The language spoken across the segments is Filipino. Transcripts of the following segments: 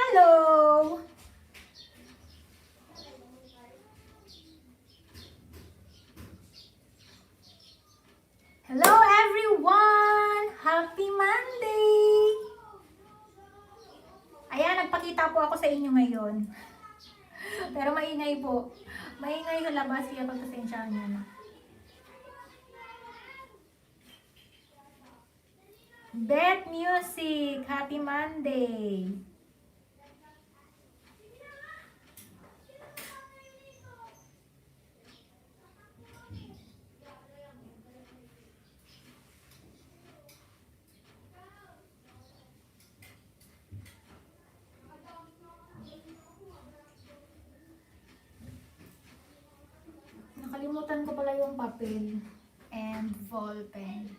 Hello! Hello everyone! Happy Monday! Ayan, nagpakita po ako sa inyo ngayon. Pero maingay po. Maingay sa labas, kaya pagpasensyahan nyo na. Beth Music! Happy Monday! Nakalimutan ko pala yung papel and ball pen.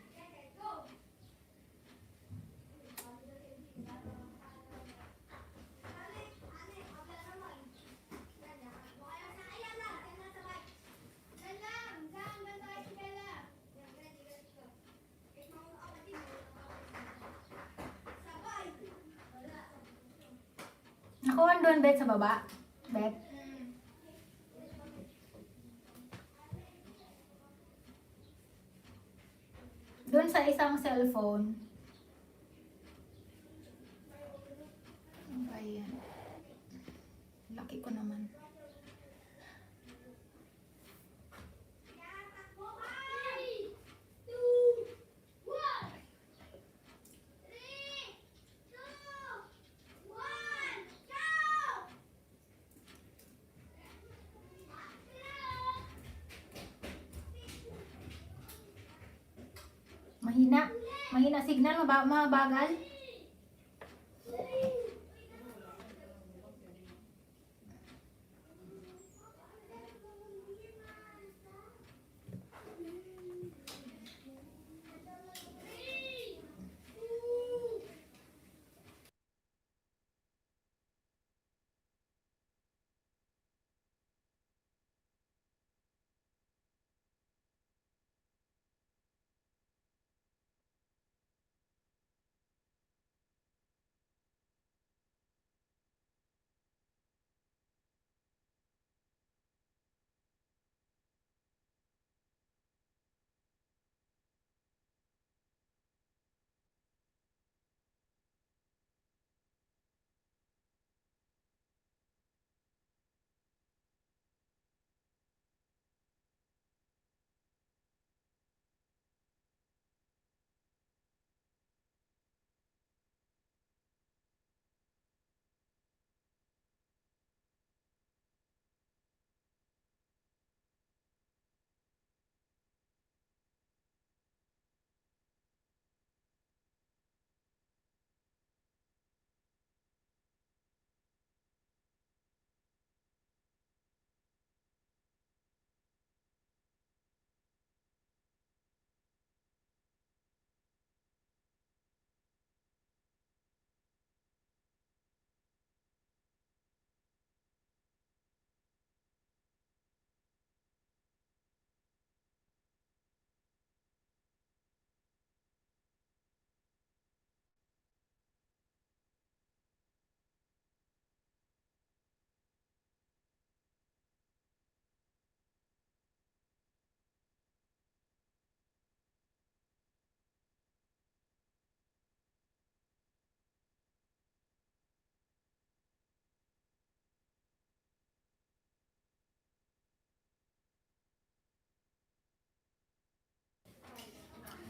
Nakuha doon, Beth, sa baba. Beth. Doon sa isang cellphone. Ayan. Laki ko naman. Mahina. Mahina signal, mabagal.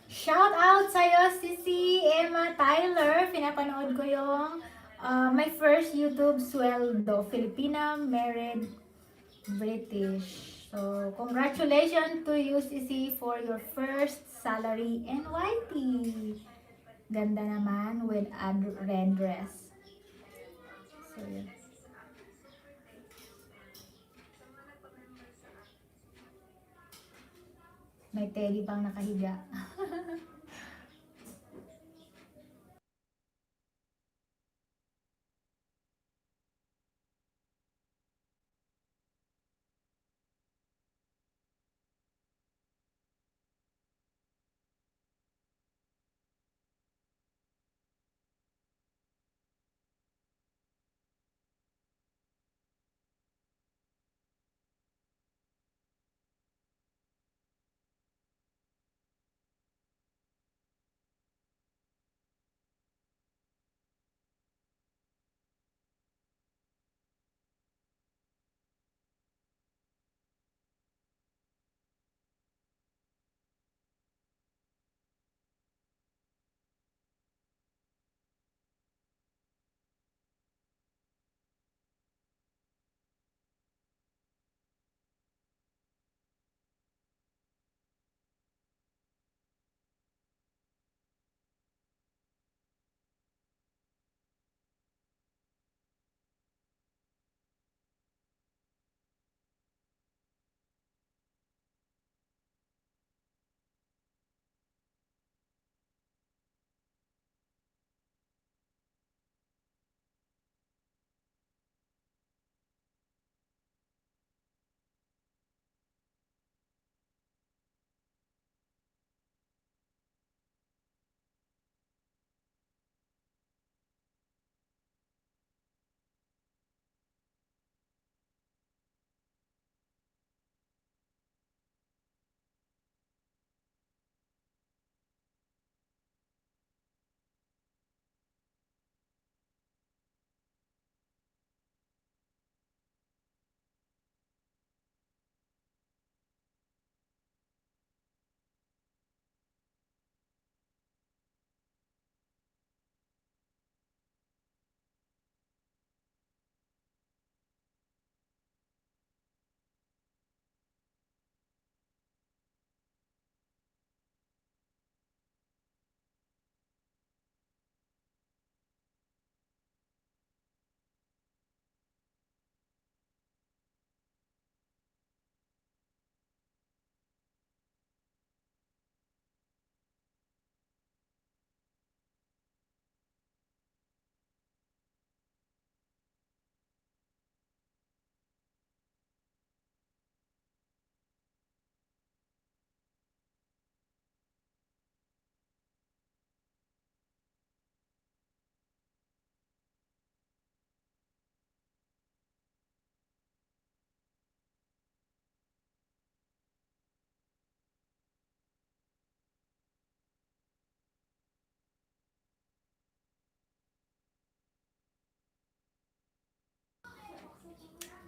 Shout out sa'yo, si Emma Tyler. Pinapanood ko yung my first YouTube sweldo. Filipina, married, British. So, congratulations to you, Sisi, for your first salary NYT. Ganda naman with a red dress. So, yun. May teddy pang nakahiga.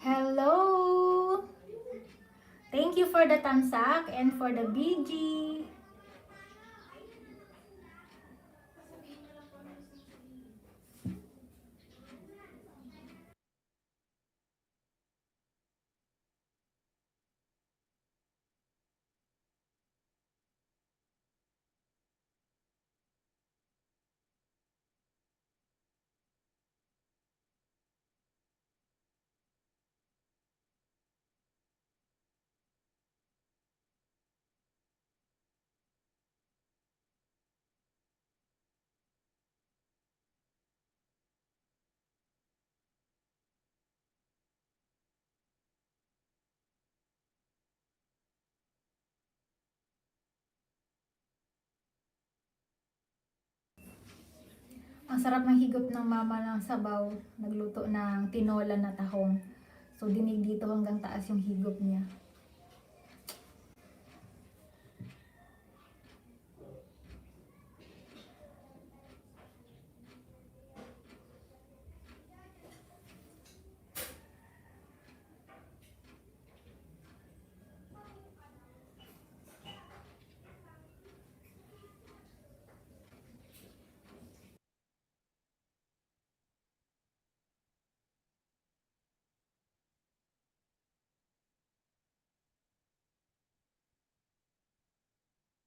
Hello! Thank you for the tamsak and for the BG. Ang sarap ng higop ng mama ng sabaw. Nagluto ng tinola na tahong. So, dinig dito hanggang taas yung higop niya.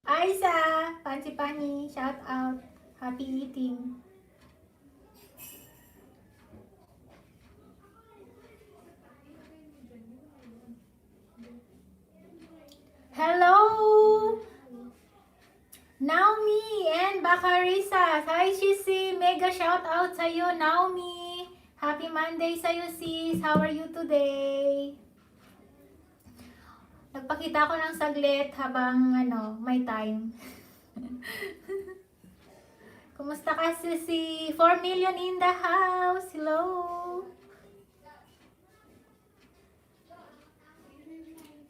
Aisa, Pansi Pani, shout out. Happy eating. Hello! Naomi and Bakarisa. Hi, Shisi. Mega shout out sa'yo, Naomi. Happy Monday sa'yo, sis. How are you today? Nagpakita ko ng saglit habang may time. Kumusta ka, Sisi? 4 million in the house. Hello.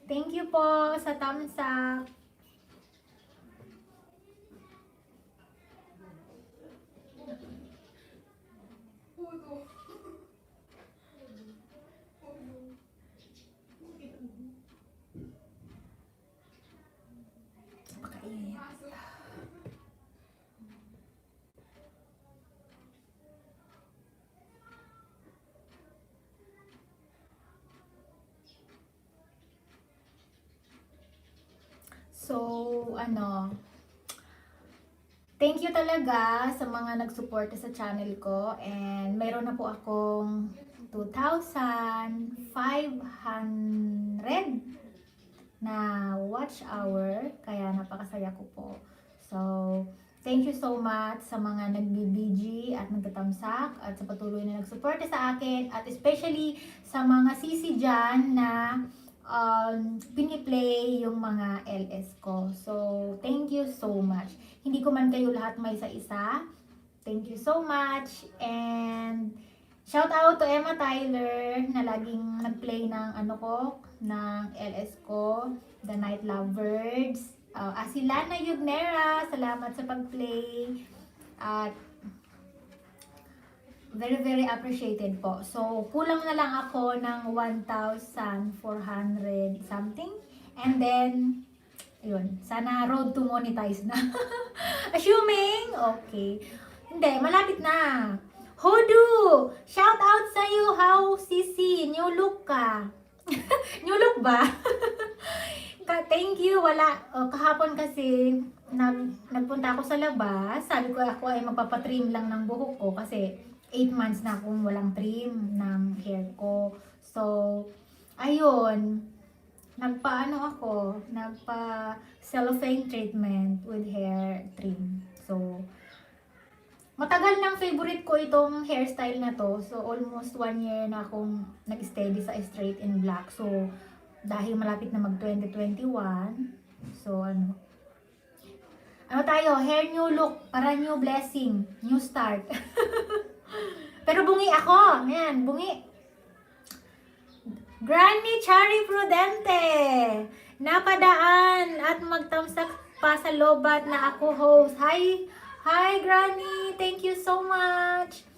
Thank you po sa thumbs up. So, thank you talaga sa mga nagsuporta sa channel ko, and mayroon na po akong 2,500 na watch hour, kaya napakasaya ko po. So, thank you so much sa mga nag-BG at nagtatamsak at sa patuloy na nagsuporta sa akin, at especially sa mga sisi dyan na piniplay yung mga LS ko. So, thank you so much. Hindi ko man kayo lahat may isa-isa. Thank you so much. And shout out to Emma Tyler na laging nag-play ng ng LS ko, The Night Lovebirds. Asilana Yugnera, salamat sa pag-play. At very, very appreciated po. So, kulang na lang ako ng 1,400 something. And then, yun, sana road to monetize na. Assuming, okay. Hindi, malapit na. Hodu! Shout out sa'yo, how Sisi, new look ka. New look ba? Thank you, wala. Kahapon kasi, nagpunta ako sa labas. Sabi ko ako ay magpapatrim lang ng buhok ko kasi 8 months na akong walang trim ng hair ko. So, ayun, nagpa cellophane treatment with hair trim. So, matagal nang favorite ko itong hairstyle na to. So, almost 1 year na akong nag-steady sa straight and black. So, dahil malapit na mag 2021, so tayo, hair new look, para new blessing, new start. Pero bungi ako. Ayan, bungi. Granny Chari Prudente. Napadaan at magtamsak pa sa lobat na ako host. Hi Granny. Thank you so much.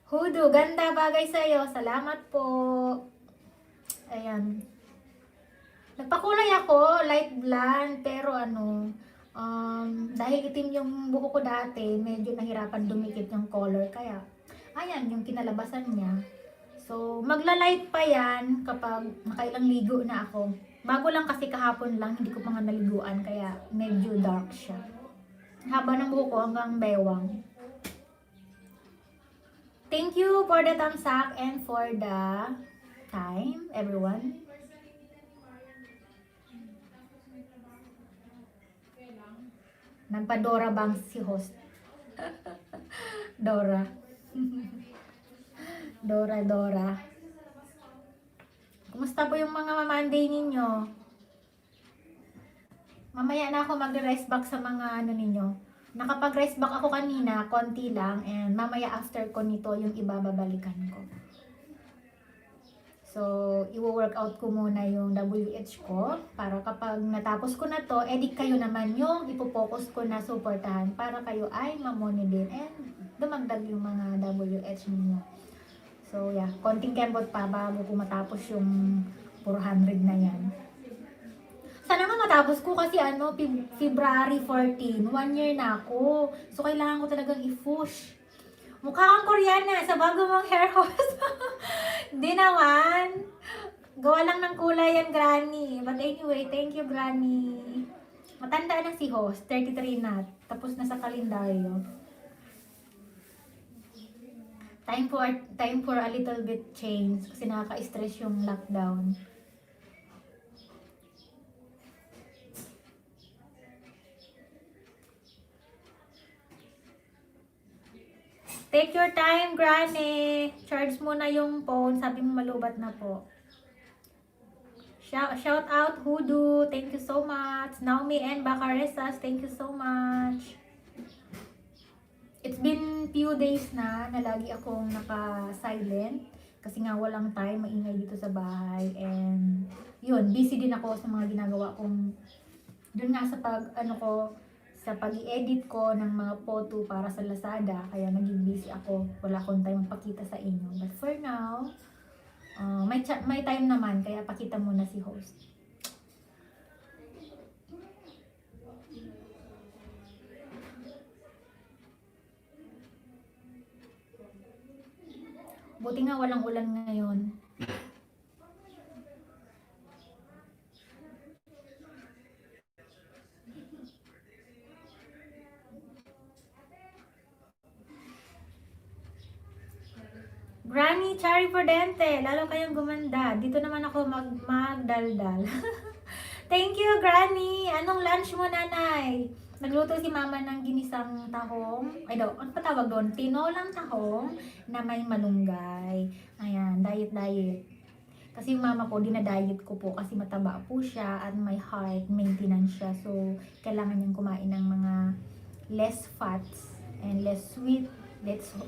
Hudu, ganda bagay sa'yo. Salamat po. Ayan. Nagpakulay ako, light blonde, pero dahil itim yung buko ko dati, medyo nahirapan dumikit yung color, kaya ayan yung kinalabasan niya. So, magla-light pa yan kapag makailang ligo na ako. Bago lang kasi kahapon lang, hindi ko pa nga naliguan, kaya medyo dark siya. Haba ng buko ko hanggang bewang. Thank you for the thumbs up and for the time, everyone. Nagpa-Dora Banks si host. Dora. Dora. Kumusta po yung mga Monday ninyo? Mamaya na ako mag-rest back sa mga ninyo. Nakapag-rest back ako kanina, konti lang, and mamaya after ko nito yung ibababalikan ko. So, i-workout ko muna yung WH ko para kapag natapos ko na to, edit kayo naman yung ipopokus ko na suportahan para kayo ay mamoni din and dumagdag yung mga WH ninyo. So, yeah, konting kembot pa bago ko matapos yung 400 na yan. Sana nga matapos ko kasi February 14, 1 year na ako. So, kailangan ko talagang i-push. Mukha kang Koreana sa bago mong hair host. Di naman. Gawa lang ng kulay yan, Granny. But anyway, thank you, Granny. Matanda na si host, 33 na. Tapos na sa kalendaryo. Time for a little bit change kasi nakaka-stress yung lockdown. Take your time, Granny. Charge mo na yung phone. Sabi mo malubat na po. Shout out Hoodoo. Thank you so much. Naomi and Bacaresas. Thank you so much. It's been few days na lagi akong naka-silent. Kasi nga walang time. Maingay dito sa bahay. And yun, busy din ako sa mga ginagawa kong dun nga sa sa pag-i-edit ko ng mga photo para sa Lazada, kaya naging busy ako. Wala akong time magpakita sa inyo. But for now, may time naman, kaya pakita muna si host. Buti nga walang ulan ngayon. Granny, Cherry Prudente, lalo kayong gumanda. Dito naman ako magdaldal. Thank you, Granny. Anong lunch mo, nanay? Nagluto si mama ng ginisang tahong. Ay daw, ano pa tawag doon? Tinolang tahong na may malunggay. Ayan, diet. Kasi yung mama ko, dinadiet ko po kasi mataba po siya at may heart maintenance siya. So, kailangan niyang kumain ng mga less fats and less sweet,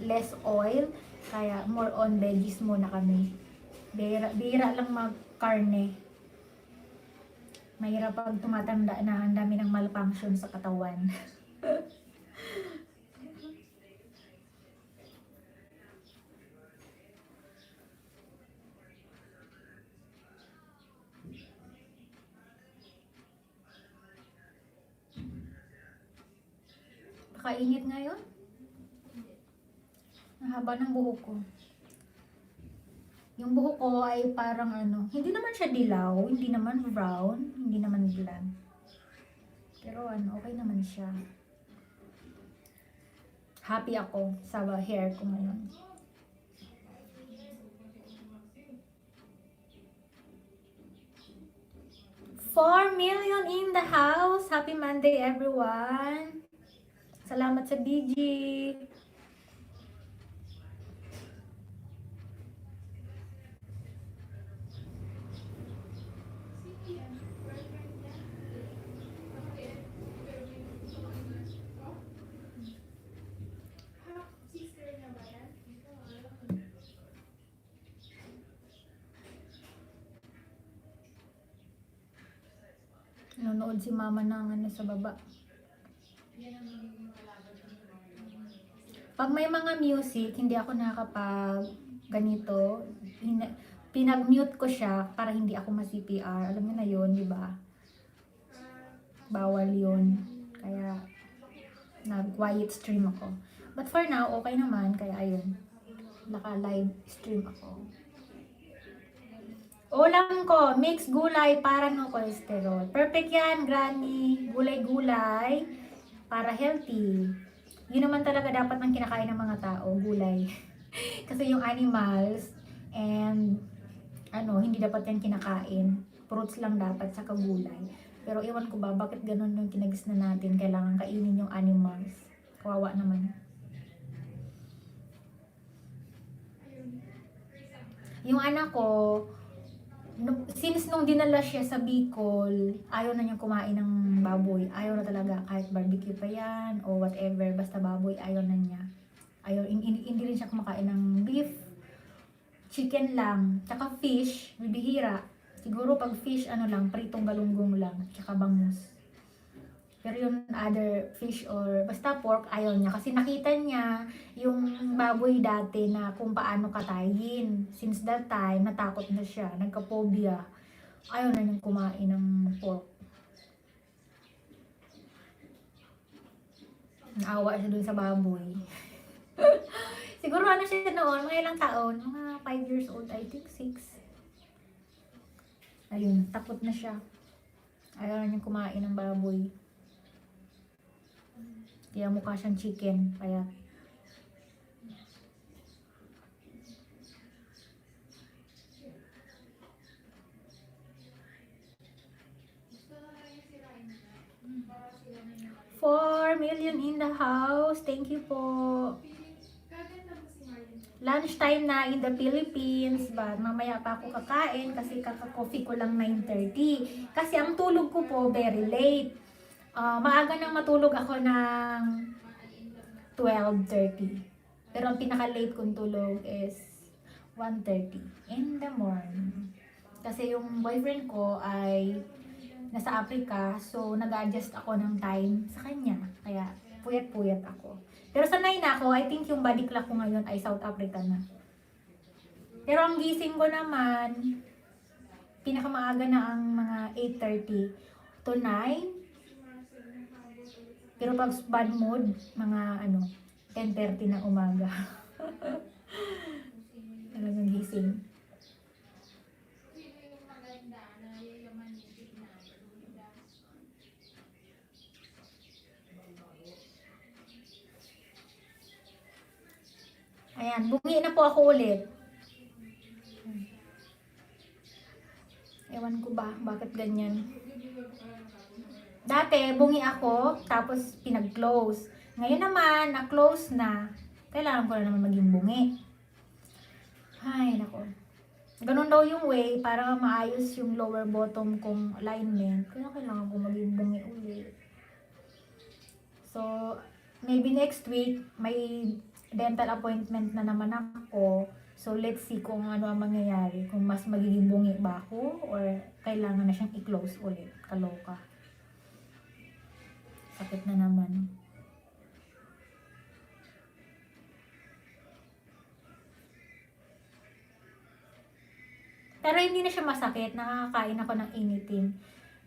less oil. Kaya more on veggies muna kami. Bihira lang magkarne. Mahirap pag tumatanda na ang dami ng malfunction sa katawan. Pakainit ngayon. Ang haba ng buhok ko. Yung buhok ko ay parang hindi naman siya dilaw, hindi naman brown, hindi naman blonde. Pero okay naman siya. Happy ako sa hair ko ngayon. $4 million in the house! Happy Monday, everyone! Salamat sa BG! Nanonood si mama ng sa baba. Pag may mga music, hindi ako nakakapag ganito. Pinag-mute ko siya para hindi ako ma-CPR. Alam niyo na yun, di ba? Bawal yun. Kaya, nag-quiet stream ako. But for now, okay naman. Kaya ayun, naka-live stream ako. Ulam ko, mixed gulay para no cholesterol. Perfect yan, Granny. Gulay-gulay para healthy. Yun naman talaga dapat ng kinakain ng mga tao, gulay. Kasi yung animals and hindi dapat yan kinakain. Fruits lang dapat sa gulay. Pero iwan ko ba, bakit ganun yung kinagisna natin? Kailangan kainin yung animals. Kawawa naman. Yung anak ko, since nung dinala siya sa Bicol, ayaw na niyang kumain ng baboy. Ayaw na talaga, kahit barbecue pa yan o whatever, basta baboy, ayaw na niya. Hindi rin siya kumakain ng beef, chicken lang, tsaka fish, bibihira. Siguro pag fish, pritong galunggong lang, tsaka bangus. Pero yung other fish or basta pork, ayaw niya. Kasi nakita niya yung baboy dati na kung paano katayin. Since that time, natakot na siya. Nagka-phobia. Ayaw na niyang kumain ng pork. Naawa siya dun sa baboy. Siguro siya noon, mga ilang taon. Mga 5 years old, I think 6. Ayun, takot na siya. Ayaw niyang kumain ng baboy. Kaya mukha siyang chicken. Kaya $4 million in the house. Thank you po. Lunchtime na in the Philippines, but mamaya pa ako kakain kasi kaka-coffee ko lang 9:30. Kasi ang tulog ko po very late. Maaga nang matulog ako ng 12:30. Pero ang pinaka-late kong tulog is 1:30 in the morning. Kasi yung boyfriend ko ay nasa Africa, so nag-adjust ako ng time sa kanya. Kaya puyat-puyat ako. Pero sanay na ako, I think yung body clock ko ngayon ay South Africa na. Pero ang gising ko naman, pinakamaaga na ang mga 8:30 to 9. Pero pag bad mood, mga 10:30 na umaga. Talagang gising. Ayan, bungi na po ako ulit. Ewan ko ba, bakit ganyan. Dati, bungi ako, tapos pinag-close. Ngayon naman, na-close na. Kailangan ko na naman maging bungi. Ay, nako. Ganun daw yung way para maayos yung lower bottom kong alignment. Kaya kailangan ko maging bungi ulit. So, maybe next week, may dental appointment na naman ako. So, let's see kung ano ang mangyayari. Kung mas magiging bungi ba ako or kailangan na siyang i-close ulit. Kaloka. Sakit na naman. Pero hindi na siya masakit. Nakakain ako ng anything.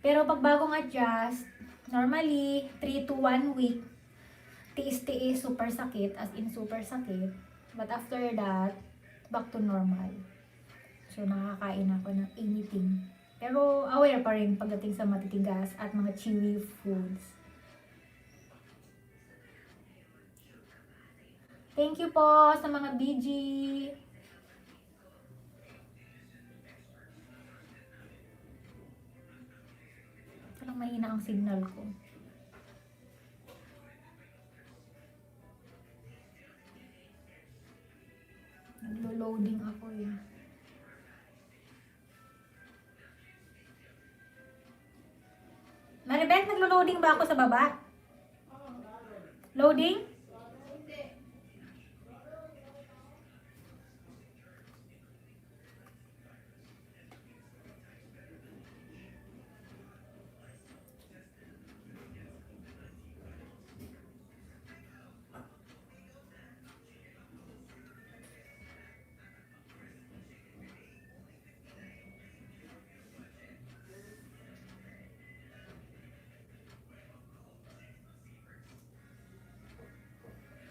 Pero pag bagong adjust, normally, 3 to 1 week, tiis-tiis, super sakit, as in super sakit. But after that, back to normal. So, nakakain ako ng anything. Pero aware pa rin pagdating sa matitigas at mga chewy foods. Thank you po sa mga BG. Parang mahina ang signal ko. Naglo-loading ako eh. Maribeth, naglo-loading ba ako sa baba? Loading?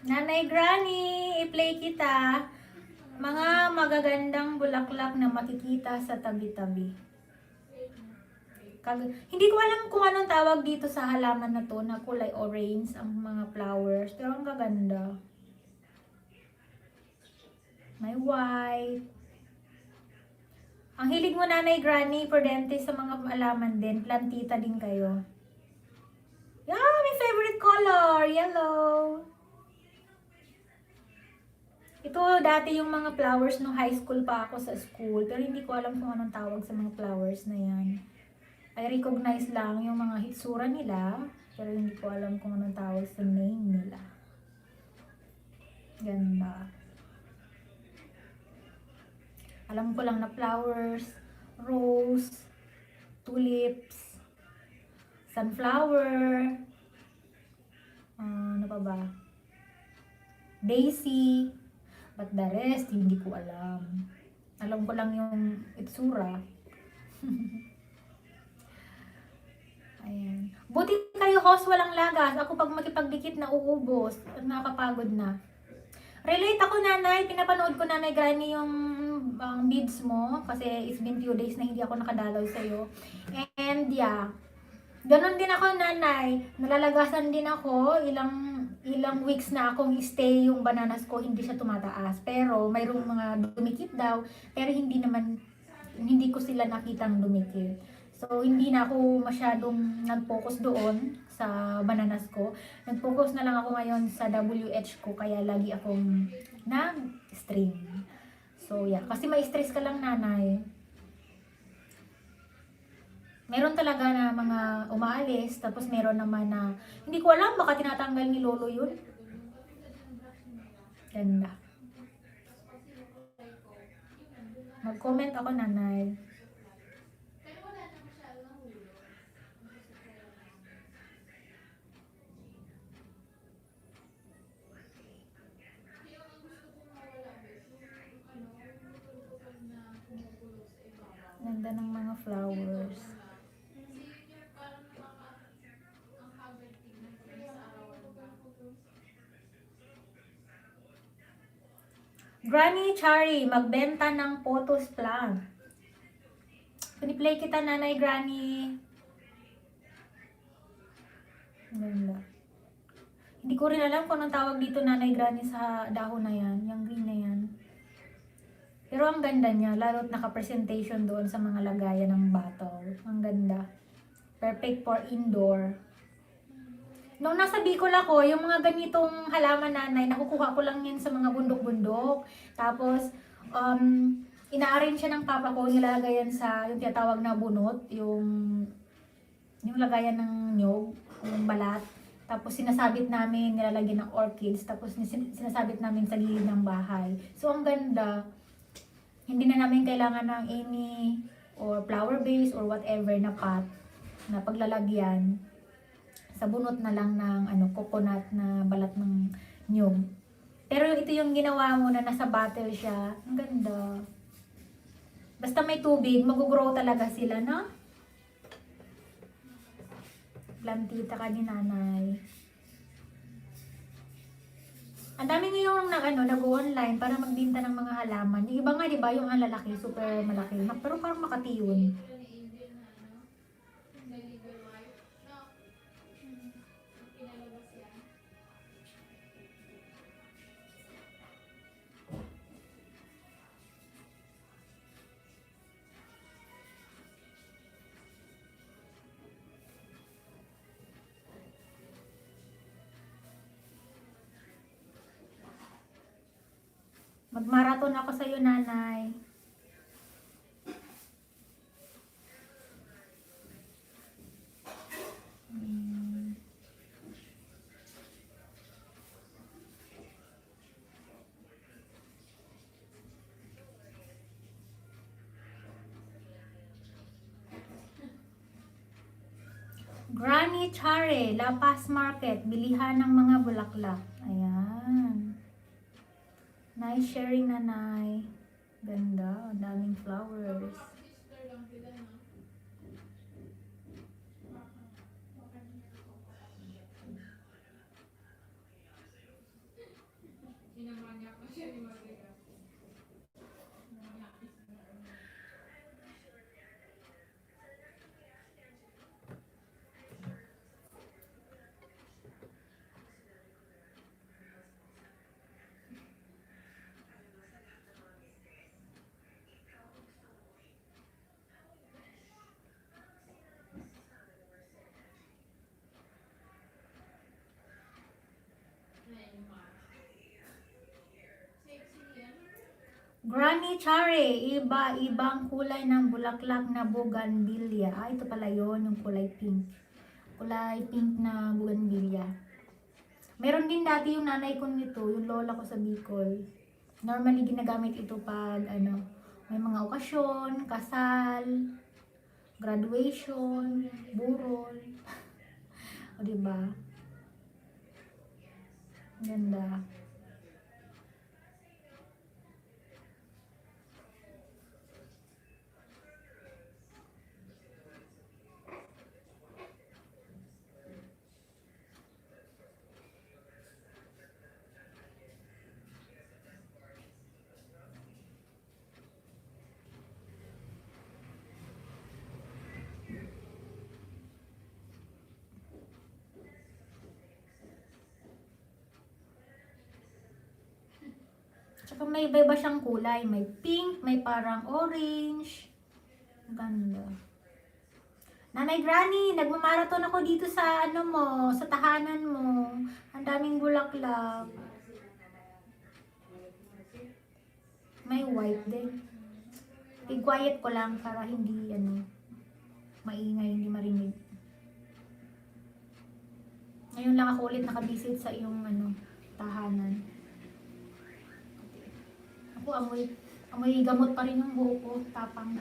Nanay Granny, i-play kita. Mga magagandang bulaklak na makikita sa tabi-tabi. Hindi ko alam kung anong tawag dito sa halaman na to na kulay orange ang mga flowers. Pero ang gaganda. May white. Ang hilig mo, Nanay Granny, Prudente, sa mga halaman din. Plantita din kayo. Yeah, my favorite color, yellow. Ito, dati yung mga flowers no high school pa ako sa school. Pero hindi ko alam kung anong tawag sa mga flowers na yan. I recognize lang yung mga hitsura nila. Pero hindi ko alam kung anong tawag sa name nila. Ganda. Alam ko lang na flowers, rose, tulips, sunflower, ano pa ba? Daisy. But the rest, hindi ko alam. Alam ko lang yung itsura. Ayan. Buti kayo, host, walang lagas. Ako pag makipagbikit na uubos. Nakakapagod na. Relate ako, Nanay. Pinapanood ko, Nanay Granny, yung beads mo. Kasi it's been few days na hindi ako nakadalaw sa'yo. And yeah, Ganon din ako, nanay. Nalalagasan din ako. Ilang weeks na akong stay yung bananas ko, hindi siya tumataas. Pero mayroong mga dumikit daw, pero hindi ko sila nakitang dumikit. So, hindi na ako masyadong nag-focus doon sa bananas ko. Nag-focus na lang ako ngayon sa WH ko, kaya lagi akong nag-stream. So, yeah. Kasi ma-stress ka lang, nanay. Meron talaga na mga umaalis, tapos meron naman na, hindi ko alam, baka tinatanggal ni Lolo yun. Ganda. Mag-comment ako, nanay. Ganda ng mga flowers. Granny Chari, magbenta ng photos plant. Piniplay kita, nanay Granny. Ganda. Hindi ko rin alam kung anong tawag dito, nanay Granny, sa dahon na yan. Yung green na yan. Pero ang ganda niya, lalo't naka-presentation doon sa mga lagayan ng bottle. Ang ganda. Perfect for indoor. Nung nasa Bicol ako, yung mga ganitong halaman, nanay, nakukuha ko lang yan sa mga bundok-bundok. Tapos, ina-arrange siya ng papa ko, nilalagay yan sa yung tinatawag na bunot, yung lagayan ng nyog, yung balat. Tapos sinasabit namin, nilalagyan ng orchids, tapos sinasabit namin sa gilid ng bahay. So, ang ganda. Hindi na namin kailangan ng any or flower base or whatever na pot na paglalagyan. Sa bunot na lang ng coconut na balat ng nyug. Pero ito yung ginawa mo na nasa bottle siya. Ang ganda. Basta may tubig, mag-grow talaga sila, no? Plantita ka ni nanay. Ang dami ngayong nag-online para magbinta ng mga halaman. Yung iba nga, di ba, yung ang lalaki, super malaki. Pero parang Makati yun. Mag-marathon ako sa'yo, nanay. Granny Chare, La Paz Market, bilihan ng mga bulaklak. Ayan. Nice sharing, nanay. Ganda, ang daming flowers. Granny Chare, iba-ibang kulay ng bulaklak na bougainvillea. Ito pala yon, yung kulay pink. Kulay pink na bougainvillea. Meron din dati yung nanay ko nito, yung lola ko sa Bicol. Normally ginagamit ito pag may mga okasyon, kasal, graduation, burol. O diba? Ganda. So, may iba-iba siyang kulay. May pink, may parang orange. Ganda. Nanay Granny, nagmamarathon ako dito sa ano mo, sa tahanan mo. Ang daming bulaklak. May white din. I-quiet ko lang para hindi maingay, hindi marinig. Ngayon lang ako ulit nakabisit sa iyong tahanan. Ako amoy gamot pa rin yung buhok ko, tapang.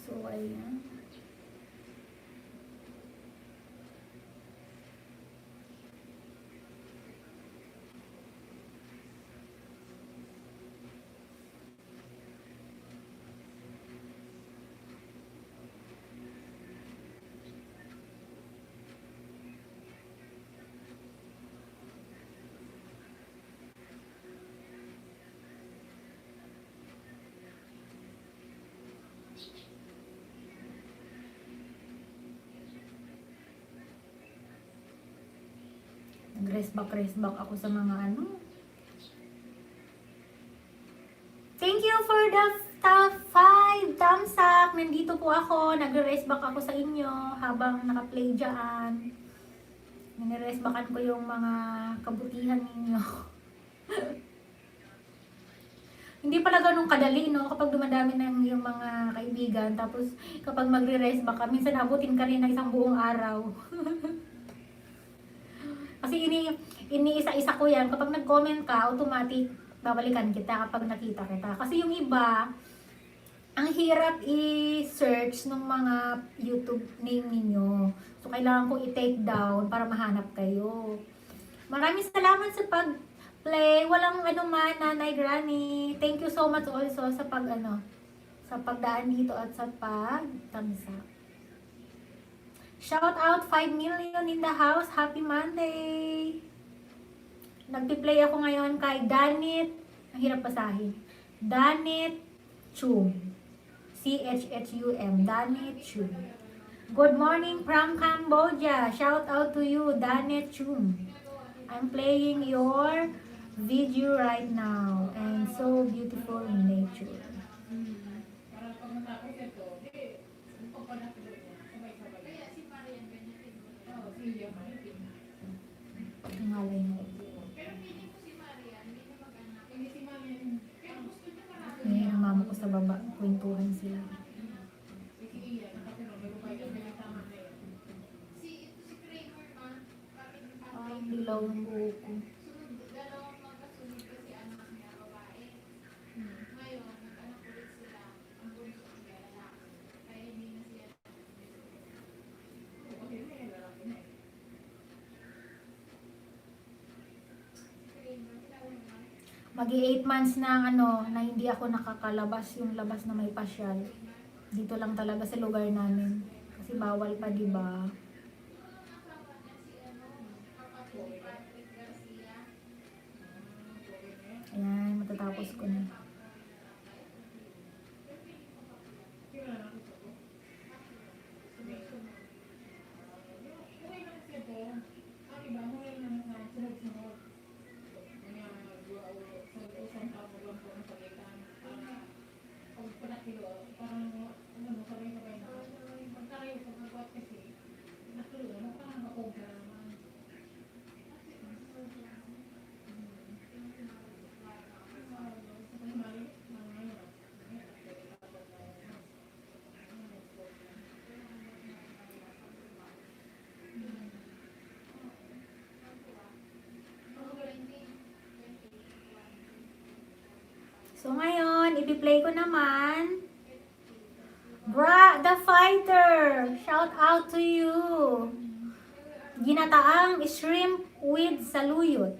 So, ayan. Rest back ako sa mga Thank you for the top 5 thumbs up. Nandito po ako. Nagre-rest back ako sa inyo habang naka-play dyan. Nire-rest backan ko yung mga kabutihan ninyo. Hindi pala ganun kadali, no? Kapag dumadami na yung mga kaibigan, tapos kapag magre-rest back ka, minsan abutin ka rin ng isang buong araw. Kasi iniisa-isa ko yan. Kapag nag-comment ka, automatic babalikan kita kapag nakita kita. Kasi yung iba, ang hirap i-search ng mga YouTube name ninyo. So, kailangan ko i-take down para mahanap kayo. Maraming salamat sa pag-play. Walang man, Nanay Granny. Thank you so much also sa sa pagdaan dito at sa pag-thumbs up. Shout out 5 million in the house. Happy Monday! Nagpi-play ako ngayon kay Danit. Ang hirap basahin. Danit Chum. C-H-H-U-M. Danit Chum. Good morning from Cambodia. Shout out to you, Danit Chum. I'm playing your video right now. And so beautiful nature. Ngalay mo. Ngayon ang mama ko sa baba, kwentuhan sila. Ang dilaw ng buhok ko. Magi 8 months na na hindi ako nakakalabas, yung labas na may pasyal. Dito lang talaga sa lugar namin. Kasi bawal pa, di ba? Ayan, matatapos ko na. So ngayon, i-play ko naman Bra the Fighter. Shout out to you. Ginataang shrimp with saluyot.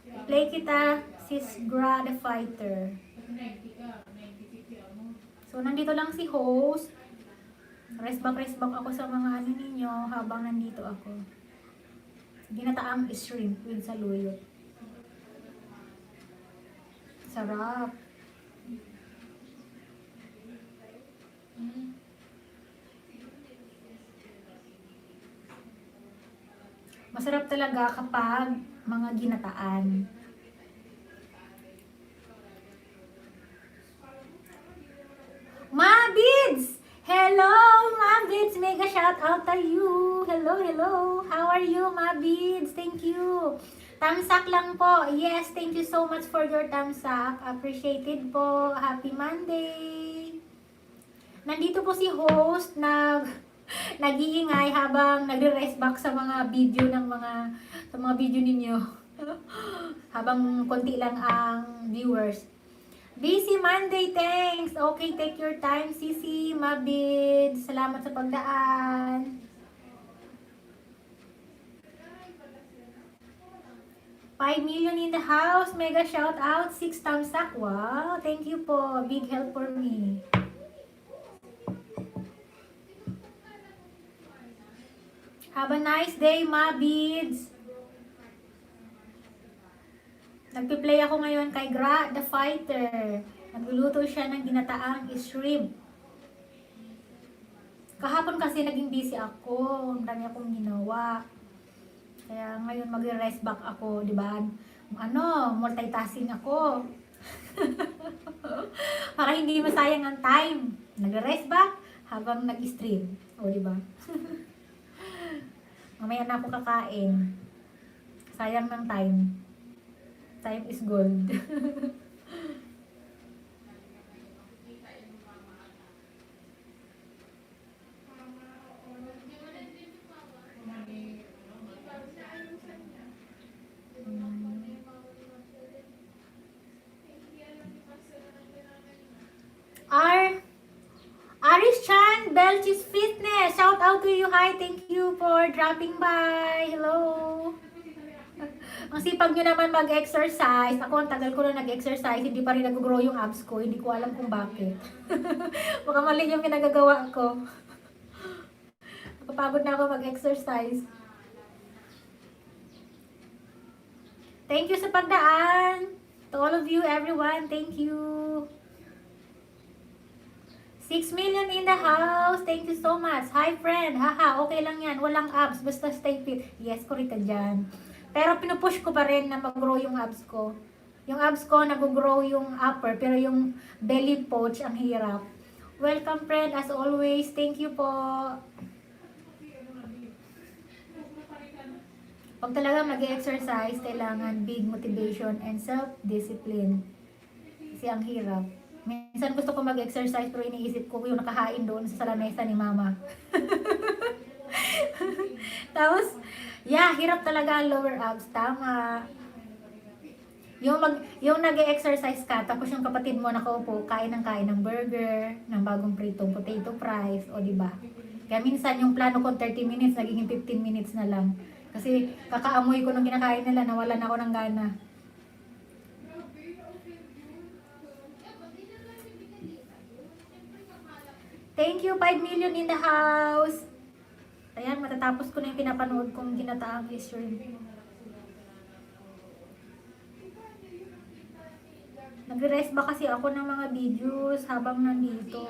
I-play kita, sis Bra the Fighter. So nandito lang si host. Rest back ako sa mga ano ninyo habang nandito ako. Ginataang shrimp with saluyot. Sarap. Masarap talaga kapag mga ginataan. Mabids! Hello, Mabids! Mega shout out to you! Hello, hello! How are you, Mabids? Thank you! Tamsak lang po. Yes, thank you so much for your tamsak. Appreciated po. Happy Monday! Nandito po si host nag-iingay habang nagre-rest back sa mga video ninyo. Habang konti lang ang viewers. Busy Monday, thanks. Okay, take your time, Sisi, Mabid. Salamat sa pagdaan. $5 million in the house. Mega shout out. 6 thumbs up. Wow, thank you po. Big help for me. Have a nice day, Mabids. Nagpi-play ako ngayon kay Gra the Fighter. Nagluluto siya ng ginataang shrimp. Kahapon kasi naging busy ako. Ang dami akong ginawa. Kaya ngayon magre-rest back ako, di ba? Multitasking ako. Para hindi masayang ang time. Nagre-rest back habang nag-stream. O, di ba? Mamaya na ako kakain. Sayang ng time. Time is gold. Aris Chan, Belchis Fitness. Shout out to you. Hi, thank you for dropping by. Hello. Ang sipag nyo naman mag-exercise. Ako, ang tagal ko na nag-exercise. Hindi pa rin nag-grow yung abs ko. Hindi ko alam kung bakit. Baka mali yung pinagagawa ko. Napapagod na ako mag-exercise. Thank you sa pagdaan. To all of you, everyone. Thank you. 6 million in the house. Thank you so much. Hi, friend. Haha, okay lang yan. Walang abs. Basta stay fit. Yes, correct ka dyan. Pero pinupush ko pa rin na mag-grow yung abs ko. Yung abs ko, nag-grow yung upper. Pero yung belly pouch, ang hirap. Welcome, friend. As always, thank you po. Pag talaga mag-exercise, kailangan big motivation and self-discipline. Kasi ang hirap. Minsan gusto ko mag-exercise pero iniisip ko yung nakahain doon sa lamesa ni mama. Tapos, hirap talaga ang lower abs. Tama. Yung nag-exercise ka, tapos yung kapatid mo nakaupo, kain ng burger, ng bagong pritong potato fries, o diba? Kaya minsan yung plano ko 30 minutes, nagiging 15 minutes na lang. Kasi kakaamoy ko nung kinakain nila, nawalan ako ng gana. Thank you, 5 million in the house. Ayan, matatapos ko na yung pinapanood kong ginataang shrimp. Nagre-rest ba kasi ako ng mga videos habang nandito.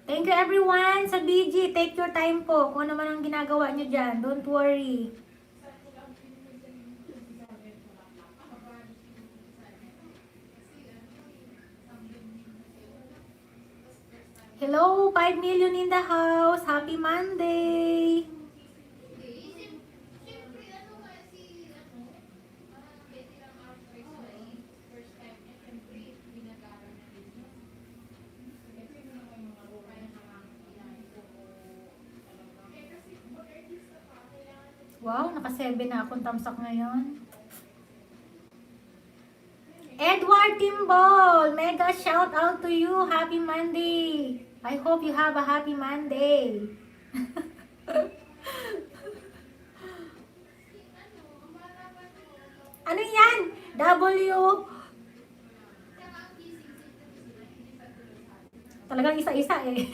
Thank you everyone sa BG. Take your time po. Kung ano man ang ginagawa nyo dyan. Don't worry. Hello, 5 million in the house. Happy Monday. Wow, naka-7 na akong tamsak ngayon. Edward Timbol, mega shout out to you. Happy Monday. I hope you have a happy Monday. Ano yan? W. Talagang isa-isa eh.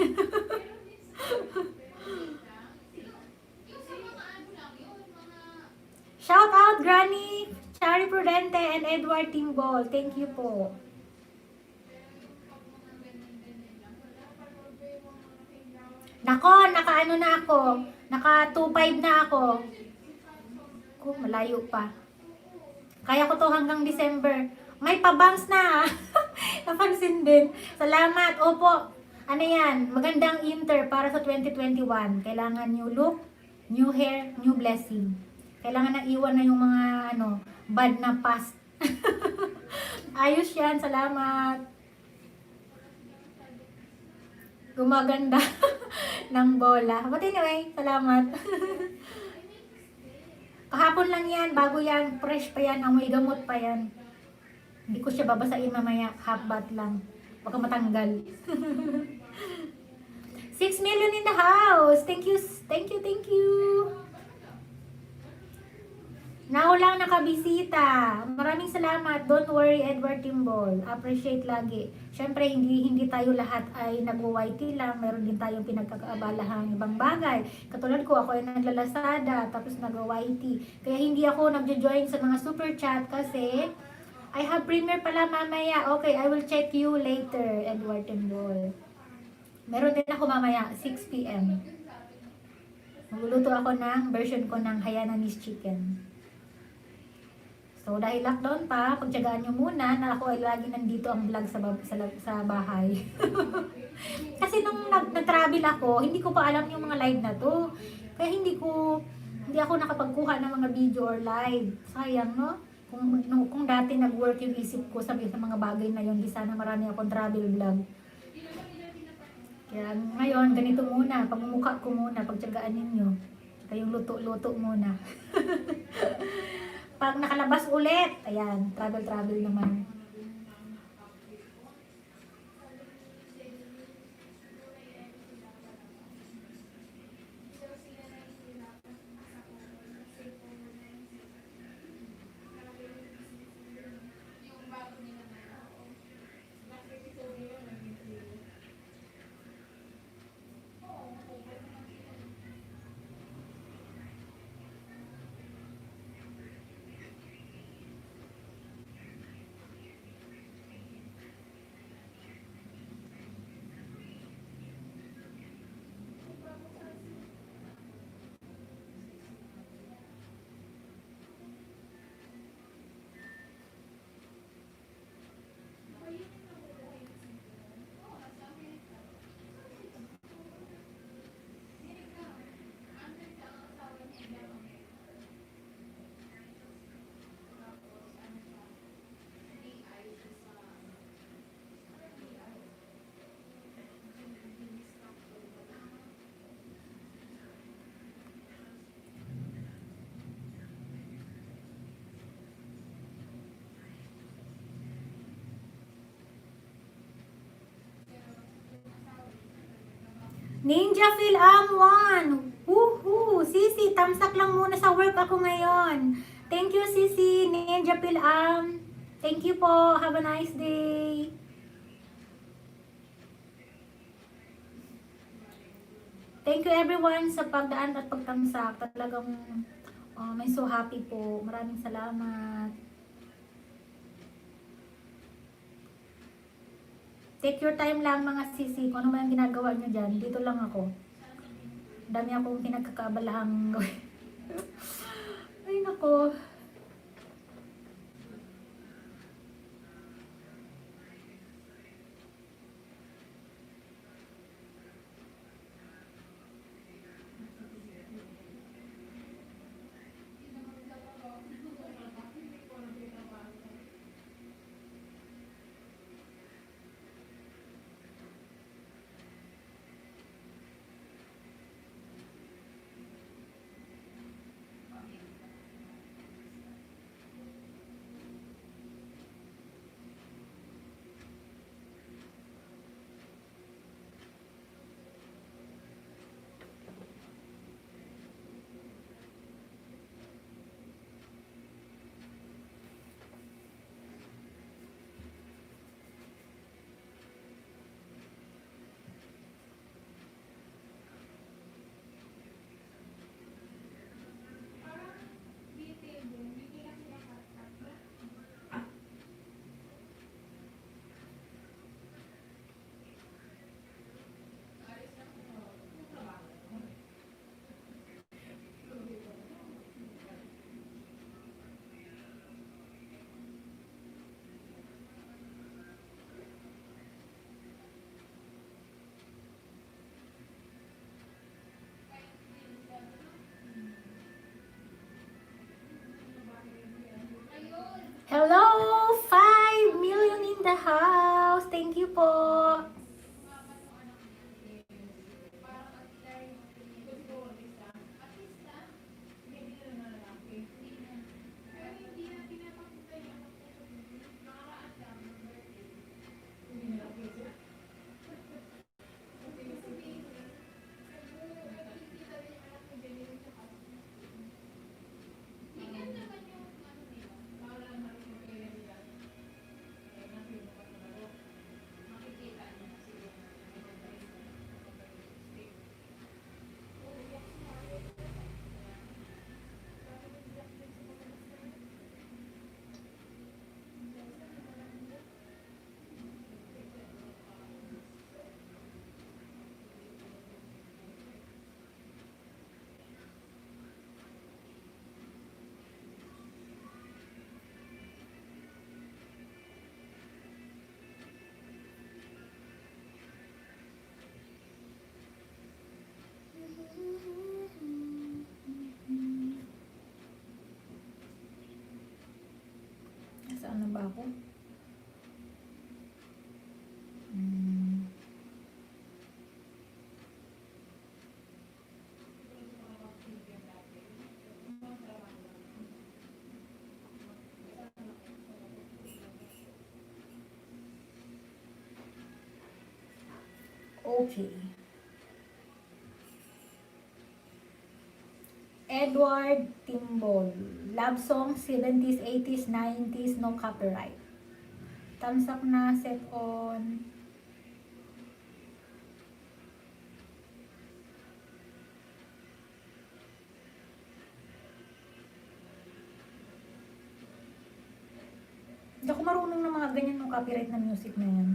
Shout out Granny, Chari Prudente, and Edward Timbol. Thank you po. Nako, naka-ano na ako. Naka 2.5 na ako. Ko, malayo pa. Kaya ko to hanggang December. May pabangs na. Napansin din. Salamat. Opo. Ano yan? Magandang inter para sa 2021. Kailangan new look, new hair, new blessing. Kailangan na iwan na yung mga bad na past. Ayos yan. Salamat. Gumaganda ng bola. But anyway, salamat. Kahapon lang yan, bago yan, fresh pa yan, amoy gamot pa yan. Hindi ko siya babasain mamaya, half bath lang. Baka matanggal. 6 million in the house. Thank you, thank you, thank you. Now lang nakabisita. Maraming salamat. Don't worry, Edward Timbol. Appreciate lagi. Siyempre, hindi tayo lahat ay nag-YT lang. Meron din tayong pinagkakaabalahang ibang bagay. Katulad ko, ako ay naglalasada, tapos nag-YT. Kaya hindi ako nag-join sa mga super chat kasi I have premiere pala mamaya. Okay, I will check you later, Edward Timbol. Meron din ako mamaya, 6 p.m. Magluluto ako ng version ko ng Hayananese chicken. So, dahil lockdown pa, pagtyagaan nyo muna na ako ay lagi nandito ang vlog sa bahay. Kasi nung nag-travel ako, hindi ko pa alam yung mga live na to. Kaya hindi ako nakapagkuha ng mga video or live. Sayang, no? Kung dati nag-work yung isip ko sa mga bagay na yun, di sana marami akong travel vlog. Kaya ngayon, ganito muna. Pagmumukha ko muna, pagtyagaan ninyo. Saka yung luto-luto muna. Pag nakalabas ulit, ayan, travel naman. Ninja Phil Am 1. Woohoo! Sisi, tamsak lang muna sa work ako ngayon. Thank you, Sisi. Ninja Phil Am. Thank you po. Have a nice day. Thank you everyone sa pagdaan at pagtamsak. Talagang may so happy po. Maraming salamat. Take your time lang mga sisi. Kung ano man ang ginagawa nyo dyan, dito lang ako. Dami akong pinagkakabalahang gawin. Ay nako. ako. Hmm. Okay. Edward Timbol. Love song 70s, 80s, 90s, no copyright. Thumbs up na, set on. Hindi ako marunong ng mga ganyan no copyright na music na yan.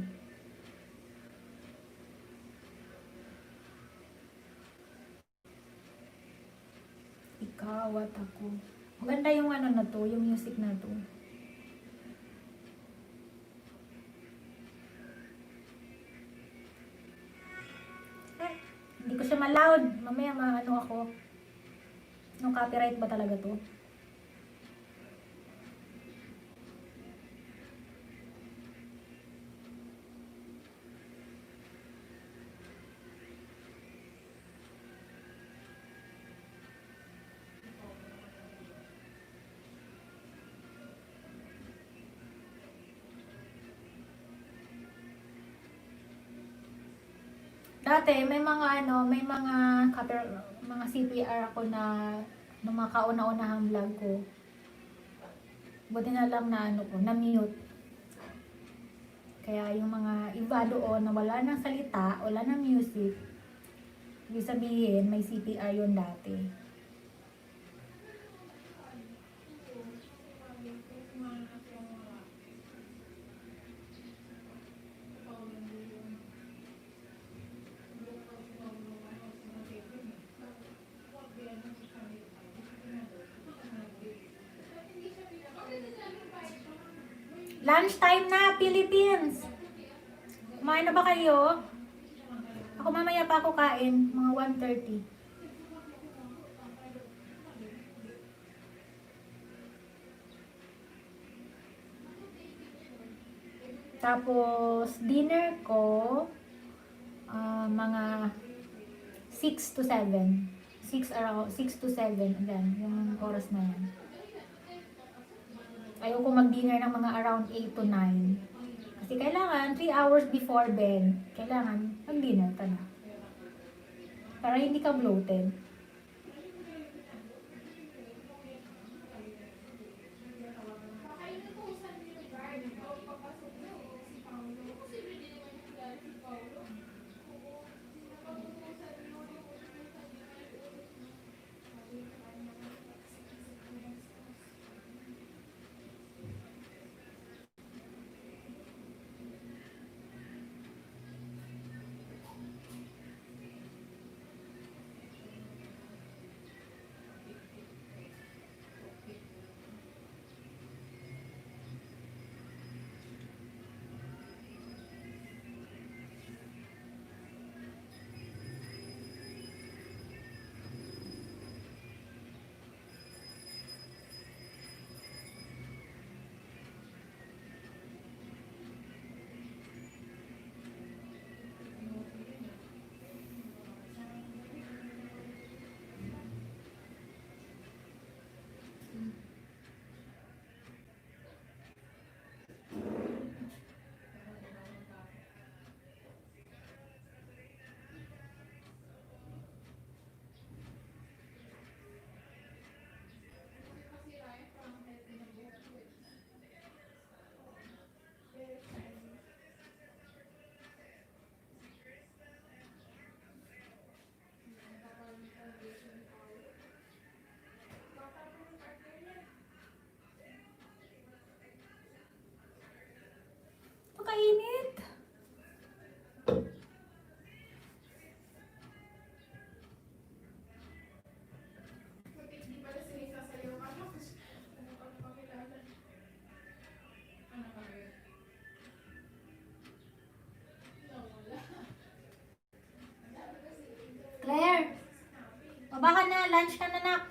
Ikaw at ako. Maganda yung ano na to, yung music na to. Hindi ko siya ma-loud. Mamaya maano ako. No copyright ba talaga to? Dati may mga ano, may mga CPR ako na nung mga kauna-unahang vlog ko. Buti na lang na ano ko, na mute. Kaya yung mga iba doon na wala ng salita, wala ng music, ibig sabihin may CPR yun dati. Lunchtime na, Philippines! Kumain na ba kayo? Ako mamaya pa ako kain, mga 1:30. Tapos, dinner ko, mga 6 to 7. 6 to 7, ayan, yung oras na yan. Ayoko mag-dinner ng mga around 8 to 9. Kasi kailangan 3 hours before bed, kailangan mag-dinner ka na. Para hindi ka bloated. Pakainit! Claire! Baba ka na, lunch ka na, nak.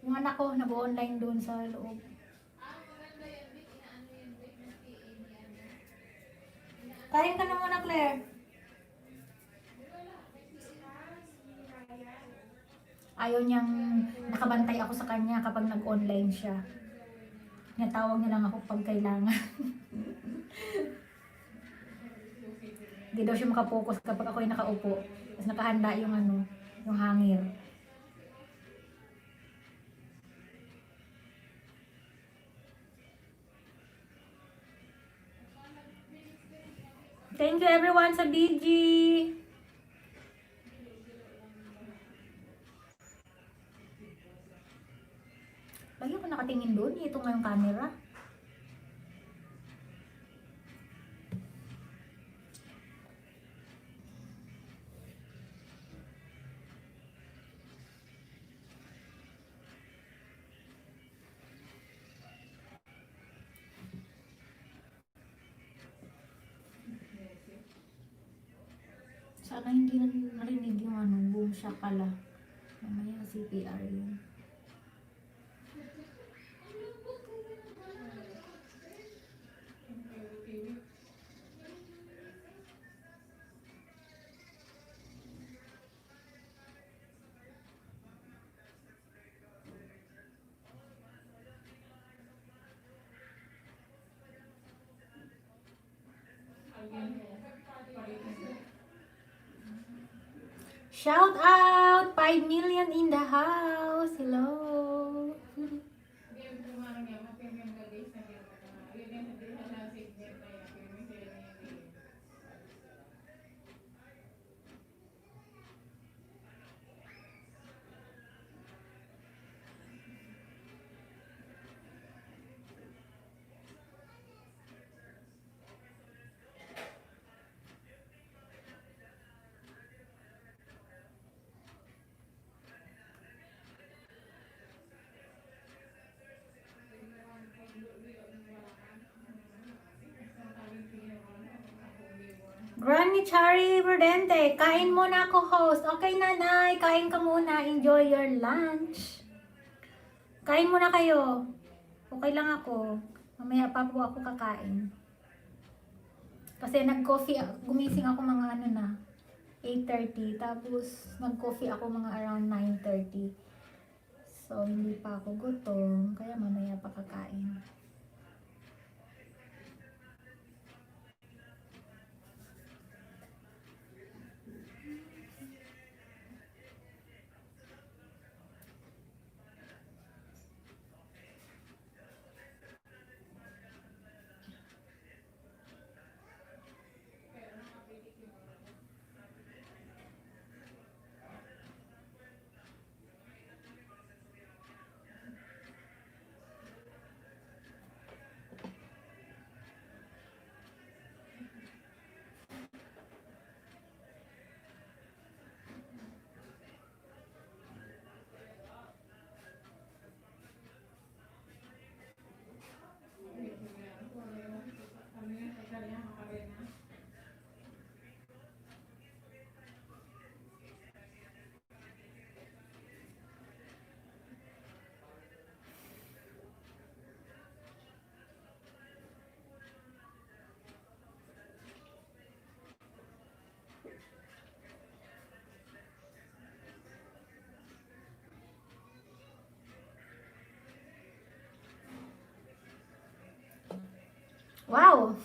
Yung anak ko, nag-online doon sa loob. Kain ka na muna, Claire. Ayaw niyang nakabantay ako sa kanya kapag nag-online siya. Natawag niya lang ako pag kailangan. Hindi daw siya makapokus kapag ako'y nakaupo. Tapos nakahanda yung yung hangir. Thank you everyone sa BG. Lagi ako nakatingin doon. Ito nga yung camera. Sana hindi narinig yung boom shakala. Mamaya CPR yun. Shout out! 5 million in the house! Hello! Granny Chari Verdente, kain muna ako, host. Okay, nanay, kain ka muna. Enjoy your lunch. Kain muna kayo. Okay lang ako. Mamaya pa po ako kakain. Kasi nag-coffee, gumising ako mga 8:30. Tapos nag-coffee ako mga around 9:30. So, hindi pa ako gutom. Kaya mamaya pa kakain. Wow!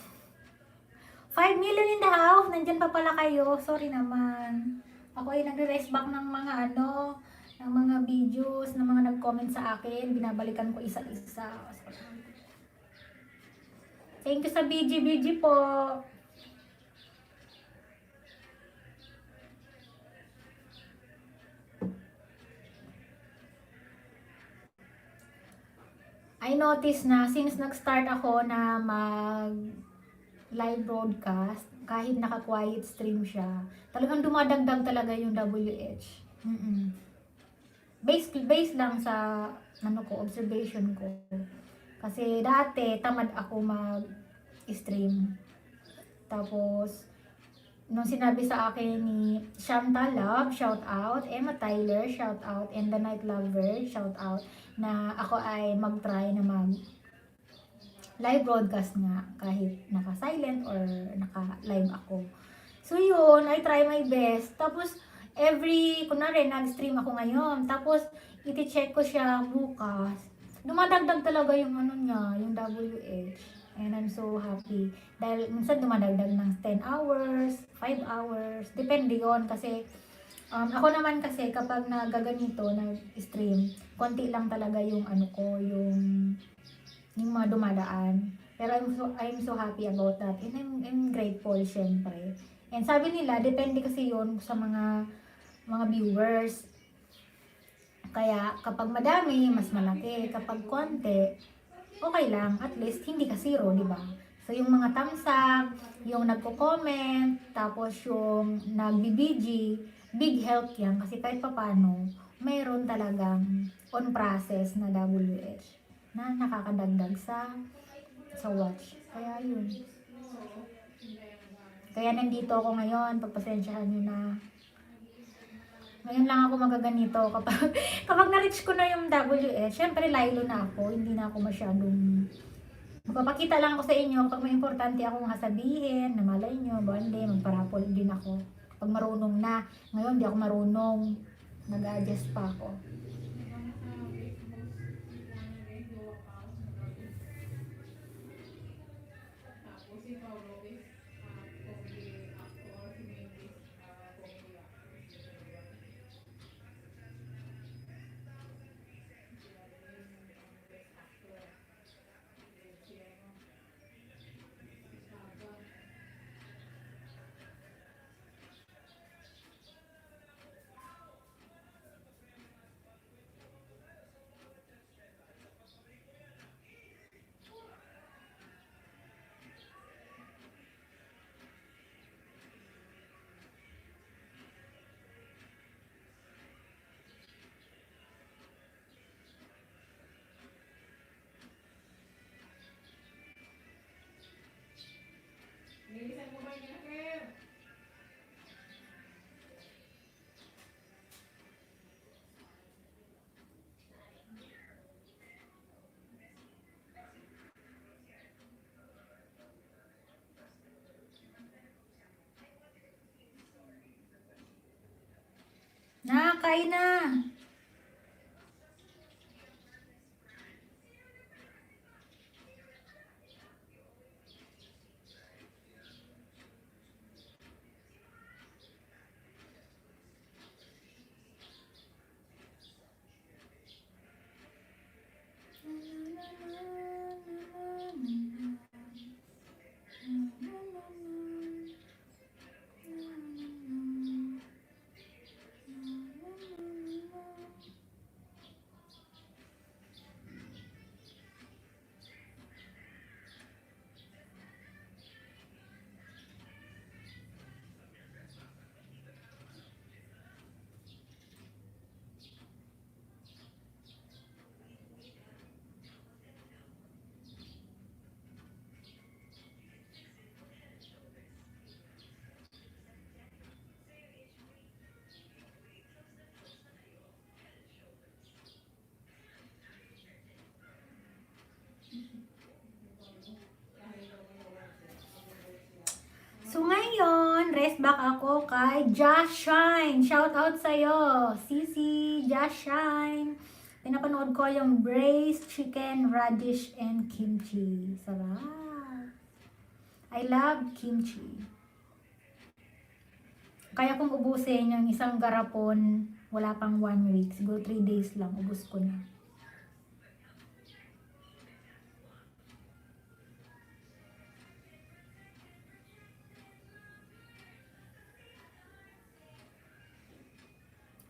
5 million in the house. Nandyan pa pala kayo. Sorry naman. Ako ay nagre-rest back ng mga ng mga videos, ng mga nag-comment sa akin. Binabalikan ko isa-isa. Thank you sa BG po. I noticed na since nag-start ako na live broadcast, kahit naka-quiet stream siya, talagang dumadagdag talaga yung WH. Based lang sa observation ko. Kasi dati tamad ako mag-stream. Tapos nung sinabi sa akin ni Shanta Love, shout out, Emma Tyler, shout out, and The Night Lover, shout out, na ako ay mag-try na live broadcast nga kahit naka-silent or naka-live ako. So yun, I try my best. Tapos kunwari nag-stream ako ngayon, tapos iti-check ko siya bukas. Dumadagdag talaga yung ano niya, yung WH. And I'm so happy. Dahil minsan dumadagdag ng 10 hours, 5 hours, depende yon kasi ako naman kasi kapag nagaganito, nag-stream, konti lang talaga yung ano ko, yung mga dumadaan. Pero I'm so happy about that. And I'm grateful, syempre. And sabi nila, depende kasi yon sa mga viewers. Kaya kapag madami, mas malaki. Kapag konti, okay lang. At least, hindi ka zero, di ba? So, yung mga thumbs up, yung nagko-comment, tapos yung nag-BBG, big help yan. Kasi kahit papano, mayroon talagang on process na WH na nakakadagdag sa watch. Kaya yun. Kaya nandito ako ngayon. Pagpasensyahan nyo na. Ngayon lang ako magaganito kapag kapag na-reach ko na yung WS, syempre laylo na ako, hindi na ako masyadong magpapakita lang ako sa inyo kapag may importante akong sasabihin, na malay nyo, bande, magparapol din ako. Kapag marunong na, ngayon di ako marunong, nag-adjust pa ako. Kain na! So ngayon, rest back ako kay Just Shine. Shout out sa'yo, Sisi, Just Shine. Pinapanood ko yung braised chicken, radish, and kimchi. Sarap. I love kimchi. Kaya kung ubusin yung isang garapon, wala pang 1 week. Siguro 3 days lang, ubus ko na.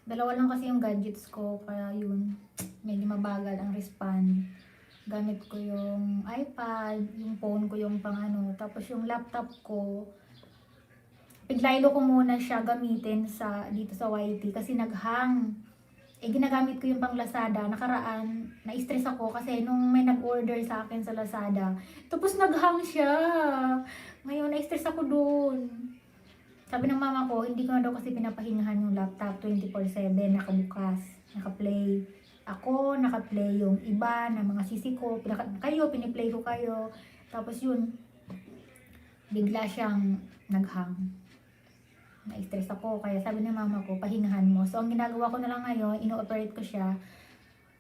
Dalawa lang kasi yung gadgets ko, kaya yun, medyo mabagal ang respond. Gamit ko yung iPad, yung phone ko yung pang ano, tapos yung laptop ko, piglaylo ko muna siya gamitin dito sa YT kasi naghang. Ginagamit ko yung pang Lazada, nakaraan, na-stress ako kasi nung may nag-order sa akin sa Lazada, tapos naghang siya. Ngayon, na-stress ako dun. Sabi ng mama ko, hindi ko na daw kasi pinapahingahan yung laptop 24/7, nakabukas, naka-play. ako, naka-play yung iba na mga sisi ko, piniplay ko kayo. Tapos yun, bigla siyang naghang. Na-stress ako, kaya sabi ng mama ko, pahingahan mo. So, ang ginagawa ko na lang ngayon, ino-operate ko siya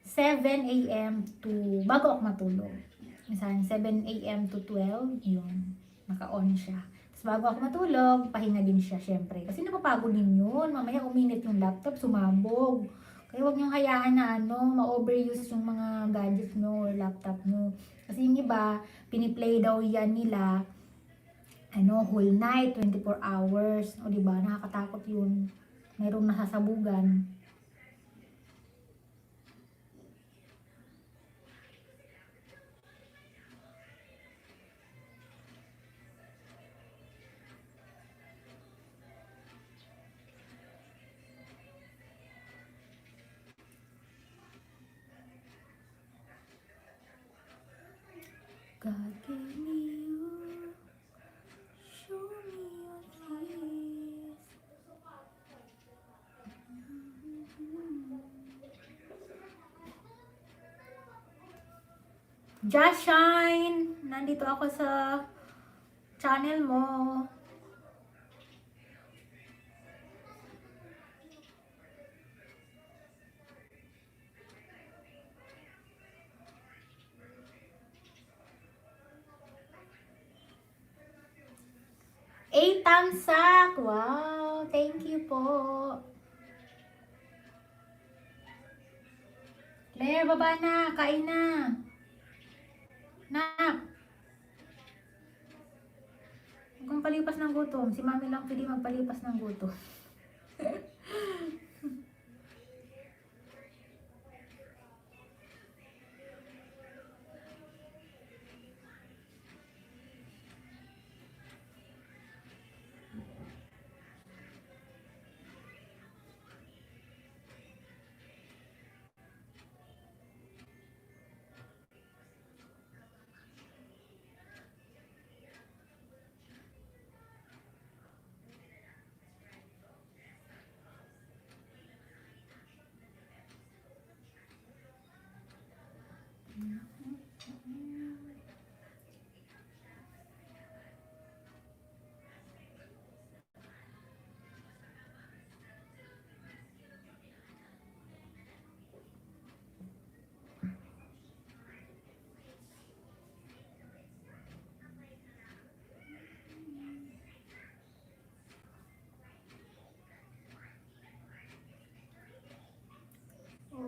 7 a.m. to, bago ako matulog. Minsan, 7 a.m. to 12, yun, naka-on siya. Tapos bago ako matulog, pahinga din siya, syempre. Kasi napapagod din yun, mamaya uminit yung laptop, sumabog. Kaya huwag niyong hayaan na ma-overuse yung mga gadgets nyo or laptop nyo. Kasi yung iba, piniplay daw yan nila, whole night, 24 hours. O diba, nakakatakot yun. Mayroong nasasabugan. God gave me you, show me your kiss. Just Shine! Nandito ako sa channel mo. Tamsak! Wow! Thank you po. Claire, baba na. Kain na. Nak! Huwag kang palipas ng gutom. Si mami lang pwede magpalipas ng gutom.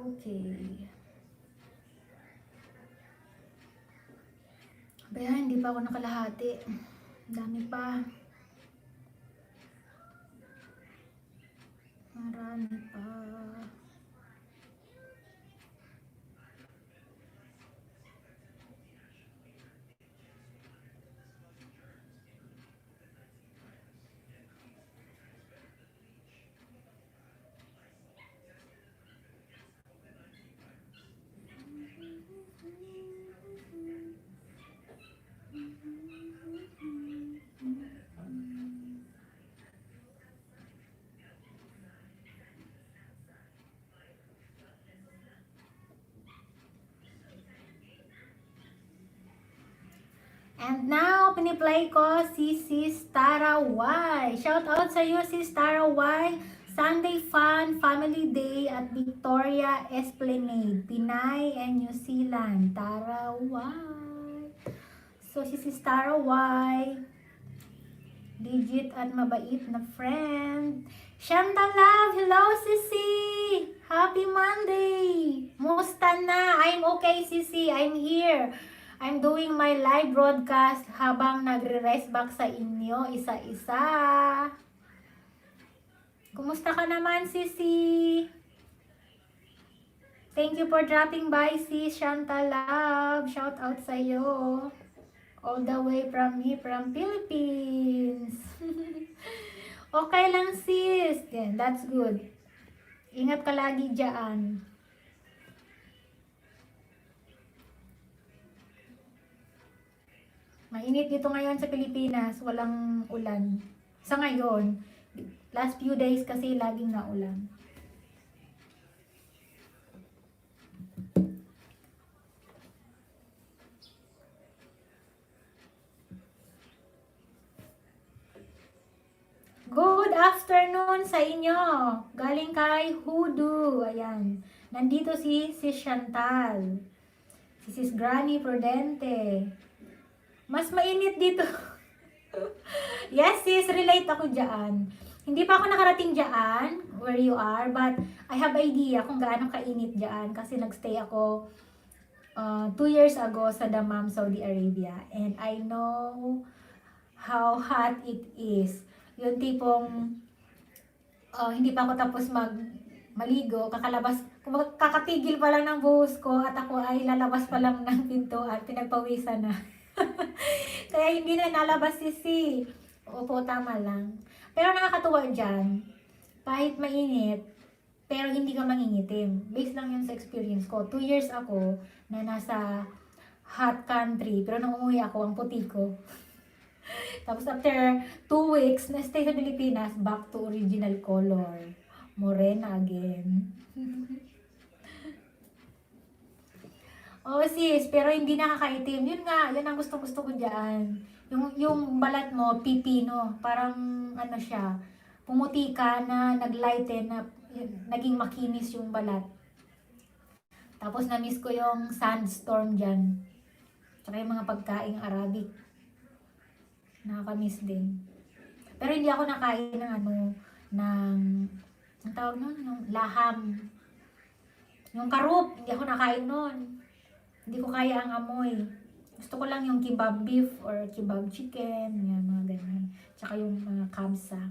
Okay. Kaya hindi pa ako nakalahati. Dami pa. Marami pa. And now, piniplay ko si Sis Tara Y. Shout out sa iyo, Sis Tara Y. Sunday Fun Family Day at Victoria Esplanade, Pinay and New Zealand. Tara Y. So, si Sis Tara Y. Legit at mabait na friend. Shanta Love, hello Sisi! Happy Monday! Musta na? I'm okay, Sisi. I'm here. I'm doing my live broadcast habang nagre-rest back sa inyo isa-isa. Kumusta ka naman, Sisi? Thank you for dropping by, Sis Shanta Love. Shout out sa iyo. All the way from Philippines. Okay lang, sis. Yeah, that's good. Ingat ka lagi dyan. Mainit dito ngayon sa Pilipinas, walang ulan. Sa ngayon, last few days kasi laging naulan. Good afternoon sa inyo. Galing kay Hudu. Ayan. Nandito si Chantal. Si Sis Granny Prudente. Mas mainit dito. Yes, sis. Relate ako dyan. Hindi pa ako nakarating dyan, where you are, but I have idea kung gaano kainit dyan kasi nagstay ako 2 years ago sa Dammam, Saudi Arabia. And I know how hot it is. Yung tipong hindi pa ako tapos maligo, kakatigil pa lang ng buhos ko at ako ay lalabas pa lang ng pinto at pinagpawisan na. Kaya hindi na nalabas si. Opo, tama lang. Pero nakakatuwa dyan, kahit mainit, pero hindi ka mangingitim. Based lang yun sa experience ko. 2 years ako na nasa hot country, pero nung umuwi ako, ang puti ko. Tapos after 2 weeks na stay sa Pilipinas, back to original color. Morena again. Oh sis, pero hindi nakakaitim. Yun nga, yun ang gusto-gusto ko dyan. Yung balat mo, pipino. Parang ano siya, pumuti ka na naglighten, na naging makinis yung balat. Tapos na-miss ko yung sandstorm dyan. Tsaka yung mga pagkaing Arabic. Nakakamiss din. Pero hindi ako nakain ng ang tawag nun, laham. Yung karup, hindi ako nakain nun. Hindi ko kaya ang amoy. Gusto ko lang yung kebab beef or kebab chicken, yan, mga ganyan. Tsaka yung mga kamsa.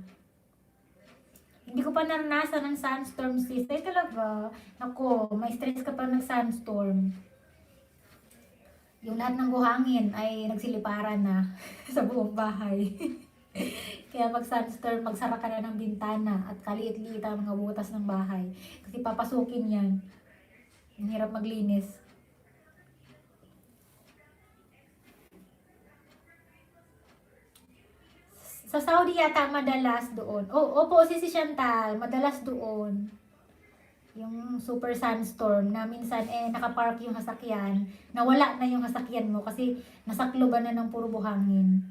Hindi ko pa naranasan ng sandstorm, sis. Ay talaga, nako, may stress ka pa ng sandstorm. Yung lahat ng buhangin ay nagsiliparan na sa buong bahay. Kaya pag sandstorm, magsara ka na ng bintana at kaliit-liit ang mga butas ng bahay. Kasi papasukin yan. Ang hirap maglinis. Sa Saudi yata madalas doon. Opo, si Chantal, madalas doon. Yung super sandstorm na minsan nakapark yung sasakyan, nawala na yung sasakyan mo kasi nasakloban na ng puro buhangin.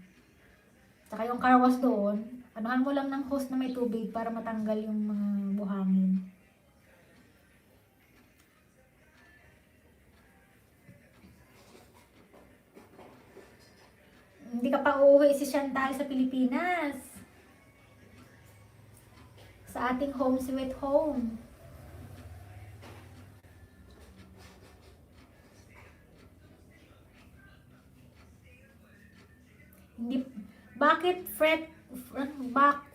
Saka yung car wash doon, anuhan mo lang ng hose na may tubig para matanggal yung mga buhangin. Hindi ka pa uuwi si Chantal sa Pilipinas. Sa ating home sweet home. Hindi, bakit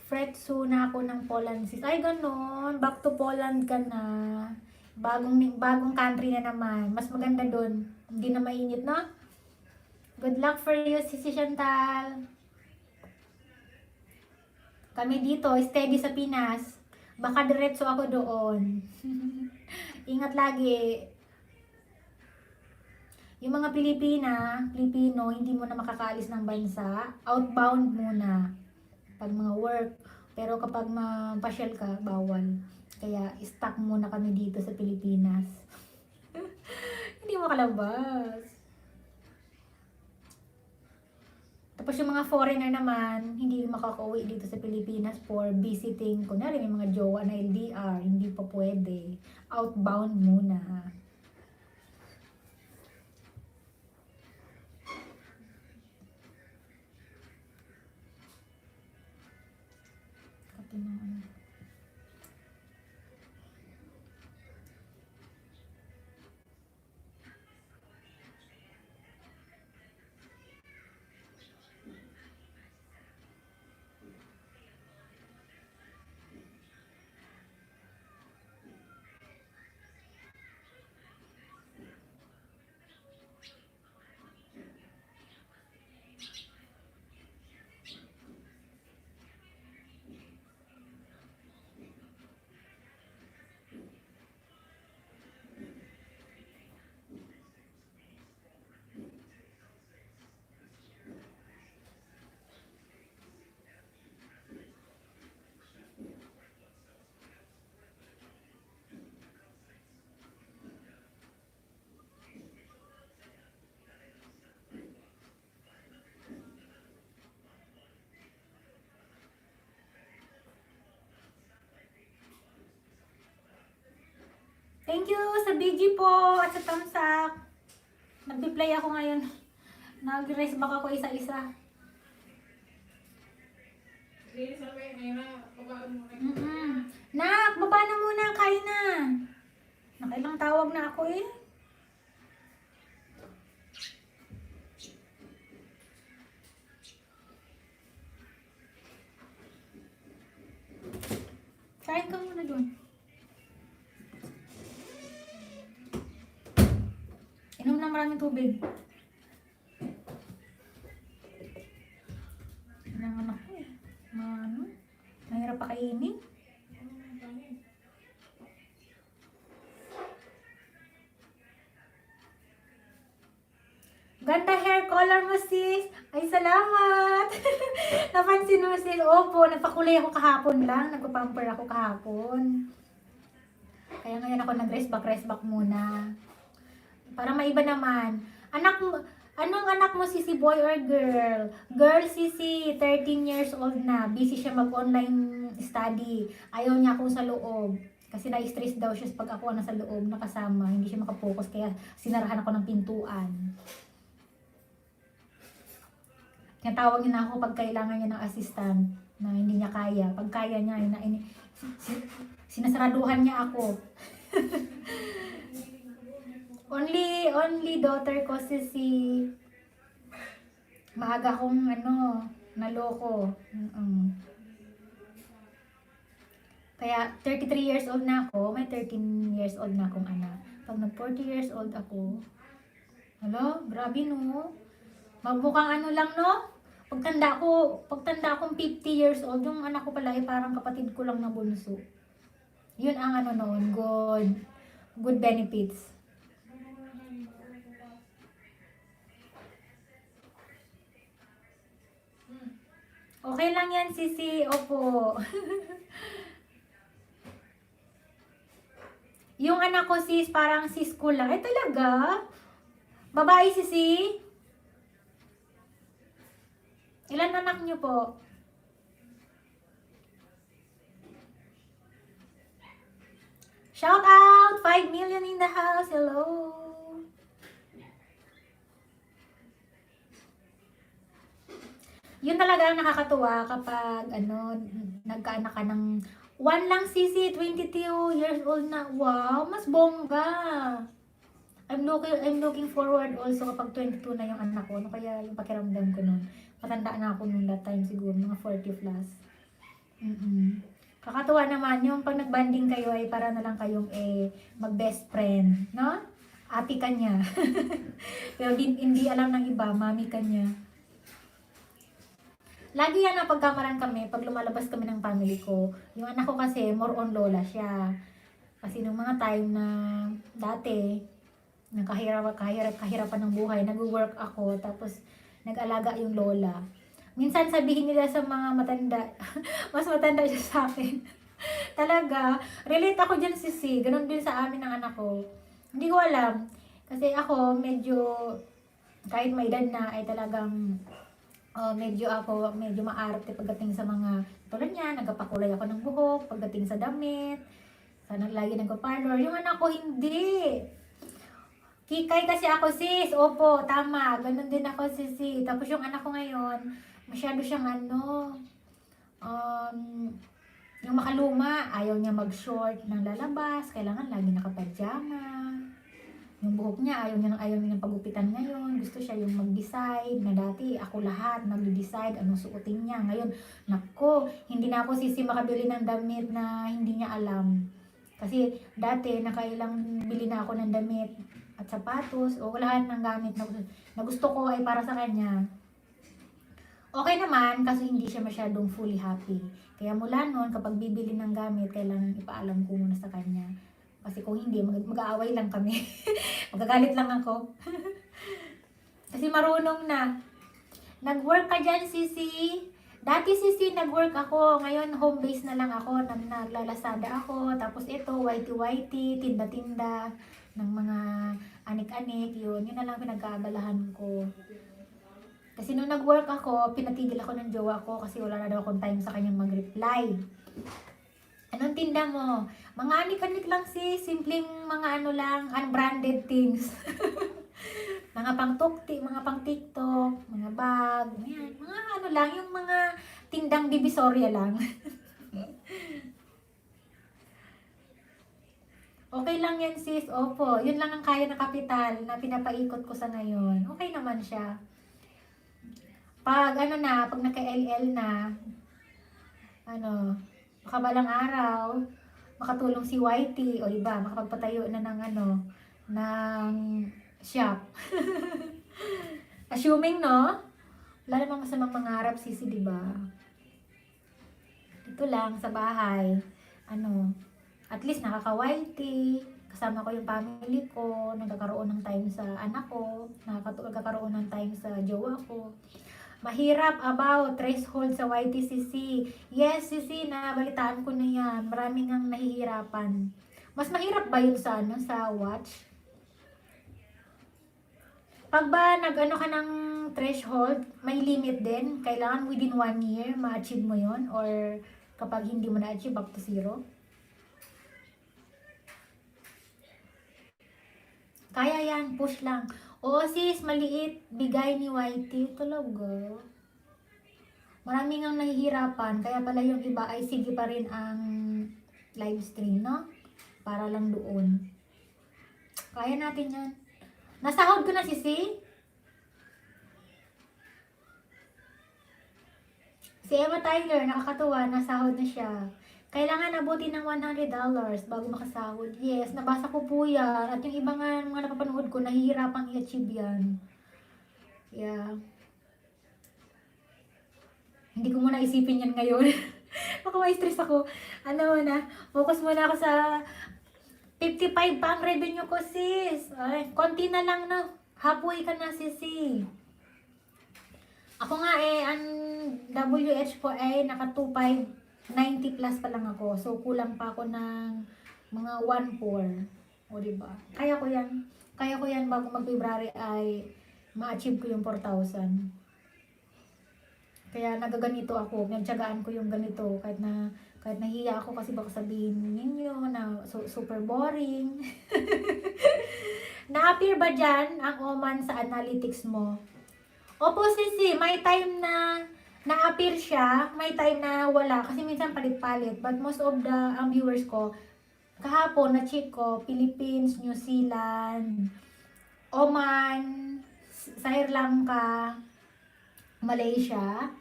fretso na ako ng Poland sis? Ay ganon, back to Poland ka na. Bagong country na naman. Mas maganda doon. Hindi na mainit, no? Good luck for you, Sisi Chantal. Kami dito, steady sa Pinas. Baka diretso ako doon. Ingat lagi. Yung mga Pilipino, hindi mo na makakaalis ng bansa. Outbound muna. Pag mga work. Pero kapag mapasyal ka, bawal. Kaya, stuck muna kami dito sa Pilipinas. Hindi makalabas. Tapos yung mga foreigner naman, hindi makakauwi dito sa Pilipinas for visiting. Kunwari, may mga jowa na LDR, hindi pa pwede. Outbound muna. Thank you sa BG po at sa thumbs up. Nag-replay ako ngayon. Nag-rest back ako isa-isa. Nak, baba na muna. Kain na. Nakailang tawag na ako eh. Kain ka muna dun. Inom na maraming tubig. Naman ako eh. Mahirap pa kainin. Ganda hair color mo, sis. Ay, salamat. Napansin mo, sis. Opo, nagpakulay ako kahapon lang. Nagpapamper ako kahapon. Kaya ngayon ako nag-rest back muna. Para maiba naman. Anong anak mo, sisi, boy or girl? Girl, sisi, 13 years old na. Busy siya mag-online study. Ayaw niya akong sa loob. Kasi na-stress daw siya pag ako nasa loob, nakasama. Hindi siya makapokus, kaya sinarahan ako ng pintuan. Tinatawag niya na ako pag kailangan niya ng assistant na hindi niya kaya. Pag kaya niya, sinasaraduhan niya ako. only daughter ko si maaga akong naloko. Kaya 33 years old na ako, may 13 years old na akong anak. Pag nag 40 years old ako, grabe no. Magmukhang lang no. Pagtanda akong 50 years old, yung anak ko pala ay parang kapatid ko lang na bunso. Yun ang noon, good benefits. Okay lang yan, sisi. Opo. Yung anak ko, sis, parang sis ko lang. Eh, talaga? Babae, sisi? Ilan anak niyo po? Shout out! 5 million in the house. Hello! Yun talaga ang nakakatuwa kapag nagkaanak ka ng 1 lang, sisi, 22 years old na. Wow, mas bongga. I'm looking forward also kapag 22 na yung anak ko. Kaya yung pakiramdam ko nun. Matanda na ako noon that time siguro, mga 40 plus. Kakatuwa naman yung pag nagbanding kayo ay para na lang kayong mag-best friend, no? Ate ka niya. Pero hindi alam ng iba, mami ka niya. Lagi yan na pagkamaran kami, pag lumalabas kami ng family ko. Yung anak ko kasi, more on lola siya. Kasi nung mga time na dati, kahirapan ng buhay, nag-work ako, tapos nag-alaga yung lola. Minsan sabihin nila sa mga matanda, mas matanda siya sa akin. Talaga, relate ako dyan, sisi. Ganon din sa amin ng anak ko. Hindi ko alam. Kasi ako, medyo, kahit may edad na, ay talagang, medyo maarte pagdating sa mga, tulad niya, nagpapakulay ako ng buhok, pagdating sa damit, lagi nagpa-parlor. Yung anak ko, hindi. Kikay kasi ako, sis. Opo, tama. Ganon din ako, sis. Tapos yung anak ko ngayon, masyado siyang yung makaluma. Ayaw niya mag-short ng lalabas. Kailangan lagi nakapajama. Yung buhok niya, ayaw niya pagupitan ngayon. Gusto siya yung mag-decide na dati ako lahat mag-decide anong suotin niya. Ngayon, nako, hindi na ako sisi makabili ng damit na hindi niya alam. Kasi dati, nakailang bili na ako ng damit at sapatos o lahat ng gamit na gusto ko ay para sa kanya. Okay naman kasi hindi siya masyadong fully happy. Kaya mula noon, kapag bibili ng gamit, kailangan ipaalam ko muna sa kanya. Kasi kung hindi, mag-aaway lang kami. Magagalit lang ako. Kasi marunong na. Nag-work ka dyan, sisi. Dati, sisi, nag-work ako. Ngayon, home base na lang ako. Naglalasada ako. Tapos ito, whitey-whitey, tinda-tinda ng mga anik-anik. Yun na lang pinagkaabalahan ko. Kasi nung nag-work ako, pinatigil ako ng jowa ko kasi wala na daw akong time sa kanyang mag-reply. Anong tinda mo? Mga anik-anik lang sis, simpleng mga ano lang, unbranded things. Mga pang tukti, mga pang TikTok, mga bag, yan. Mga ano lang, yung mga tindang divisoria lang. Okay lang yan sis, opo. Yun lang ang kaya ng kapital na pinapaikot ko sa ngayon. Okay naman siya. Pag ano na, pag naka-LL na, ano, baka balang araw, makatulong si YT, o iba, makapagpatayo na ng ano, ng shop. Assuming, no? Wala namang masamang mangarap, sisi, di ba? Ito lang, sa bahay. Ano, at least nakaka-YT, kasama ko yung family ko, nagkakaroon ng time sa anak ko, nagkakaroon ng time sa jowa ko. Mahirap about threshold sa YTCC. Yes, Sisi, nabalitaan ko na yan. Maraming ang nahihirapan. Mas mahirap ba yun sa, ano, sa watch? Pag ba nag-ano ka ng threshold, may limit din? Kailangan within 1 year ma-achieve mo yon, or kapag hindi mo na-achieve, back to zero? Kaya yan, push lang. Oo sis, maliit, bigay ni YT. Talaga. Maraming ang nahihirapan, kaya pala yung iba ay sige pa rin ang live stream, no? Para lang doon. Kaya natin yan. Nasahod ko na si Emma Tyler, nakakatuwa, nasahod na siya. Kailangan abutin ng $100 bago makasahod. Yes, nabasa ko po yan. At yung iba nga, mga napapanood ko, nahihirapang i-achieve yan. Yeah. Hindi ko muna isipin yan ngayon. Baka ma-stress ako. Ano na, focus muna ako sa 55 pa ang revenue ko, sis. Ay, konti na lang na. Halfway ka na, sisi. Ako nga ang WH po ay naka 2,590 plus pa lang ako. So, kulang pa ako ng mga 1,400. O, diba? Kaya ko yan. Kaya ko yan bago mag-February ay ma-achieve ko yung 4,000. Kaya nagaganito ako. Nagtsagaan ko yung ganito. Kahit nahiya ako kasi baka sabihin ninyo na super boring. Na-appear ba dyan ang Oman sa analytics mo? Opo, sisi, may time na na-appear siya, may time na wala, kasi minsan palit-palit. But most of the viewers ko, kahapon na-check ko, Philippines, New Zealand, Oman, Sri Lanka, Malaysia,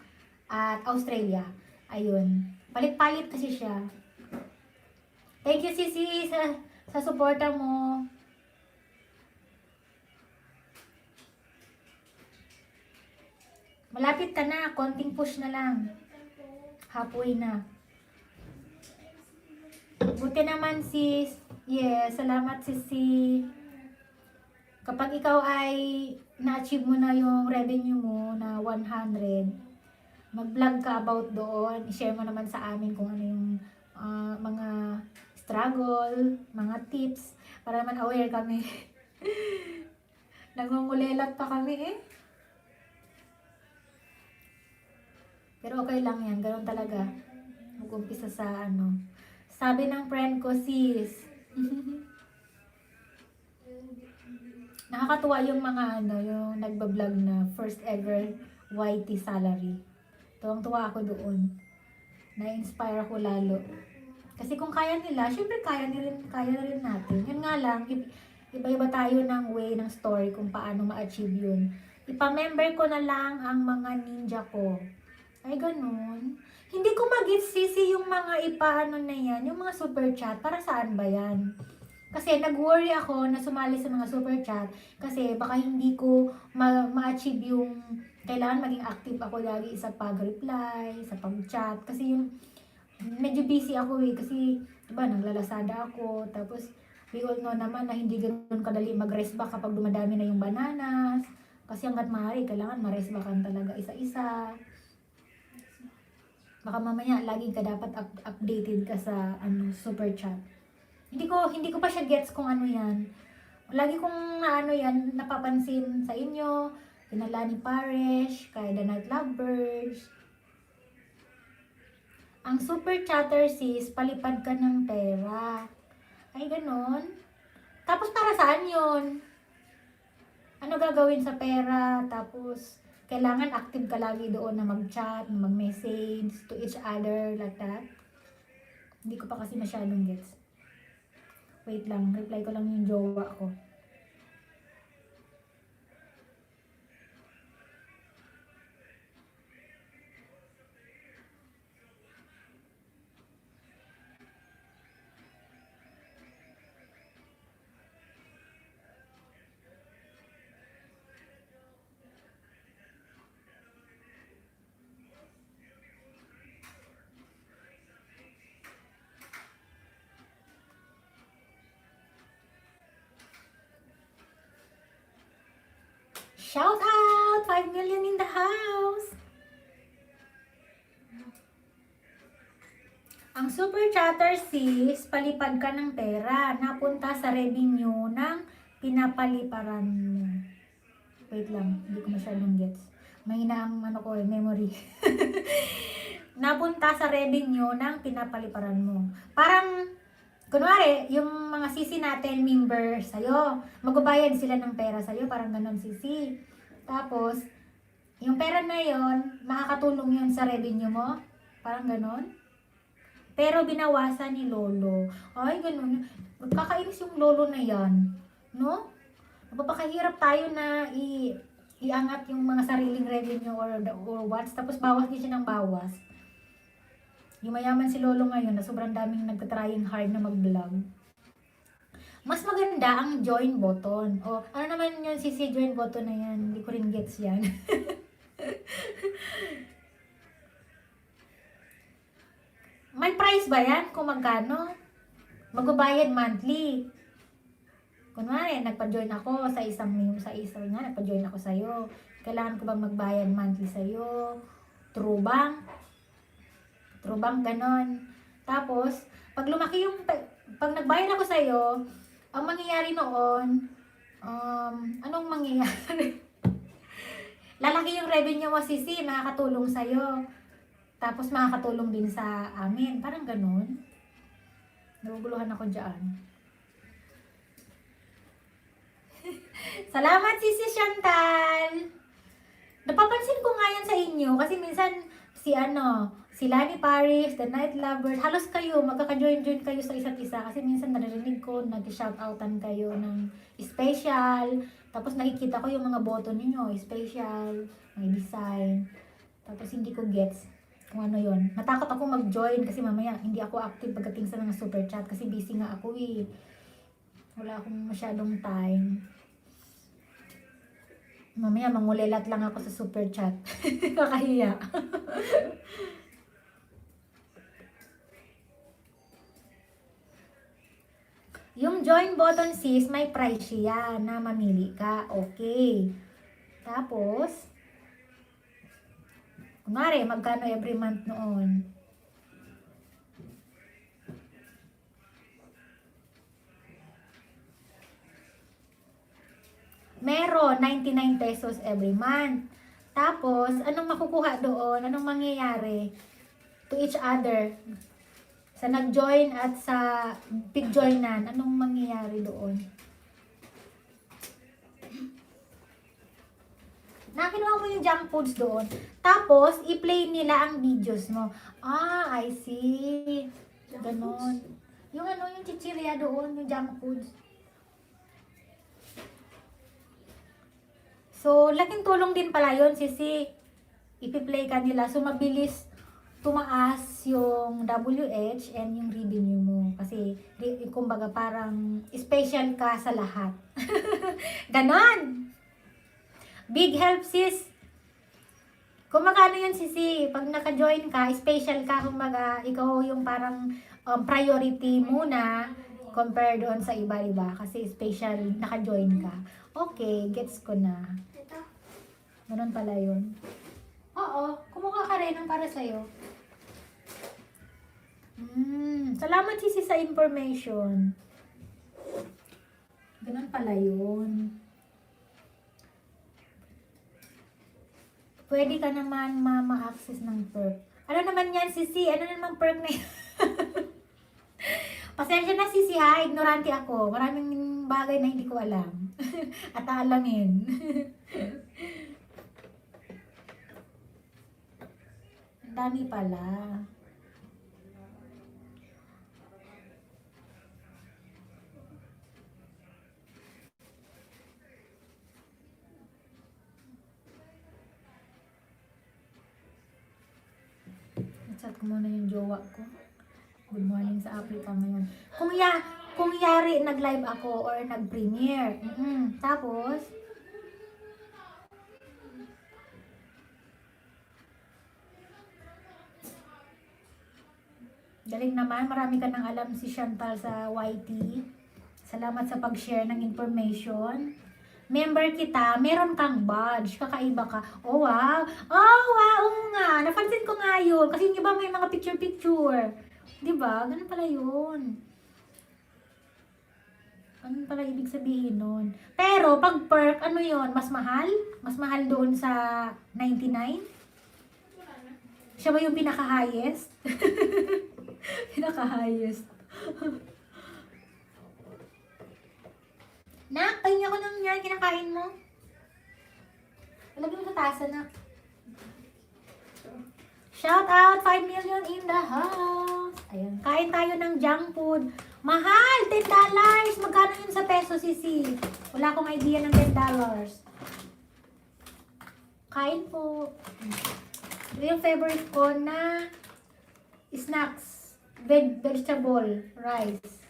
at Australia. Ayun. Palit-palit kasi siya. Thank you, sisi, sa suporta mo. Malapit ka na, konting push na lang. Halfway na. Buti naman sis. Yes, salamat sisi. Kapag ikaw ay na-achieve mo na yung revenue mo na 100, mag-vlog ka about doon. I-share mo naman sa amin kung ano yung mga struggle, mga tips, para naman aware kami. Nangungulelat pa kami eh. Pero okay lang yan, ganoon talaga. Mag-umpisa sa ano. Sabi ng friend ko, sis. Nakakatuwa yung mga ano, yung nagbablog na first ever YT salary. Tuwang-tuwa ako doon. Na-inspire ako lalo. Kasi kung kaya nila, syempre kaya na rin natin. Yun nga lang, iba-iba tayo ng way, ng story kung paano ma-achieve yun. Ipa-member ko na lang ang mga ninja ko. Ay, ganun. Hindi ko mag-gets sisi yung mga ipaano na yan, yung mga super chat. Para saan ba yan? Kasi nag-worry ako na sumali sa mga super chat kasi baka hindi ko ma-achieve yung kailangan maging active ako lagi sa pag-reply, sa pag-chat. Kasi yung medyo busy ako eh. Kasi diba, naglalasada ako. Tapos we all know naman na hindi ganoon kadali mag-rest back kapag dumadami na yung bananas. Kasi hanggat maaari, kailangan ma-rest backan talaga isa-isa. Baka mamaya lagi ka dapat updated ka sa ano super chat. Hindi ko pa siya gets kung ano 'yan. Lagi kong ano 'yan napapansin sa inyo, kinala ni Paresh, kay The Night Lovebirds. Ang super chatter sis, palipad ka ng pera. Ay, ganon. Tapos para saan yun? Ano gagawin sa pera? Tapos, kailangan active ka lagi doon na mag-chat, na mag-message to each other, like that. Hindi ko pa kasi masyadong gets. Wait lang, reply ko lang yung jowa ko. Shout out! 5 million in the house! Ang super chatter sis, palipad ka ng pera. Napunta sa revenue ng pinapaliparan mo. Wait lang, hindi ko masyadong gets. Mahina ang memory. Napunta sa revenue ng pinapaliparan mo. Parang, kunwari, yung mga sisi natin, member sa'yo, magbabayad sila ng pera sa'yo, parang ganon sisi. Tapos, yung pera na yon, makakatulong yun sa revenue mo, parang ganon. Pero binawasan ni Lolo. Ay, ganon. Magkakainis yung Lolo na yan. No? Napapakahirap tayo na iangat yung mga sariling revenue or what. Tapos bawas din siya ng bawas. Yung mayaman si Lolo ngayon na sobrang daming nagtatrying hard na mag-vlog. Mas maganda ang join button. O, ano naman yun, si join button na yan. Hindi ko rin gets yan. May price ba yan kung magkano? Magbabayad monthly. Kunwari, nagpa-join ako sa isang nga, nagpa-join ako sa'yo. Kailangan ko bang magbayad monthly sa'yo? True bank? True bank, ganon. Tapos, pag lumaki yung, pag nagbayad ako sa'yo, ang mangyayari noon, anong mangyayari? Lalaki yung revenue mo, sisi, makakatulong sa'yo. Tapos makakatulong din sa amin. Parang ganon. Naguguluhan ako dyan. Salamat, Sisi Chantal! Napapansin ko nga yan sa inyo kasi minsan si Lani Paris, The Night Lovers, halos kayo, magkaka-join kayo sa isa't isa kasi minsan naririnig ko, nag-shoutoutan kayo ng special, tapos nakikita ko yung mga boto ninyo, special, may design, tapos hindi ko gets kung ano yon. Natakot ako mag-join kasi mamaya hindi ako active pagdating sa mga super chat kasi busy nga ako eh. Wala akong masyadong time. Mamaya mangulilat lang ako sa super chat. Kakahiya. Yung join button sis, may price siya na mamili ka. Okay. Tapos, kunwari, magkano every month noon? Meron, 99 pesos every month. Tapos, anong makukuha doon? Anong mangyayari to each other? Sa nag-join at sa pig-joinan, anong mangyayari doon? Nakinuha mo yung junk foods doon. Tapos, i-play nila ang videos mo. Ah, I see. Ganon. Yung yung chichirya doon, yung junk foods. So, laking tulong din pala yun, sisi. Ipi-play ka nila. So, mabilis tumaas yung WH and yung revenue mo. Kasi, kumbaga parang special ka sa lahat. Ganon! Big help, sis. Kung magkano yun, sisi, pag naka-join ka, special ka, kumbaga, ikaw yung parang priority muna compare doon sa iba-iba. Kasi special, naka-join ka. Okay, gets ko na. Ganun pala yun. Oo, kumuha ka rin ng para sa'yo. Salamat sisi sa information. Ganun pala yun. Pwede ka naman ma-access ng perk. Ano naman yan, Sisi? Ano naman perk na yan? Pasensya na, Sisi, ha? Ignorante ako. Maraming bagay na hindi ko alam. At aalamin. Ang dami pala. Chat ko muna yung jowa ko. Good morning sa Africa ngayon. Kung yari nag-live ako or nag-premiere. Tapos, galing naman. Marami ka nang alam si Chantal sa YT. Salamat sa pag-share ng information. Member kita, meron kang badge, kakaiba ka. Oh, wow. Oh, wow nga. Napansin ko nga yun. Kasi yung iba may mga picture-picture. Diba? Ganun pala yun. Ganun pala ibig sabihin nun. Pero, pag perk, ano yun? Mas mahal? Mas mahal doon sa 99? Siya ba yung pinaka-highest? Pinaka-highest. Nak, pahingi ako ng yan. Kinakain mo. Lagyan mo sa tasa, nak. Shout out! 5 million in the house. Ayan. Kain tayo ng junk food. Mahal! $10. Magkano yun sa peso, Sisi? Wala akong idea ng $10. Kain po. Ito yung favorite ko na snacks. Vegetable, rice,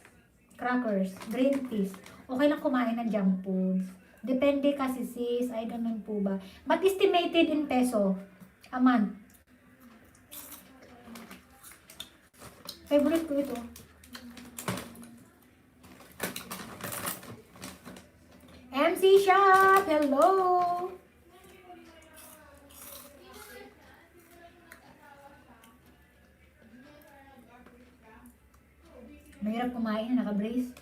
crackers, green peas. Okay lang kumain ng junk foods. Depende kasi sis, ay ganun po ba. But estimated in peso a month. Favorite ko ito. MC Shop, hello! Mahirap kumain na naka-brace.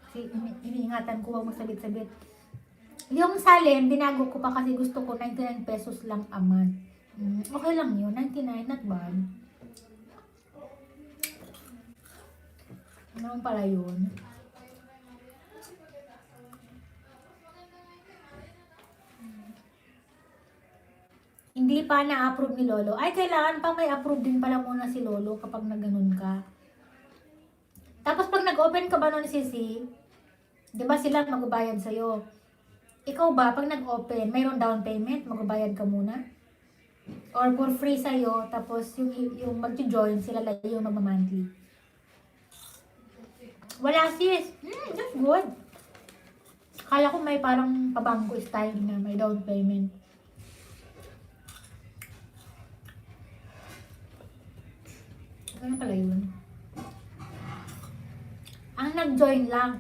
Kasi iniingatan ko huwag magsabit-sabit. Yung salim, binago ko pa kasi gusto ko 99 pesos lang a month. Okay lang yun, 99, not bad. Ano pala yun? Hindi pa na-approve ni Lolo. Ay, kailangan pa may approve din pala muna si Lolo kapag nag-ganun ka. Tapos pag nag-open ka ba nun, Sisi, di ba sila magbabayad sa'yo? Ikaw ba, pag nag-open, mayroon down payment, magbabayad ka muna? Or for free sa'yo, tapos yung mag-join, sila lang yung mag-monthly? Wala sis. That's good. Kala ko may parang pabangko style na may down payment. Ano pala yun? Ang nag-join lang.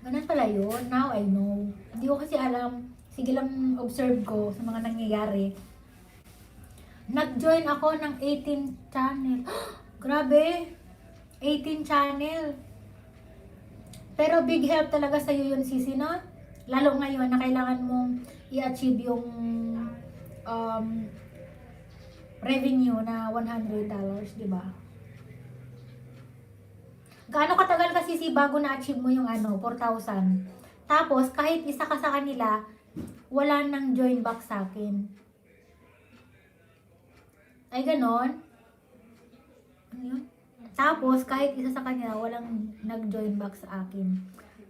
Ganun pala yun. Now I know. Hindi ko kasi alam. Sige lang observe ko sa mga nangyayari. Nag-join ako ng 18 channel. Grabe! 18 channel. Pero big help talaga sa'yo yun, Sisi, no? Lalo ngayon na kailangan mong i-achieve yung revenue na $100, di ba? Gaano katagal kasi bago na-achieve mo yung 4,000? Tapos, kahit isa ka sa kanila, wala nang join back sa akin. Ay, ganon? Ano yun? Tapos, kahit isa sa kanila, walang nag-join back sa akin.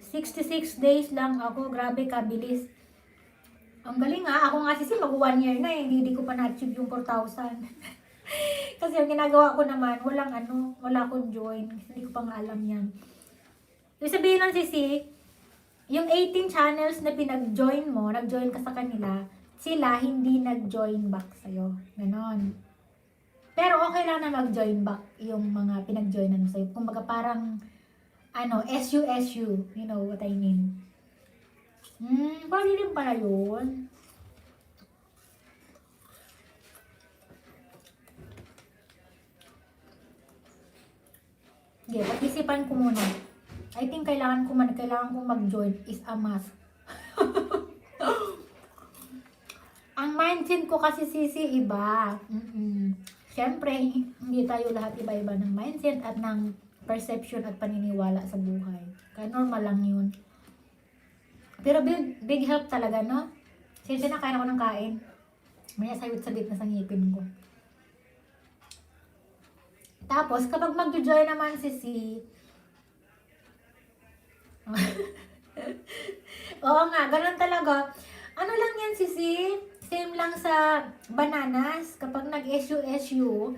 66 days lang ako. Grabe, kabilis. Ang galing ha. Ako nga sisi, mag 1 year na eh. Hindi ko pa na-achieve yung 4,000. Kasi yung ginagawa ko naman, wala akong join. Hindi ko pa nga alam yan. Yung sabihin lang sisi, yung 18 channels na pinag-join mo, nag-join ka sa kanila, sila hindi nag-join back sa'yo. Ganon. Pero okay lang na mag-join back yung mga pinag-joinan mo sa'yo. Kumbaga parang, SU. You know what I mean. Pwede rin pala yun. Okay, pag-isipan ko muna. I think kailangan ko mag-join is a must. mindset ko kasi sisi iba. Siyempre, hindi tayo lahat iba-iba ng mindset at ng perception at paniniwala sa buhay. Kaya normal lang yun. Pero big help talaga, no? Since na kain ako ng kain, may sayot-sabit na sa ngipin ko. Tapos, kapag mag-join naman si oo nga, ganun talaga. Ano lang yan, sisi? Same lang sa bananas. Kapag nag-SU,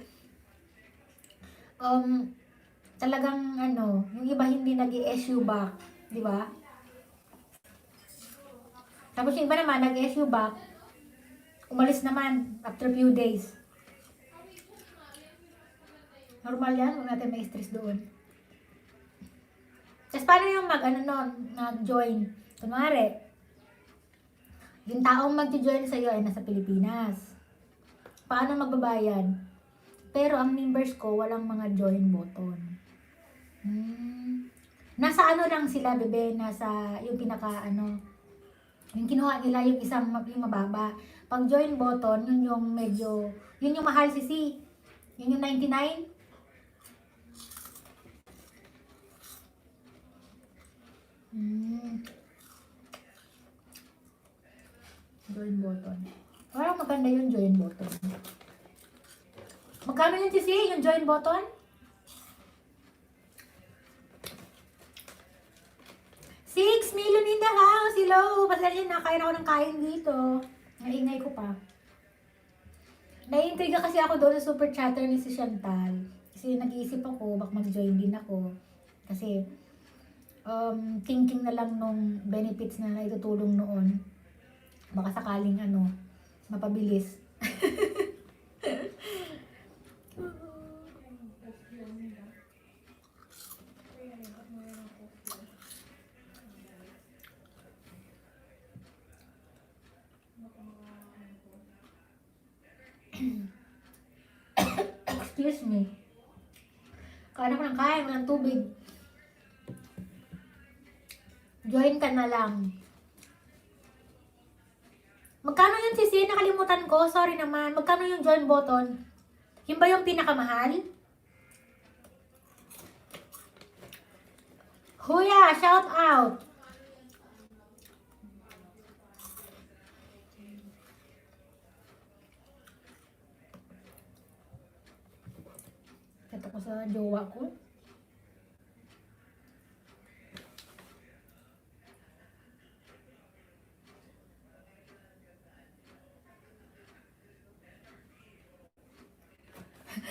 talagang ano, yung iba hindi nag-SU back. Di ba? Tapos yung iba naman, nag-SU back, umalis naman after few days. Normal yan, huwag natin may stress doon. Tapos paano yung nag-join? Kunwari, yung taong mag-join sa'yo ay nasa Pilipinas. Paano magbabayad? Pero ang members ko, walang mga join button. Nasa ano lang sila, bebe? Nasa yung yung kinuha nila yung yung mababa. Pag join button, yun yung medyo, yun yung mahal sisi. Yun yung 99. Join button. Parang maganda yung join button. Magkano yun sisi, yung join button? 6 million in the house! Hello! Pasensya na, kain ako ng kain dito. Naingay ko pa. Naiintriga kasi ako doon sa super chatter ni si Chantal. Kasi nag-iisip ako, baka mag-join din ako. Kasi, thinking na lang nung benefits na itutulong noon. Baka sakaling mapabilis. Excuse me. Kain ako ng kain, walang tubig. Join ka na lang. Magkano yun sisi? Nakalimutan ko. Sorry naman. Magkano yung join button? Yun ba yung pinakamahal? Huya, shout out! Kata ko sa jowa ko.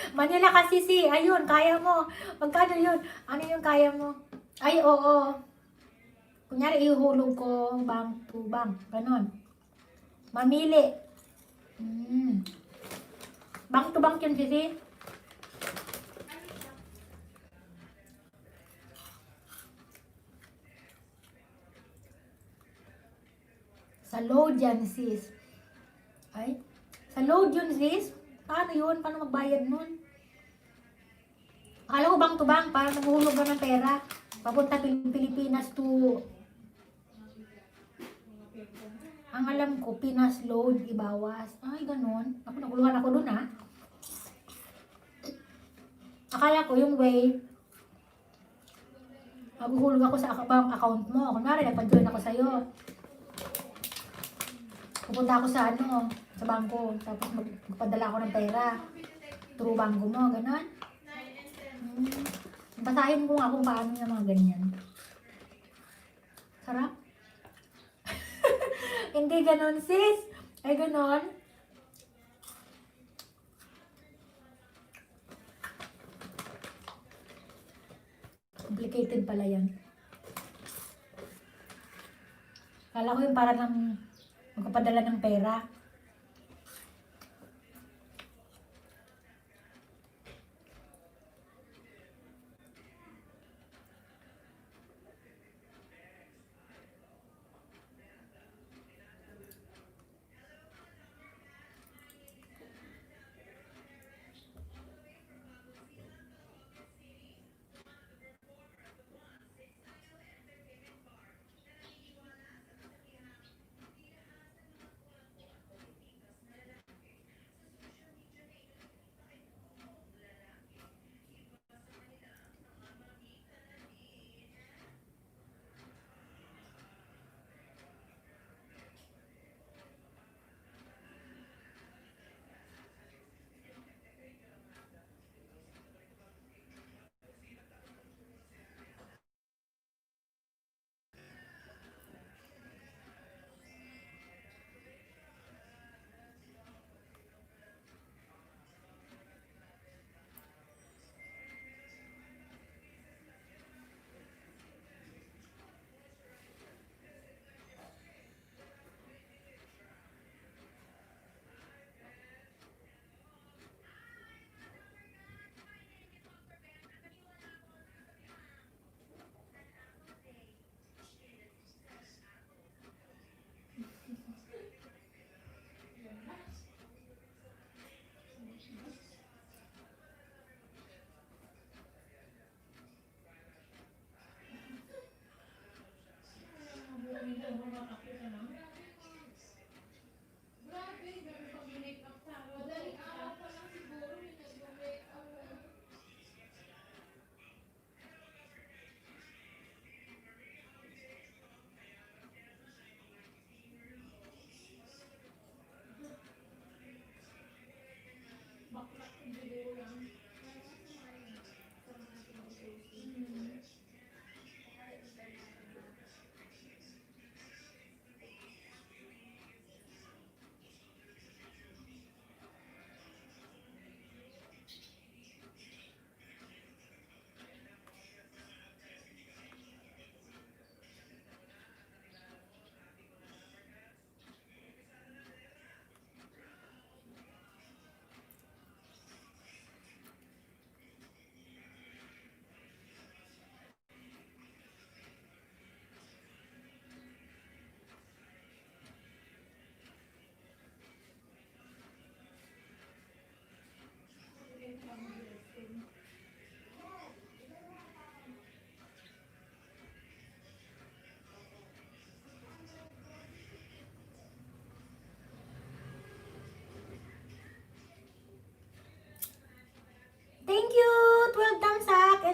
Manila kasi ayun, kaya mo. Magkano yun? Ano yung kaya mo? Ay, oo. Kunyari, ihulog ko bank to bank. Ganon. Mamili. Bank to bank yun, sisi. Sa load yan, sis. Ay, sa load yun, sis. Paano yun? Paano magbayad nun? Akala ko bank to bank, parang naguhulog ka ng pera. Papunta Pilipinas to... Ang alam ko, Pinas load, ibawas. Ay, ganun. Ako, naguluhan ako dun, ha? Akala ko yung way, maguhulog ako sa bank account mo. Kunwari, nagpa-join ako sa'yo. Pupunta ako sa sa bangko. Tapos magpadala ako ng pera. Through bangko mo, ganun. Basahin ko nga kung paano yung mga ganyan. Sarap. Hindi ganon, sis. Ay, ganon. Complicated pala yan. Kala ko yung para lang magpapadala ng pera.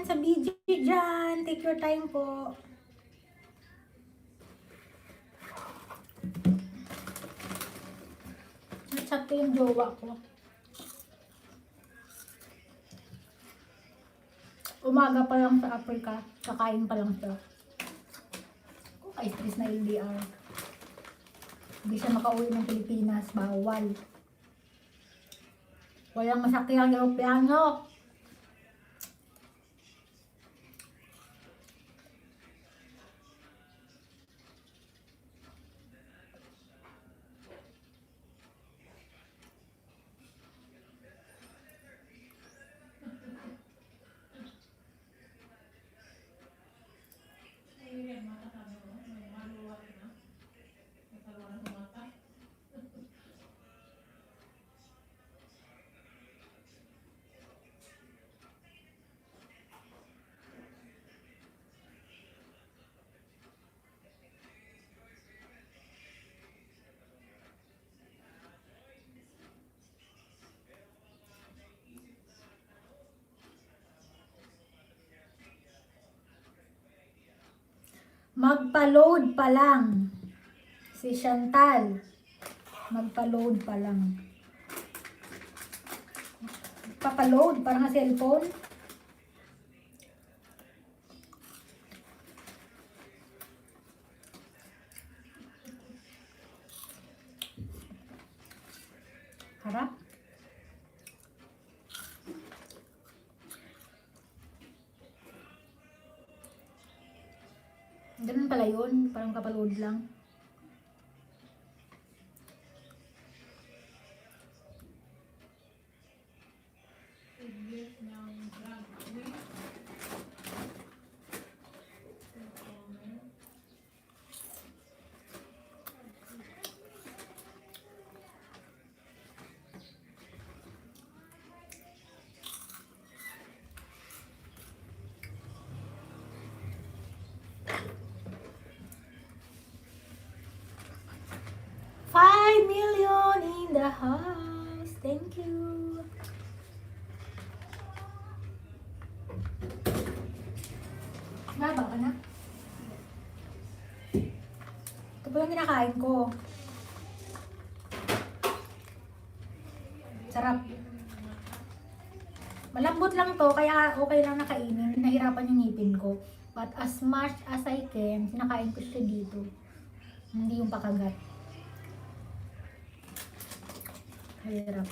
sa video dyan. Take your time po. Chat ko yung jowa ko. Umaga pa lang sa Africa. Kakain pa lang siya. Ay, stress na LDR. Hindi siya makauwi ng Pilipinas. Bawal. Walang masakyang Europeano. Magpa-load pa lang. Si Chantal. Magpa-load pa lang. Papa-load parang sa cellphone. Harap. Ganun pala yun. Parang kapaload lang. $5 million in the house. Thank you. Baba ka na? Ito po yung kinakain ko. Sarap. Malambot lang to, kaya okay lang nakainin. Nahirapan yung ngipin ko. But as much as I can, sinakain ko siya dito. Hindi yung pakagat. Hirap.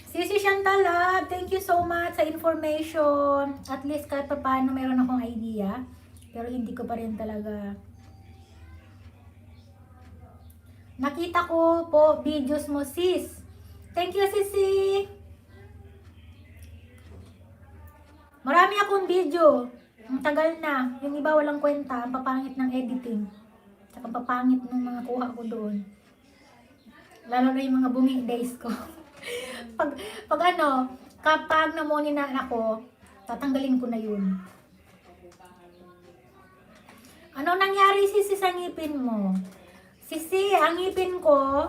Sisi Chantal, thank you so much sa information. At least kahit pa paano meron akong idea. Pero hindi ko pa rin talaga. Nakita ko po videos mo, sis. Thank you, Sisi. Marami akong video. Ang tagal na. Yung iba walang kwenta. Ang papangit ng editing. Saka papangit ng mga kuha ko doon. Lalo na yung mga bungi days ko. Kapag namoni na ako, tatanggalin ko na yun. Ano nangyari, Sisi, sa ngipin mo? Sisi, ang ngipin ko,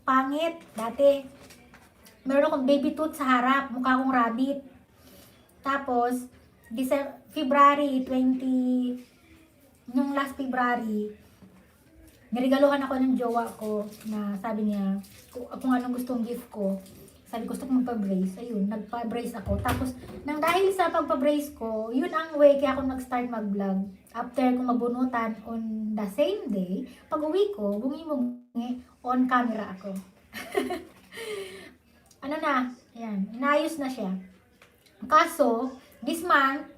pangit. Dati, meron akong baby tooth sa harap, mukha akong rabbit. Tapos, February 20, nung last February, niregaluhan ako ng jowa ko na sabi niya, kung anong gustong gift ko. Sabi ko, gusto ko magpa-brace. Ayun, nagpa-brace ako. Tapos, nang dahil sa pagpa-brace ko, yun ang way kaya ako nag-start mag-vlog. After ko mabunutan on the same day, pag uwi ko, bungi on camera ako. Ano na, ayan, inayos na siya. Kaso, this month,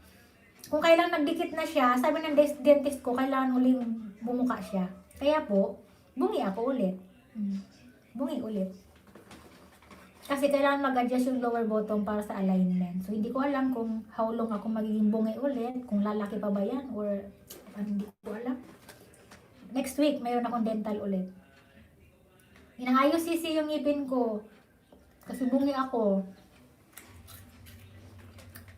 kung kailang nagdikit na siya, sabi ng dentist ko, kailangan uling bumuka siya. Kaya po, bungi ako ulit. Bungi ulit. Kasi kailangan mag-adjust yung lower bottom para sa alignment. So, hindi ko alam kung how long ako magiging bungi ulit, kung lalaki pa ba yan, or hindi ko alam. Next week, mayroon akong dental ulit. Inaayos sisi yung ngipin ko. Kasi bungi ako.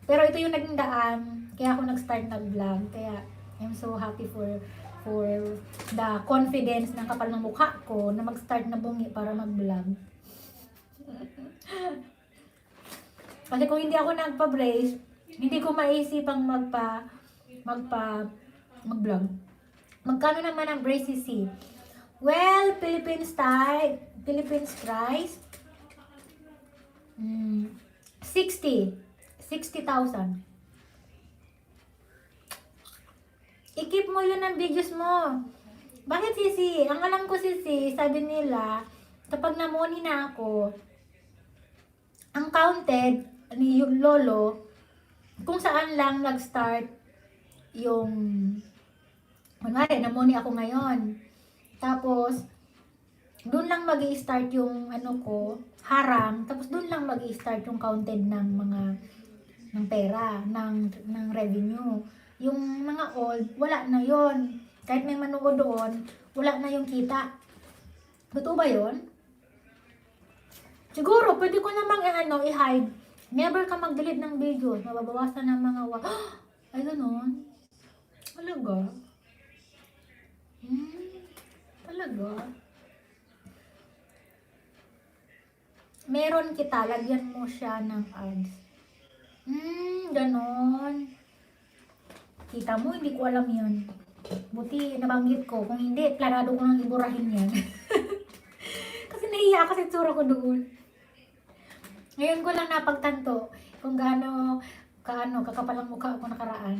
Pero ito yung naging daan, kaya ako nag-start nag-vlog. Kaya, I'm so happy for the confidence ng kapal ng mukha ko na mag-start na bungi para mag-vlog. Kasi kung hindi ako nagpa-brace, hindi ko maisipang mag-vlog. Magkano naman ang brace si? Well, Philippines price, 60,000. I-keep mo yun ang videos mo. Bakit sisi? Ang alam ko sisi, sabi nila, kapag namoni na ako, ang counted ni yung lolo, kung saan lang nag-start yung, kunwari, namoni ako ngayon. Tapos, doon lang mag-i-start yung ano ko, harang, tapos doon lang mag-i-start yung counted ng mga ng pera, ng revenue. Yung mga old, wala na yon. Kahit may manood doon, wala na yung kita. Totoo ba yon? Siguro, pwede ko namang i-hide. Never ka mag-delete ng video. Mababawasan ng mga ay, ganun. Talaga? Talaga? Meron kita, lagyan mo siya ng ads. Ganon. Kita mo, hindi ko alam yun. Buti nabanggit ko. Kung hindi, planado ko nang iburahin yan. Kasi nahiya kasi tsura ko doon. Ngayon ko lang napagtanto kung gaano kakapal ang mukha ko nakaraan.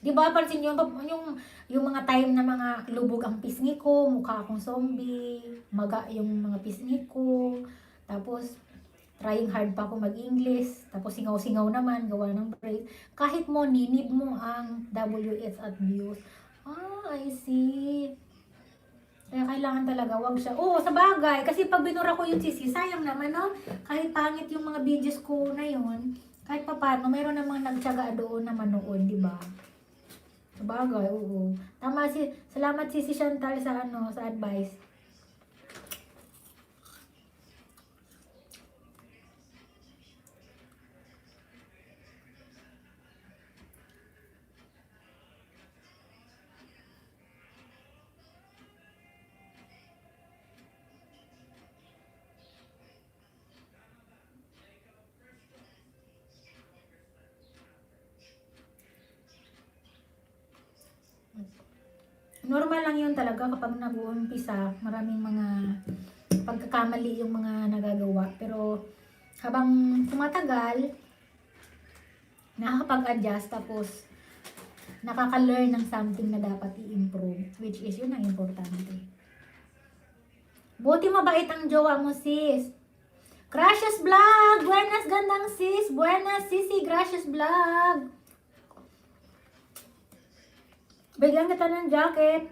Di ba, pansin nyo, yung mga time na mga lubog ang pisngi ko, mukha akong zombie, maga yung mga pisngi ko, tapos trying hard pa ako mag-English, tapos singaw-singaw naman, gawa ng brace. Kahit mo, ninib mo ang WS at views. I see. Kaya kailangan talaga, wag siya. Oo, sa bagay. Kasi pag binura ko yung sisi, sayang naman, no? Kahit pangit yung mga videos ko na yun, kahit pa paano, mayroon namang nagtyaga doon na manood, di ba? Sa bagay, oo. Tama salamat si Chantal sa sa advice. Normal lang yun talaga kapag nag-uumpisa, maraming mga pagkakamali yung mga nagagawa. Pero habang tumatagal, nakakapag-adjust, tapos nakaka-learn ng something na dapat i-improve, which is yun ang importante. Buti mabait ang jowa mo, sis. Gracious Vlog! Buenas gandang sis! Buenas sisi, Gracious Vlog! Bigyan kita ng jacket.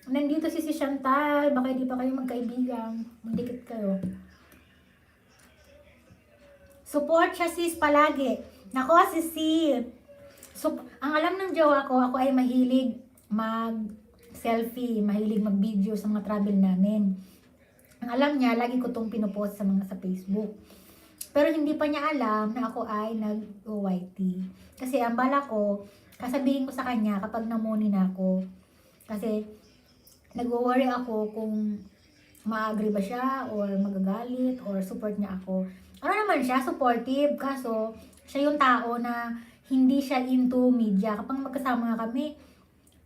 Nandito si Chantal. Baka hindi pa kayo magkaibigan. Magdikit kayo. Support siya sis palagi. Nako sisi. Ang alam ng jowa ko, ako ay mahilig mag-selfie. Mahilig mag-video sa mga travel namin. Ang alam niya, lagi ko itong pinupost sa Facebook. Pero hindi pa niya alam na ako ay nag-OYT. Kasi ang bala ko, kasabihin ko sa kanya kapag namoni na ako. Kasi nag-worry ako kung ma-agree ba siya or magagalit or support niya ako. Ano naman siya, supportive. Kaso siya yung tao na hindi siya into media. Kapag magkasama kami,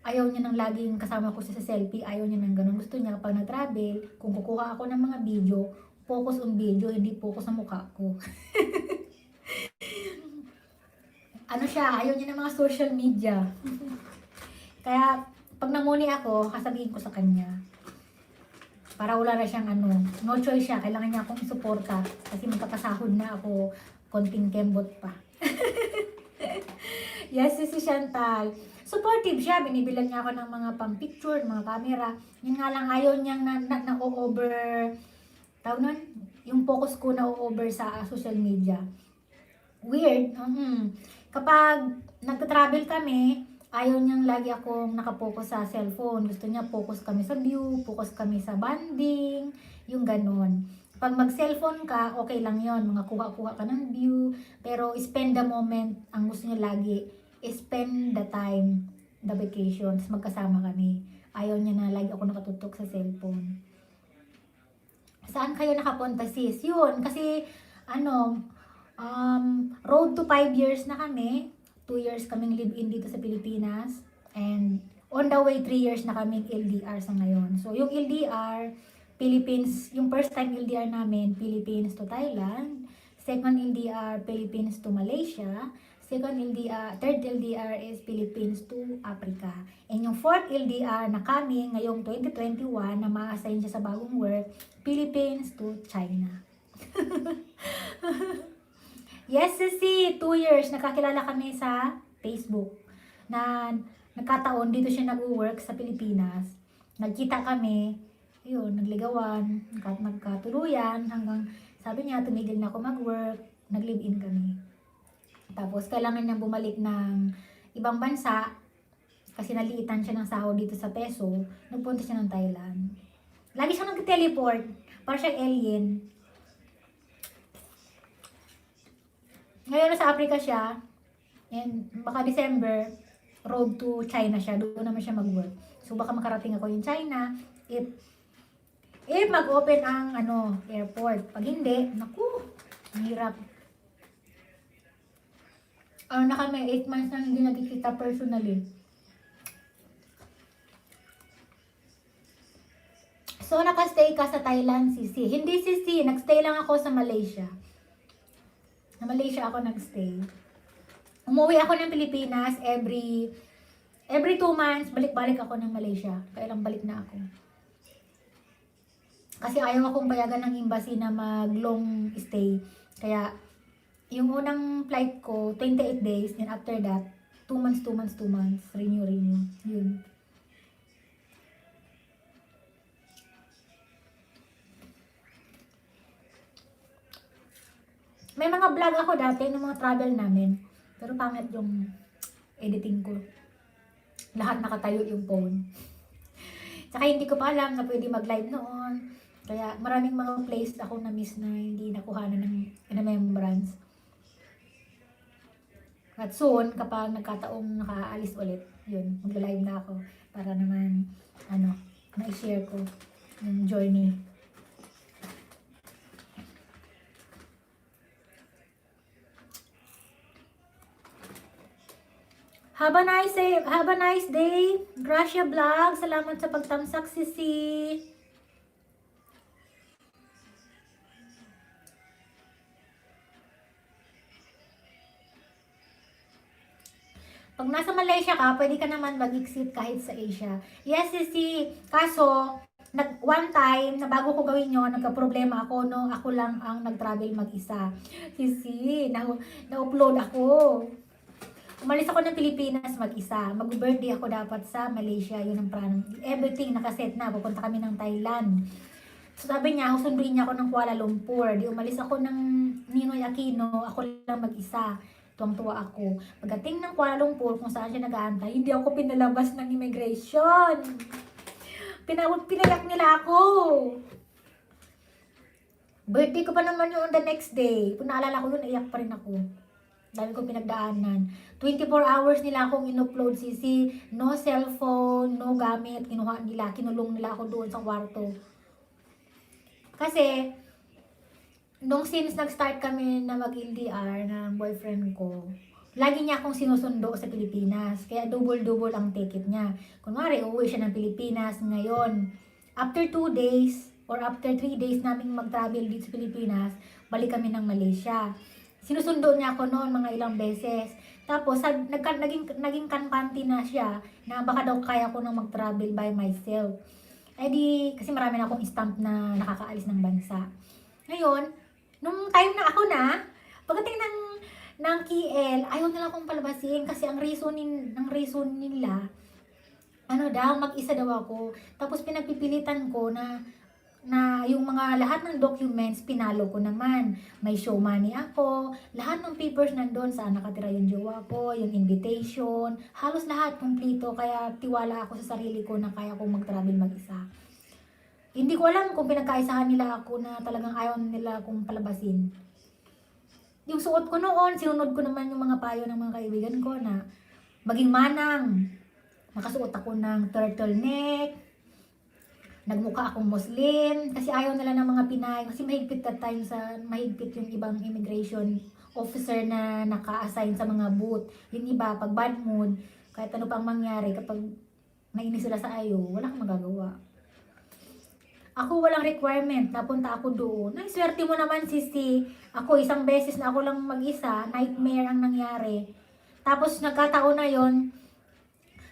ayaw niya nang laging kasama ko sa selfie. Ayaw niya nang ganun. Gusto niya kapag nag-travel, kung kukuha ako ng mga video, focus on video, hindi focus sa mukha ko. Ano siya, ayaw niya ng mga social media. Kaya, pag namuni ako, kasabihin ko sa kanya. Para wala na siyang no choice siya, kailangan niya akong isuporta. Kasi magkakasahod na ako, konting kembot pa. Yes, si Chantal. Supportive siya, binibilan niya ako ng mga pang picture, mga camera. Yun nga lang, ayaw niyang na-over, tawag nun, yung focus ko na-over sa social media. Weird. Kapag nagta-travel kami, ayaw niyang lagi akong nakapokus sa cellphone. Gusto niya focus kami sa view, focus kami sa banding, yung ganon. Pag mag-cellphone ka, okay lang yon, mga kuha-kuha ka ng view. Pero spend the moment, ang gusto niya lagi, spend the time, the vacation, tapos magkasama kami. Ayaw niya na lagi ako nakatutok sa cellphone. Saan kayo nakapunta sis? Yun, kasi ano, road to 5 years na kami. 2 years kaming live-in dito sa Pilipinas. And on the way, 3 years na kaming LDR sa ngayon. So, yung LDR, Philippines, yung first time LDR namin, Philippines to Thailand. Second LDR, Philippines to Malaysia. Second LDR, third LDR is Philippines to Africa. And yung fourth LDR na kami ngayong 2021 na ma-assign siya sa bagong work, Philippines to China. Yes, Sisi, 2 years nakakilala kami sa Facebook. Na nagkataon dito siya nag-work sa Pilipinas. Nagkita kami, yun, nagligawan, nagkatuluyan, hanggang sabi niya, tumigil na ako mag-work, nag-live-in kami. Tapos, kailangan niya bumalik ng ibang bansa, kasi naliitan siya ng sahod dito sa peso, nagpunta siya ng Thailand. Lagi siya nag-teleport, para siyang alien. Ngayon, nasa Africa siya, and baka December, road to China siya, doon naman siya mag-work. So, baka makarating ako yung China, if mag-open ang airport. Pag hindi, naku, ang hirap. Na kami, 8 months na hindi nagkikita personally. So, nakastay ka sa Thailand, Sisi. Hindi, Sisi. Nagstay lang ako sa Malaysia. Sa Malaysia ako nagstay. Umuwi ako ng Pilipinas every 2 months, balik-balik ako ng Malaysia. Kailang balik na ako. Kasi ayaw akong payagan ng embassy na mag-long stay. Kaya, yung unang flight ko, 28 days. And after that, 2 months. Renew. Yun. May mga vlog ako dati ng mga travel namin. Pero pangit yung editing ko. Lahat nakatayo yung phone. Tsaka hindi ko pa alam na pwede mag-live noon. Kaya maraming mga place ako na miss na hindi nakuhanan ng remembrance. At soon, kapag nagkataong nakaalis ulit, yun, mag-live na ako para naman, na-share ko yung journey. Have a nice day. Gracia Vlog. Salamat sa pagtamsak, Sisi. Pag nasa Malaysia ka, pwede ka naman mag-exit kahit sa Asia. Yes, Sisi. Kaso, one time, na bago ko gawin yun, nagka-problema ako, no? Ako lang ang nag-travel mag-isa. Sisi, na-upload ako. Umalis ako ng Pilipinas mag-isa. Mag-birthday ako dapat sa Malaysia. Yun ang plano. Everything nakaset na. Pupunta kami ng Thailand. So sabi niya, susunduin niya ako ng Kuala Lumpur. Di umalis ako ng Ninoy Aquino. Ako lang mag-isa. Tuwang-tuwa ako. Pagdating ng Kuala Lumpur, kung saan siya nag-aantay, hindi ako pinalabas ng immigration. Pinayak nila ako. Birthday ko pa naman yun the next day. Kung naalala ko yun, iyak pa rin ako. Dami kong pinagdaanan. 24 hours nila akong in-upload, Sisi. No cellphone, no gamit. Kinuha nila, kinulong nila ako doon sa kwarto. Kasi, since nag-start kami na mag-LDR ng boyfriend ko, lagi niya akong sinusundo sa Pilipinas. Kaya double-double ang ticket niya. Kunwari, uuwi siya ng Pilipinas ngayon. After 2 days, or after 3 days namin mag-travel dito sa Pilipinas, balik kami ng Malaysia. Sinusundo niya ako noon mga ilang beses. Tapos, naging kampante na siya na baka daw kaya ko nang mag-travel by myself. Eh di, kasi marami na akong stamp na nakakaalis ng bansa. Ngayon, nung time na ako pagdating ng KL, ayaw nila akong palabasin kasi ang reason nila, mag-isa daw ako. Tapos pinagpipilitan ko na yung mga lahat ng documents, pinalo ko naman. May show money ako, lahat ng papers nandun, saan nakatira yung jowa ko, yung invitation, halos lahat kumpleto, kaya tiwala ako sa sarili ko na kaya kong mag-travel mag-isa. Hindi ko alam kung pinagkaisahan nila ako na talagang ayaw nila akong palabasin. Yung suot ko noon, sinunod ko naman yung mga payo ng mga kaibigan ko na maging manang. Nakasuot ako ng turtleneck, nagmukha akong Muslim kasi ayaw nila ng mga Pinay kasi mahigpit that time mahigpit yung ibang immigration officer na naka-assign sa mga booth. Yung iba, pag bad mood, kahit ano pang mangyari, kapag nainis sila sa ayo, wala kang magagawa. Ako walang requirement, napunta ako doon. Ay, swerte mo naman, sisi. Ako isang beses na ako lang mag-isa, nightmare ang nangyari. Tapos nagkataon na yon,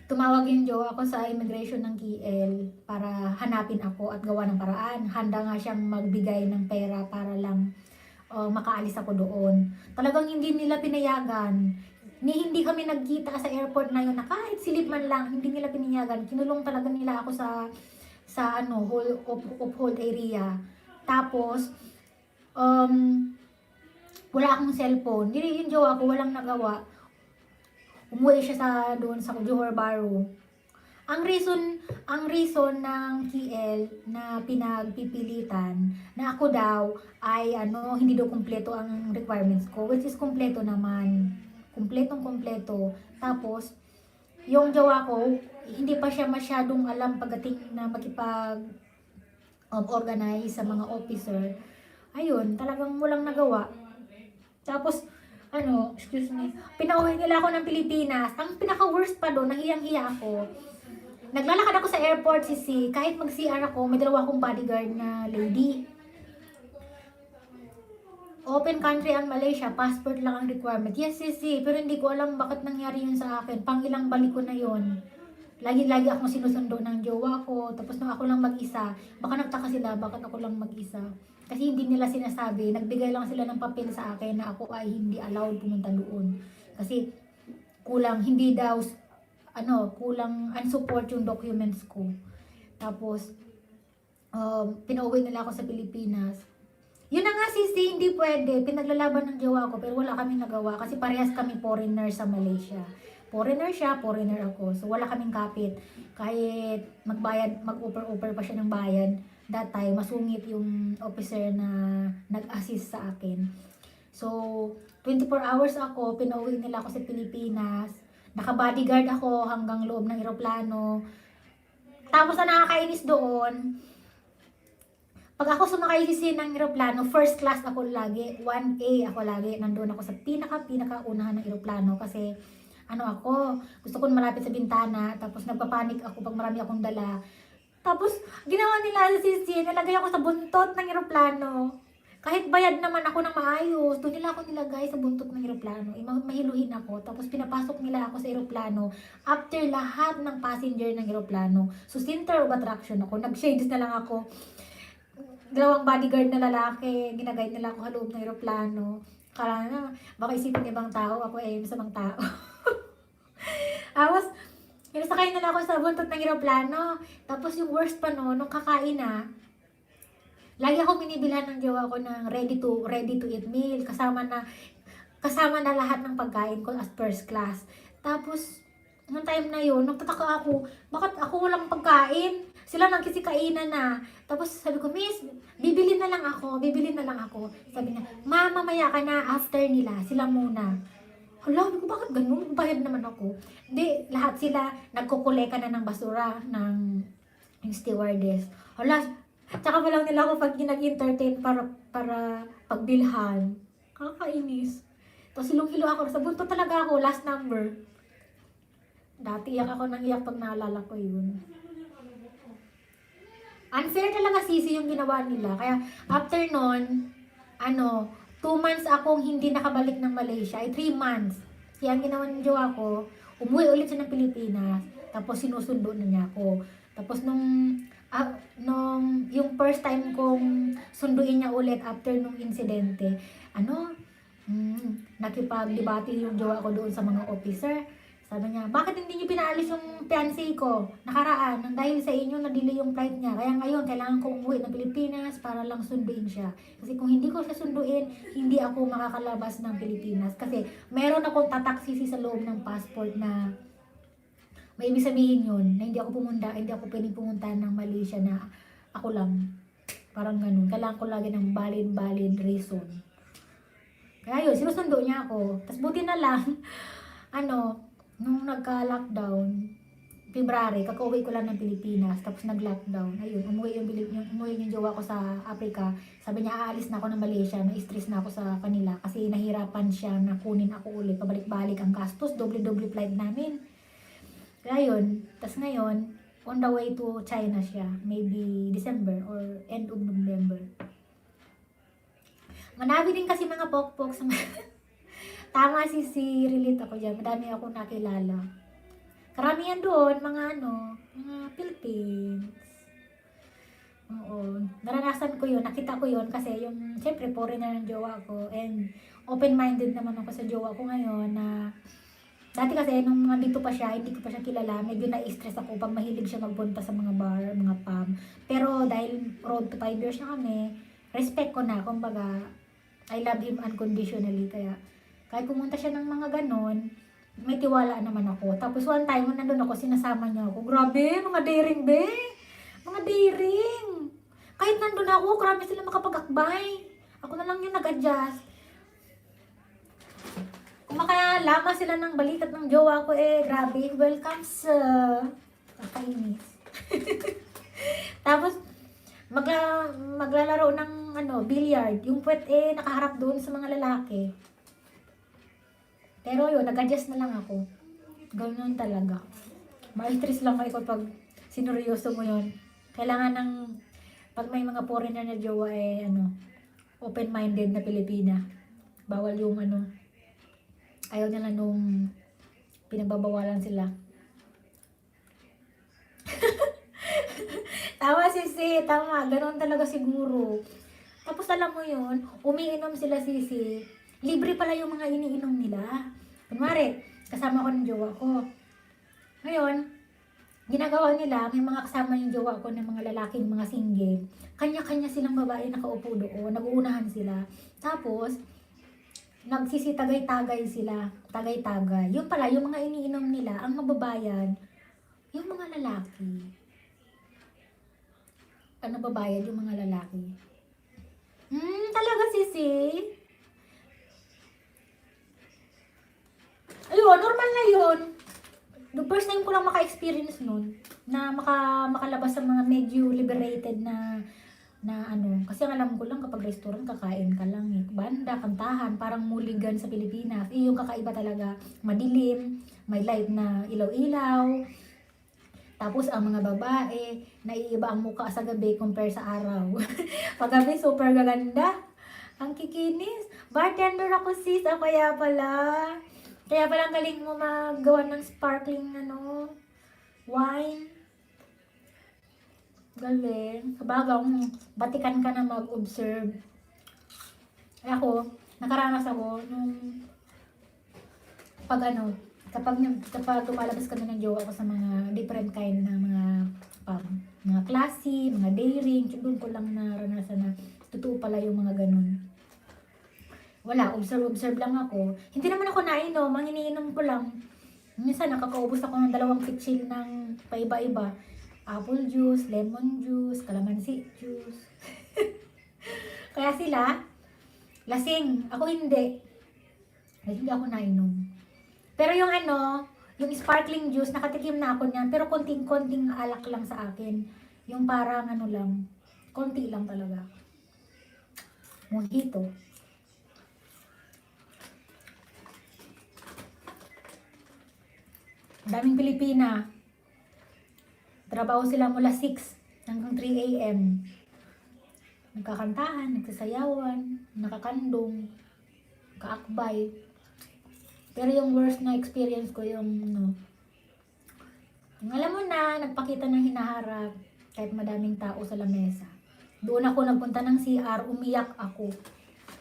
tumawag yung jowa ako sa immigration ng KL para hanapin ako at gawa ng paraan. Handa nga siyang magbigay ng pera para lang makaalis ako doon. Talagang hindi nila pinayagan. Hindi kami nagkita sa airport na yun na kahit silip man lang, hindi nila pinayagan. Kinulong talaga nila ako sa hold area. Tapos, wala akong cellphone. Hindi yung jowa ko, walang nagawa. Umuwi siya doon sa Johor Bahru. Ang reason ng KL na pinagpipilitan na ako daw ay hindi daw kumpleto ang requirements ko, which is kumpleto naman. Kumpletong-kumpleto. Tapos, yung jowa ko, hindi pa siya masyadong alam pagdating na organize sa mga officer. Ayun, talagang walang nagawa. Tapos, excuse me, pinauwi nila ako ng Pilipinas. Ang pinaka-worst pa doon, nahiyang-hiya ako. Naglalakad ako sa airport, sisi, kahit mag-CR ako, may dalawa akong bodyguard na lady. Open country ang Malaysia, passport lang ang requirement. Yes, sisi, pero hindi ko alam bakit nangyari yun sa akin. Pangilang balik ko na yun. Lagi-lagi akong sinusundo ng jowa ko, tapos nung ako lang mag-isa, baka nagtaka sila, bakit ako lang mag-isa. Kasi hindi nila sinasabi, nagbigay lang sila ng papel sa akin na ako ay hindi allowed pumunta doon. Kasi kulang, hindi daw, kulang unsupport yung documents ko. Tapos, pinauwi nila ako sa Pilipinas. Yun na nga, sisi, hindi pwede. Pinaglalaban ng jowa ko, pero wala kami nagawa kasi parehas kami foreigner sa Malaysia. Foreigner siya, foreigner ako. So, wala kaming kapit. Kahit mag-offer pa siya ng bayad, that time, masungit yung officer na nag-assist sa akin. So, 24 hours ako, pinauwi nila ako sa Pilipinas. Naka-bodyguard ako hanggang loob ng eroplano. Tapos na nakakainis doon, pag ako sumakay ng eroplano, first class ako lagi, 1A ako lagi. Nandun ako sa pinaka-unahan ng eroplano kasi gusto ko malapit sa bintana, tapos nagpapanik ako pag marami akong dala. Tapos, ginawa nila sa sisi, nalagay ako sa buntot ng eroplano. Kahit bayad naman ako ng maayos, doon nila ako nilagay sa buntot ng eroplano. Mahiluhin ako, tapos pinapasok nila ako sa eroplano after lahat ng passenger ng eroplano. So, center of attraction ako, nag-shades na lang ako. Dalawang bodyguard na lalaki, ginagay nila ako sa loob ng eroplano. Kala na, baka isipin ng ibang tao, ako ay masamang tao. Tapos, sinasakay nila ako sa buntot ng eroplano. Tapos yung worst pa nung kakain na, lagi ako binibilhan ng jowa ko ng ready to eat meal. Kasama na lahat ng pagkain ko as first class. Tapos, nung time na yun, nagtataka ako, bakit ako walang pagkain? Sila nagkisikainan na. Tapos sabi ko, miss, bibili na lang ako. Sabi niya, mamaya ka na, after nila, sila muna. Hala, sabi ko, bakit ganun? Bayad naman ako. Hindi, lahat sila nagkukuleka na ng basura ng stewardess. Hala, tsaka pa lang nila ako pag nag-entertain para pagbilhan. Kakainis. Tapos hilong-hilo ako. Sa bunto talaga ako, last number. Dati iyak ako nang iyak pag naalala ko yun. Unfair talaga, sisi, yung ginawa nila. Kaya after nun, 2 months akong hindi nakabalik ng Malaysia. Ay 3 months. Kaya ang ginawa ng jowa ko, umuwi ulit siya ng Pilipinas. Tapos sinusundo na niya ako. Tapos nung yung first time kong sunduin niya ulit after nung insidente, nakipag-debate yung jowa ko doon sa mga officer. Sabi niya, bakit hindi niyo pinaalis yung fiancé ko nakaraan? Dahil sa inyo, na-delay yung flight niya. Kaya ngayon, kailangan ko umuwi ng Pilipinas para lang sunduin siya. Kasi kung hindi ko siya sunduin, hindi ako makakalabas ng Pilipinas. Kasi meron akong tataksisi sa loob ng passport na may ibig sabihin yun, na hindi ako pwedeng pumunta ng Malaysia na ako lang. Parang ganun. Kailangan ko lagi ng valid reason. Kaya yun, sinusundo niya ako. Tapos buti na lang, nung nagka-lockdown, February, kakauwi ko lang ng Pilipinas, tapos nag-lockdown. Ayun, umuwi yung jowa ko sa Africa. Sabi niya, aalis na ako ng Malaysia, na-stress na ako sa kanila kasi nahirapan siya na kunin ako ulit. Pabalik-balik ang gastos, doble-doble flight namin. Kaya yun, tapos ngayon, on the way to China siya, maybe December or end of November. Manabi din kasi mga pokpok sa tama si relate ako dyan, madami akong nakilala. Karamihan doon, mga Philippines. Oo. Naranasan ko yun, nakita ko yun kasi yung, siyempre, foreigner ng jowa ko. And open-minded naman ako sa jowa ko ngayon na, dati kasi nung nandito pa siya, hindi ko pa siya kilala, medyo na-stress ako pag mahilig siya magpunta sa mga bar, mga pub. Pero dahil road to 5 years na kami, respect ko na, kumbaga, I love him unconditionally. Kaya, kahit pumunta siya ng mga ganon, may tiwala naman ako. Tapos one time, nung nandun ako, sinasama niya ako. Grabe, mga daring be. Mga daring. Kahit nandun ako, grabe sila makapag-akbay. Ako na lang yung nag-adjust. Kung makalama sila ng balikat ng jowa ko, grabe, welcome sa kakainis. Tapos, maglalaro ng billiard. Yung puwet nakaharap doon sa mga lalaki. Pero yun, nag-adjust na lang ako. Ganoon talaga. Ma-stress lang ako pag sineryoso mo yun. Kailangan pag may mga foreigner na jowa open-minded na Pilipina. Bawal yung ayaw nila nung pinagbabawalan sila. Tama Sisi, tama. Ganoon talaga siguro. Tapos alam mo yun, umiinom sila Sisi. Libre pala yung mga iniinom nila. Kunwari, kasama ko ng jowa ko. Ngayon, ginagawa nila, may mga kasama yung jowa ko ng mga lalaking mga single. Kanya-kanya silang babae nakaupo doon, nag-uunahan sila. Tapos, nagsisitagay-tagay sila. Tagay-tagay. Yung pala, yung mga iniinom nila, ang mababayad, yung mga lalaki. Ang nababayad yung mga lalaki. Talaga Sisi? Ayun, normal na yun. The first time ko lang maka-experience nun, na makalabas sa mga medyo liberated na kasi ang alam ko lang kapag restaurant, kakain ka lang banda, kantahan, parang Mulligan sa Pilipinas. Yung kakaiba talaga, madilim, may light na ilaw-ilaw. Tapos ang mga babae, naiiba ang mukha sa gabi compare sa araw. Pag gabi, super gaganda. Ang kikinis. Bartender ako sis, kaya pala. Kaya palang galing mo magawa ng sparkling wine. Galing. Sabagay, batikan ka na mag-observe. Ako, nakaranas ako nung kapag lumalabas kami ng jowa ko sa mga different kind na mga classy, mga daring, doon ko lang naranasan na totoo pala yung mga ganun. Wala, observe lang ako. Hindi naman ako nainom, ang iniinom ko lang. Minsan nakakaubos ako ng 2 pitsil ng paiba-iba. Apple juice, lemon juice, calamansi juice. Kaya sila, lasing. Ako hindi. Hindi ako nainom. Pero yung yung sparkling juice, nakatikim na ako niyan. Pero konting-konting alak lang sa akin. Yung parang lang, konti lang talaga. Mojito. Daming Pilipina. Trabaho sila mula 6 hanggang 3 a.m. Nagkakantahan, nagsasayawan, nakakandong, kaakbay. Pero yung worst na experience ko yung alam mo na, nagpakita ng hinaharap kahit madaming tao sa lamesa. Doon ako nagpunta ng CR, umiyak ako.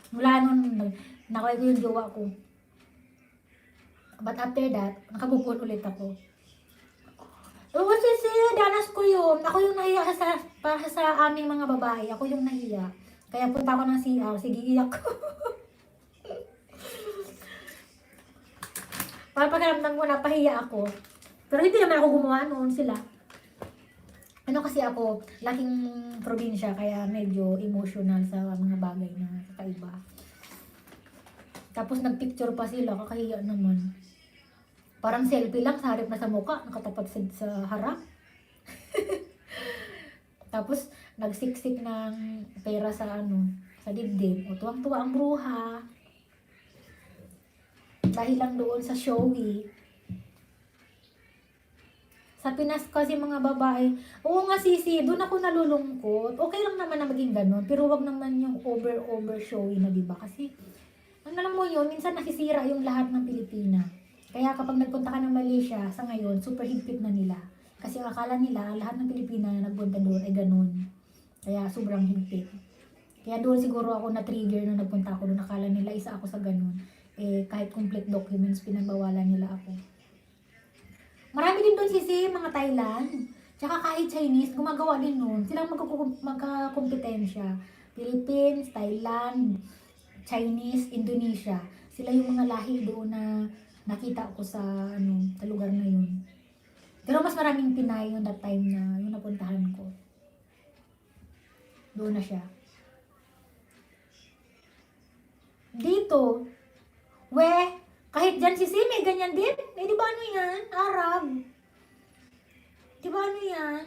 Mula nun, nakaway ko yung jowa ko. But after that, nakabukod ulit ako. Oo, sisi, danas ko yun. Ako yung nahiya para sa aming mga babae. Ako yung nahiya. Kaya punta ako ng CR, sige, iyak ko. Para pakiramdam ko, napahiya ako. Pero hindi naman ako gumawa noon sila. Kasi ako, laking probinsya, kaya medyo emotional sa mga bagay na kakaiba. Tapos nagpicture pa sila, kakahiya naman. Parang selfie lang sa harap na sa mukha, nakatapat sa harap. Tapos, nagsiksik ng pera sa sa dibdib. O, tuwang-tuwa ang bruha. Dahil lang doon sa showy. Sa Pinas kasi mga babae, oo nga sisi, doon ako nalulungkot. Okay lang naman na maging ganun, pero wag naman yung over showy na, diba? Kasi, alam mo yun, minsan nasisira yung lahat ng Pilipina. Kaya kapag nagpunta ka ng Malaysia, sa ngayon, super higpit na nila. Kasi akala nila, lahat ng Pilipina na nagpunta doon ay ganun. Kaya sobrang higpit. Kaya doon siguro ako na-trigger nung nagpunta ako doon. Akala nila isa ako sa ganun. Kahit complete documents, pinagbawalan nila ako. Marami din doon sisi, mga Thailand. Tsaka kahit Chinese, gumagawa din nun. Silang magkakompetensya. Philippines, Thailand, Chinese, Indonesia. Sila yung mga lahi doon na nakita ko sa sa lugar na yun. Pero mas maraming Pinay yung that time na yung napuntahan ko. Doon na siya. Dito, kahit dyan si may ganyan din. Di ba ano yan? Arab. Di ba ano yan?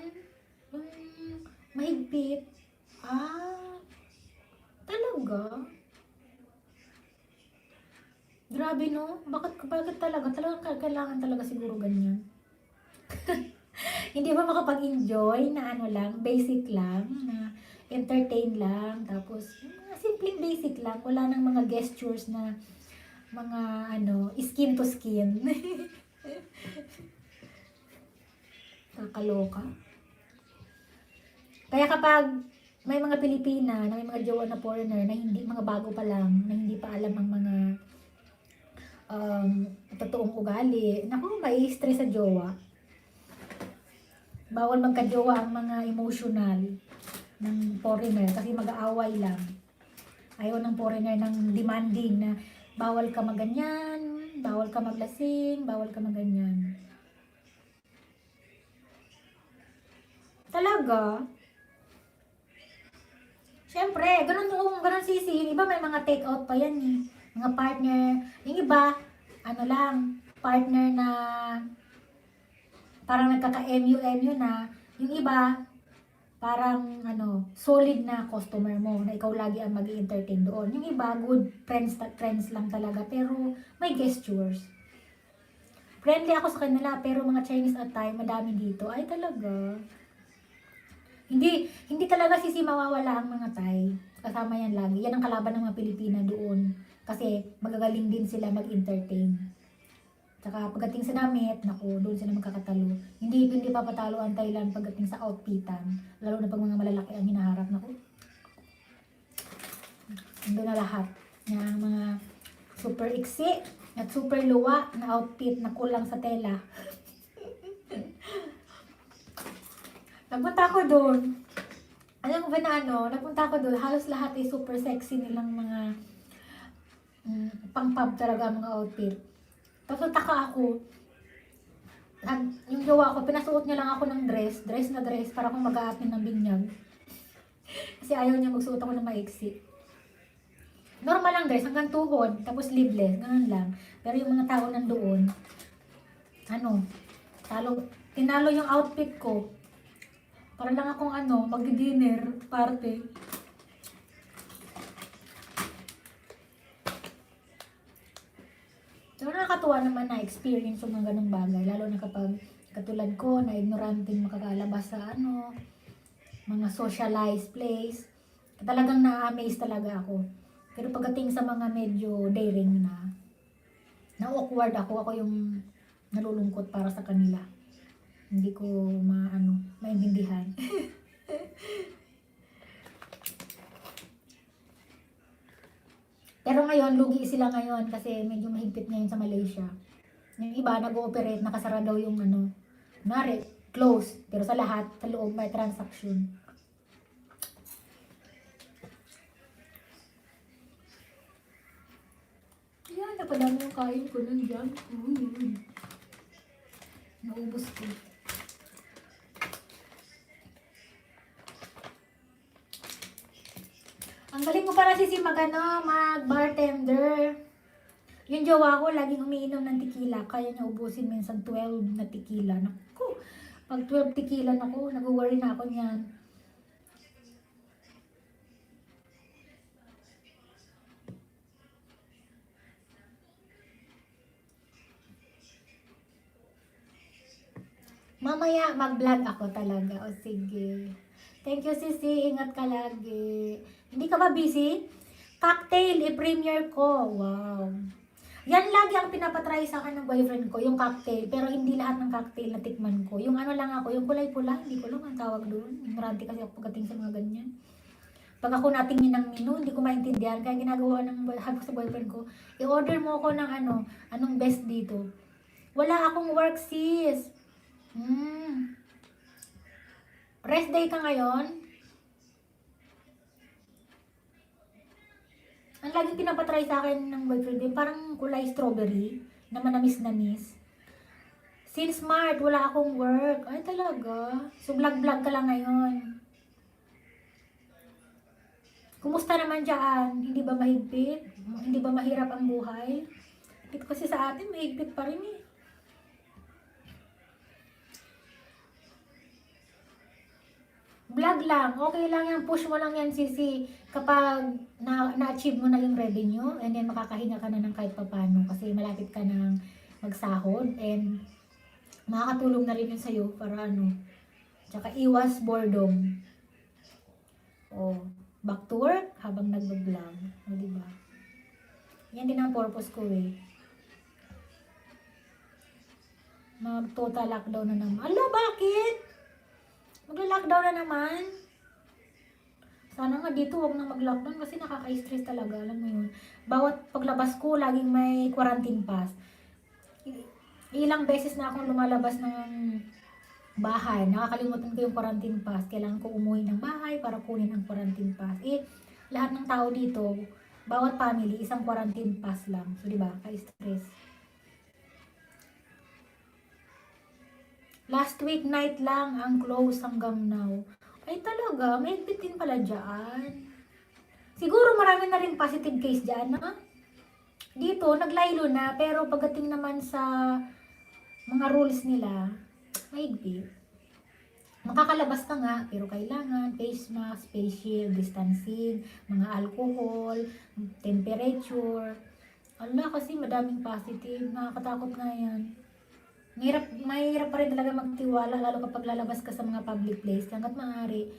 Mahigpit. Talaga? Grabe no? Bakit talaga? Talagang kailangan talaga siguro ganyan. Hindi ba makapag-enjoy na basic lang, na entertain lang, tapos simpleng basic lang, wala nang mga gestures na mga skin to skin. Kakaloka. Kaya kapag may mga Pilipina na may mga jowa na foreigner na hindi, mga bago pa lang, na hindi pa alam ang mga totoong ugali, naku, may stress sa jowa. Bawal magka-jowa ang mga emotional ng foreigner kasi mag-aaway lang. Ayaw ng foreigner ng demanding na bawal ka maganyan, bawal ka maglasing, bawal ka maganyan. Talaga? Siyempre, ganun sisi. Yung iba may mga take out pa yan eh. Mga partner. Yung iba, partner na parang nagkaka-MU na. Yung iba, parang solid na customer mo na ikaw lagi ang mag-entertain doon. Yung iba, good friends lang talaga pero may gestures. Friendly ako sa kanila pero mga Chinese at Thai, madami dito. Ay talaga. Hindi talaga sisi mawawala ang mga Thai. Kasama yan lagi. Yan ang kalaban ng mga Pilipina doon. Kasi magagaling din sila mag-entertain. Tsaka pagdating sa damit, naku, doon sila magkakatalo. Hindi papatalo ang Thailand pagdating sa outfitan. Lalo na pag mga malalaki ang hinaharap, naku. Doon na lahat. Yung mga super iksi at super luwa na outfit na kulang sa tela. Nagpunta ako doon. Alam mo ba na napunta ako doon, halos lahat ay super sexy nilang mga pang-pub talaga mga outfit. Tapos taka ako. Yung jowa ko, pinasuot niya lang ako ng dress para akong mag-a-appin ng binyag. Kasi ayaw niya magsuot ako ng maiksi. Normal lang dress, hanggang tuhod, tapos sleeveless, ganun lang. Pero yung mga tao nandoon, tinalo yung outfit ko. Para lang akong magdi-dinner party. So, nakakatuwa naman na experience yung mga ganung bagay. Lalo na kapag katulad ko, na ignoranting makakalabas sa mga socialized place. Talagang na-amaze talaga ako. Pero pagdating sa mga medyo daring na awkward ako yung nalulungkot para sa kanila. Hindi ko maintindihan. Pero ngayon, lugi sila ngayon kasi medyo mahigpit ngayon sa Malaysia. Yung iba, nag-ooperate, nakasara daw yung close. Pero sa lahat, sa loob may transaction. Yan, napadami yung kain ko nun dyan. Naubos ko. Ang galing mo para sisi mag-bartender. Yung jowa ko, laging umiinom ng tequila. Kaya niya ubusin minsan 12 na tequila. Naku, pag 12 tequila na ko, nag-worry na ako niyan. Mamaya mag-vlog ako talaga. O sige. Thank you, Sisi. Ingat ka lagi. Hindi ka ba busy? Cocktail, i-premiere ko. Wow. Yan lagi ang pinapatry sa akin ng boyfriend ko, yung cocktail. Pero hindi lahat ng cocktail na tikman ko. Yung ano lang ako, yung kulay pula, hindi ko lang ang tawag doon. Ignorante kasi ako pagdating sa mga ganyan. Pag ako natingin ng menu, hindi ko maintindihan. Kaya ginagawa ng hag sa boyfriend ko, i-order mo ako ng ano, anong best dito. Wala akong work, sis. Rest day ka ngayon? Ang laging pinapatry sa akin ng boyfriend din, parang kulay strawberry, na manamis-namis. Since Smart, wala akong work. Ay talaga? So vlog-vlog ka lang ngayon. Kumusta naman dyan? Hindi ba mahigpit? Hindi ba mahirap ang buhay? Dito kasi sa atin, mahigpit pa rin eh. Vlog lang. Okay lang yan. Push mo lang yan, Sisi. Kapag na-achieve mo na yung revenue, and then makakahinga ka na ng kahit papano kasi malapit ka nang magsahod and makakatulong na rin yun sa'yo para ano. Tsaka iwas boredom. O, back to work habang nag-vlog. O, diba? Yan din ang purpose ko eh. Mag-total lockdown na naman. Ala, bakit? Magla-lockdown na naman. Sana nga dito wag na mag-lockdown kasi nakaka-stress talaga, alam mo yun. Bawat paglabas ko, laging may quarantine pass. Ilang beses na akong lumalabas ng bahay. Nakakalimutan ko yung quarantine pass. Kailangan ko umuwi ng bahay para kunin ang quarantine pass. Lahat ng tao dito, bawat family, isang quarantine pass lang. So, di ba? Ka-stress. Last week night lang ang close hanggang now. Ay talaga, may din pala dyan. Siguro marami na rin positive case dyan, ha? Dito, naglaylo na, pero pagdating naman sa mga rules nila, may higpit. Makakalabas ka nga, pero kailangan face mask, face shield, distancing, mga alcohol, temperature. Ala, kasi madaming positive. Nakakatakot nga yan. Mahirap pa rin talaga magtiwala lalo kapag lalabas ka sa mga public place. Hanggat maaari,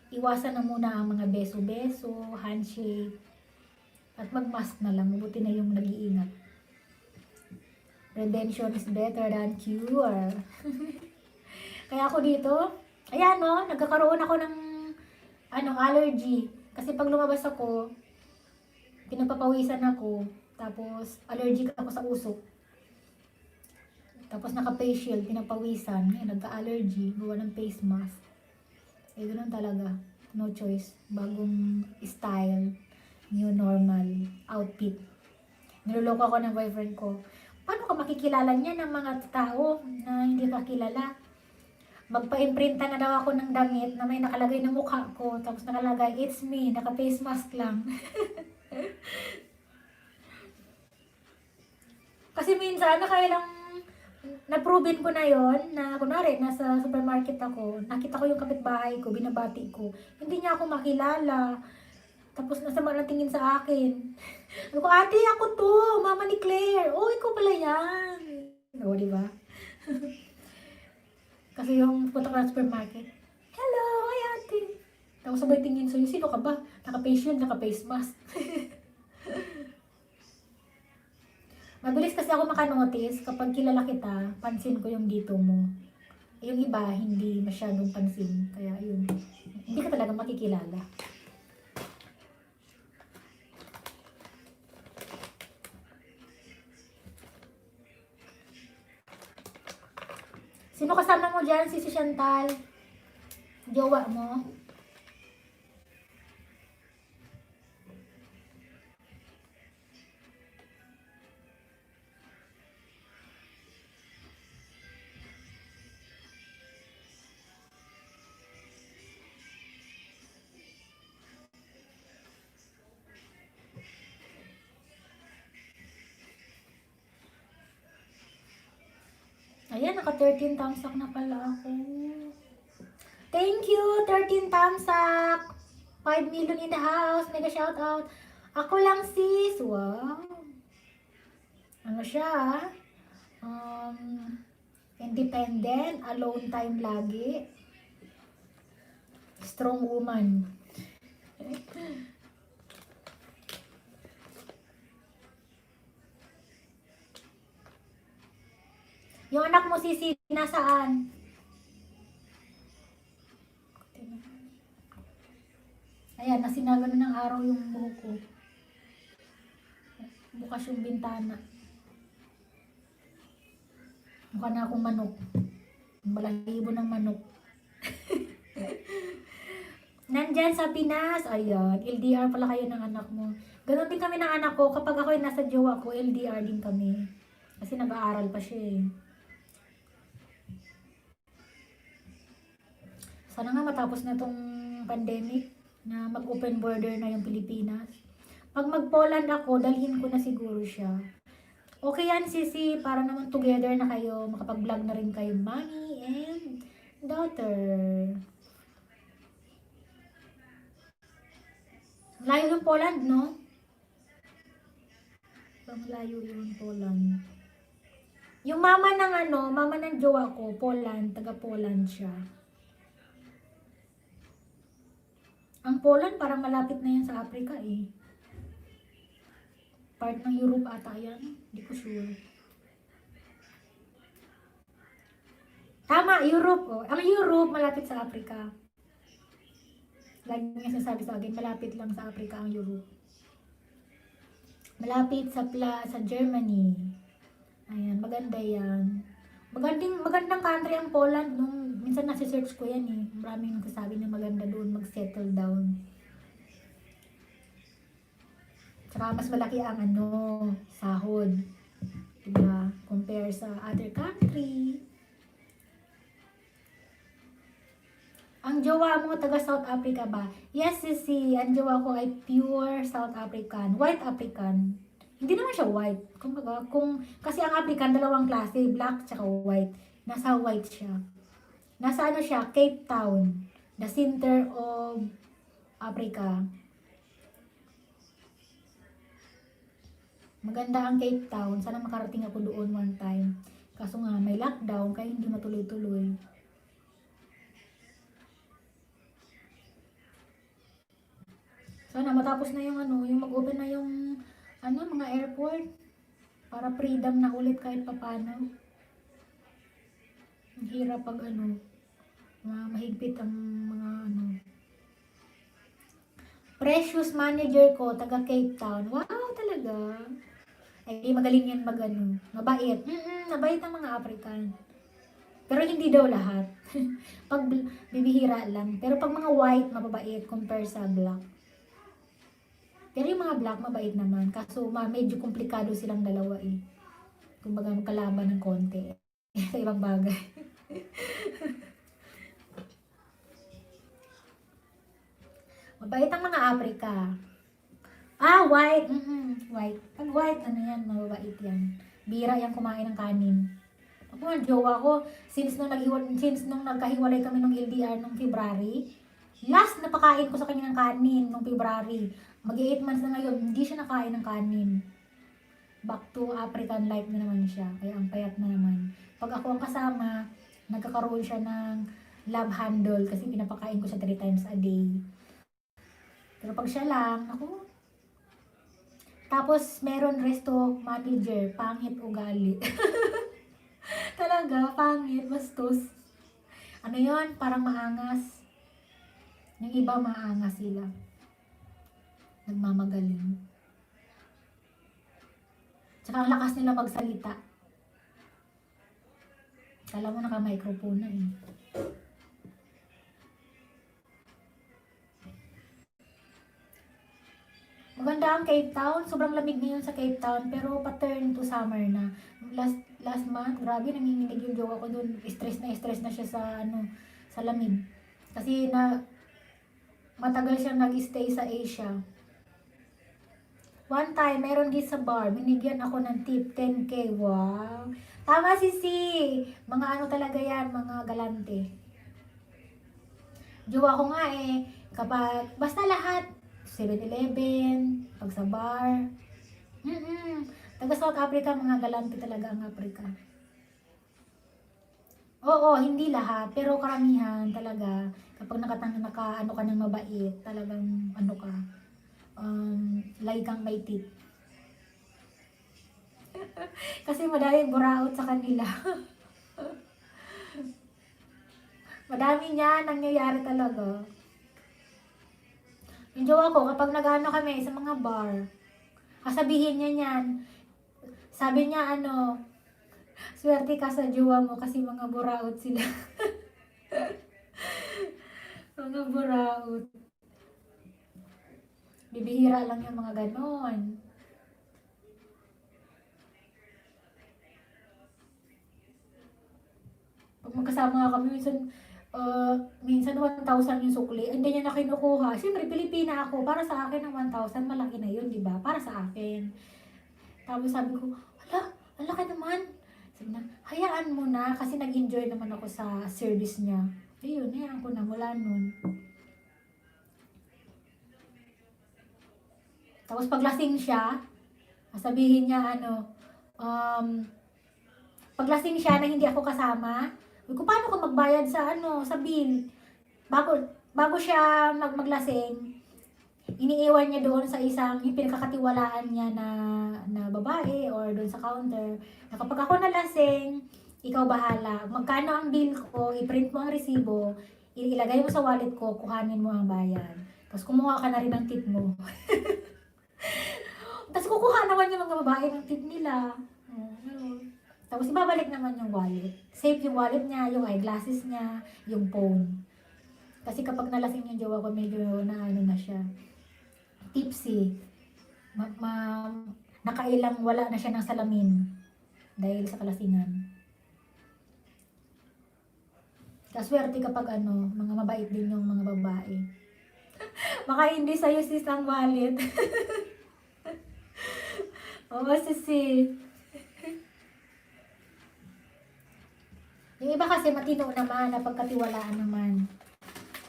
iwasan na muna ang mga beso-beso, handshake, at mag-mask na lang. Mabuti na yung nag-iingat. Prevention is better than cure. Kaya ako dito, ayan no, nagkakaroon ako ng allergy. Kasi pag lumabas ako, pinapapawisan ako, tapos allergic ako sa usok. Tapos naka-face shield, pinapawisan, nagka-allergy, gawa ng face mask. Ganoon talaga. No choice. Bagong style, new normal, outfit. Niloloko ako ng boyfriend ko. Paano ka makikilala niya ng mga tao na hindi ka kilala? Magpa-imprinta na daw ako ng damit na may nakalagay na mukha ko. Tapos nakalagay, it's me, naka-face mask lang. Kasi minsan, nakailang na-proven ko na yon na kunwari nasa supermarket ako, nakita ko yung kapitbahay ko, binabati ko, hindi niya ako makilala, tapos nasama na tingin sa akin. Ano ko, ate ako to, mama ni Claire. Oh, ikaw pala yan. O, diba? Kasi yung punta ko na supermarket, hello, hi ate. Tapos sabay tingin sa'yo, sino ka ba? Naka-face shield, naka-face mask. Mabilis kasi ako makanotice kapag kilala kita, pansin ko yung dito mo. Yung iba, hindi masyadong pansin. Kaya yun, hindi ka talaga makikilala. Sino kasama mo dyan? Si Chantal? Jowa mo? Ayan, naka 13 thumbs up na pala ako. Thank you, 13 thumbs up. 5 million in the house. Mega shout out. Ako lang sis. Wow. Ano siya? Independent, alone time lagi. Strong woman. Yung anak mo sisi, nasaan? Ayan, nasinalo ng araw yung buhok ko. Bukas yung bintana. Mukha na akong manok. Balahibo ng manok. Nandyan sa Pinas. Ayan, LDR pala kayo ng anak mo. Ganun din kami ng anak ko. Kapag ako ay nasa jowa ko, LDR din kami. Kasi nag-aaral pa siya eh. Sana nga matapos na tong pandemic na mag-open border na yung Pilipinas. Pag mag-Poland ako, dalhin ko na siguro siya. Okay yan, sisi. Para naman together na kayo. Makapag-vlog na rin kayo. Mommy and daughter. Layo yung Poland, no? Layo yung Poland. Yung mama ng jowa ko, Poland. Taga-Poland siya. Ang Poland parang malapit na yan sa Africa eh. Part ng Europe ata yan. Hindi ko sure. Tama, Europe oh. Ang Europe malapit sa Africa. Lagi niya sinasabi sa akin, malapit lang sa Africa ang Europe. Malapit sa Germany. Ayan, maganda yan. Magandang country ang Poland. Minsan nasi-search ko yan eh. Maraming nagsasabi na maganda doon mag-settle down. Tsaka mas malaki ang sahod. Diba? Compare sa other country. Ang jowa mo taga South Africa ba? Yes, sisi. Ang jowa ko ay pure South African. White African. Hindi naman siya white. Kasi ang African, dalawang klase. Black tsaka white. Nasa white siya. Nasa siya? Cape Town. The center of Africa. Maganda ang Cape Town. Sana makarating ako doon one time. Kaso nga, may lockdown kaya hindi matuloy-tuloy. Sana matapos na yung yung mag-open na yung mga airport para freedom na ulit kahit papano. Ang hirap pag mahigpit ang mga Precious manager ko, taga Cape Town. Wow, talaga. Ay, magaling yan mabait. Mabait ang mga African. Pero hindi daw lahat. Pag bibihira lang. Pero pag mga white, mababait compare sa black. Pero yung mga black, mabait naman. Kaso medyo komplikado silang dalawa eh. Kumbaga magkalaban ng konti. Sa ibang bagay. Mabait ang mga Africa. White. White. Pag white, mababait yan. Bira yan kumain ng kanin. Pag mga jowa ko, since nung nagkahiwalay kami ng LDR nung February, last na pakain ko sa kanya ng kanin nung February. Mag-8 months na ngayon, hindi siya nakain ng kanin. Back to African life na naman siya. Kaya ang payat na naman. Pag ako ang kasama, nagkakaroon siya ng love handle kasi pinapakain ko siya 3 times a day. Pero pag siya lang, ako. Tapos meron resto manager, pangit ugali. Talaga, pangit, bastos. Yon, parang maangas. Yung iba maangas sila. Nagmamagaling. Tsaka ang lakas nila magsalita. Kala mo naka-microphone na eh. Maganda ang Cape Town. Sobrang lamig ngayon sa Cape Town. Pero pa-turn to summer na. Last month, grabe, nanginginig yung jowa ko doon. Stress na siya sa lamig. Kasi matagal siyang nag-stay sa Asia. One time, meron din sa bar, binigyan ako ng tip, 10K. Wow. Tama si Si. Mga ano talaga yan, mga galante. Jowa ko nga eh, kapag, basta lahat, 7-Eleven, pag sa bar, taga South Africa, mga galante talaga ang Africa. Oo, hindi lahat, pero karamihan talaga, kapag ano ka ng mabait, talagang ano ka, lagi kang may tip. Kasi madaming buraot sa kanila. Madami niya nangyayari talaga. Yung jowa ko, kapag nag-ano kami sa mga bar, kasabihin niya niyan, sabi niya ano, swerte ka sa jowa mo kasi mga buraot sila. Mga buraot. Bibihira lang yung mga ganon. Pag magkasama nga kami, minsan 1,000 yung sukli, hindi niya na kinukuha. Siyempre, Pilipina ako. Para sa akin, ang 1,000, malaki na yun, di ba? Para sa akin. Tapos sabi ko, ang laki naman. Sabi na, hayaan mo na kasi nag-enjoy naman ako sa service niya. Ayun, hayaan ko na mula nun. Tapos paglasing siya, sabihin niya paglasing siya na hindi ako kasama, sabi ko, paano ka magbayad sa bill? Bago siya maglasing, iniiwan niya doon sa yung pinakakatiwalaan niya na babae or doon sa counter, na kapag ako nalasing, ikaw bahala. Magkano ang bill ko, i-print mo ang resibo, ilagay mo sa wallet ko, kuhanin mo ang bayad. Tapos kumuha ka na rin ng tip mo. Tapos kukuha naman yung mga babae ng tip nila. Tapos ibabalik naman yung wallet. Safe yung wallet niya, yung eyeglasses niya, yung phone. Kasi kapag nalasing yung jowa ko, medyo na siya. Tipsy. Nakailang wala na siya ng salamin. Dahil sa kalasingan. Kaswerte kapag mga mabait din yung mga babae. Baka hindi sa'yo sis ang wallet. Oo, sis. Yung iba kasi matino naman, napagkatiwalaan naman.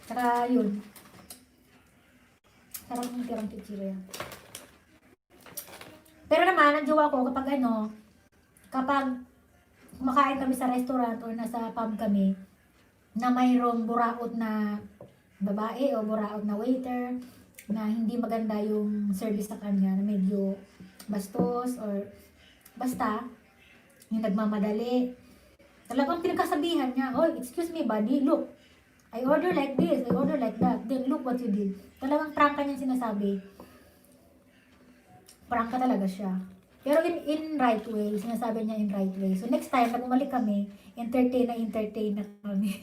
Saka yun. Sarap ng tirang chichirya. Pero naman, ang jowa ko kapag kumakain kami sa restaurant or nasa pub kami, na mayroong buraot na babae o buraot na waiter, na hindi maganda yung service sa kanya, na medyo bastos or basta, yung nagmamadali. Talagang pinagkasabihan niya, oh, excuse me buddy, look, I order like this, I order like that, then look what you did. Talagang prangka niya sinasabi. Prangka talaga siya. Pero in right way, sinasabi niya in right way. So next time, pag umalik kami, entertain na kami.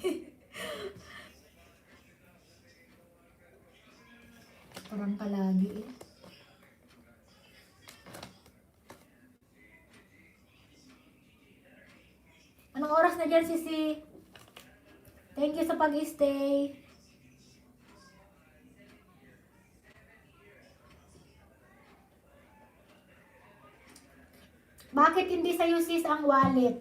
Prangka lagi eh. Anong oras na dyan, Sisi? Thank you sa pag-stay. Bakit hindi sa'yo, sis, ang wallet?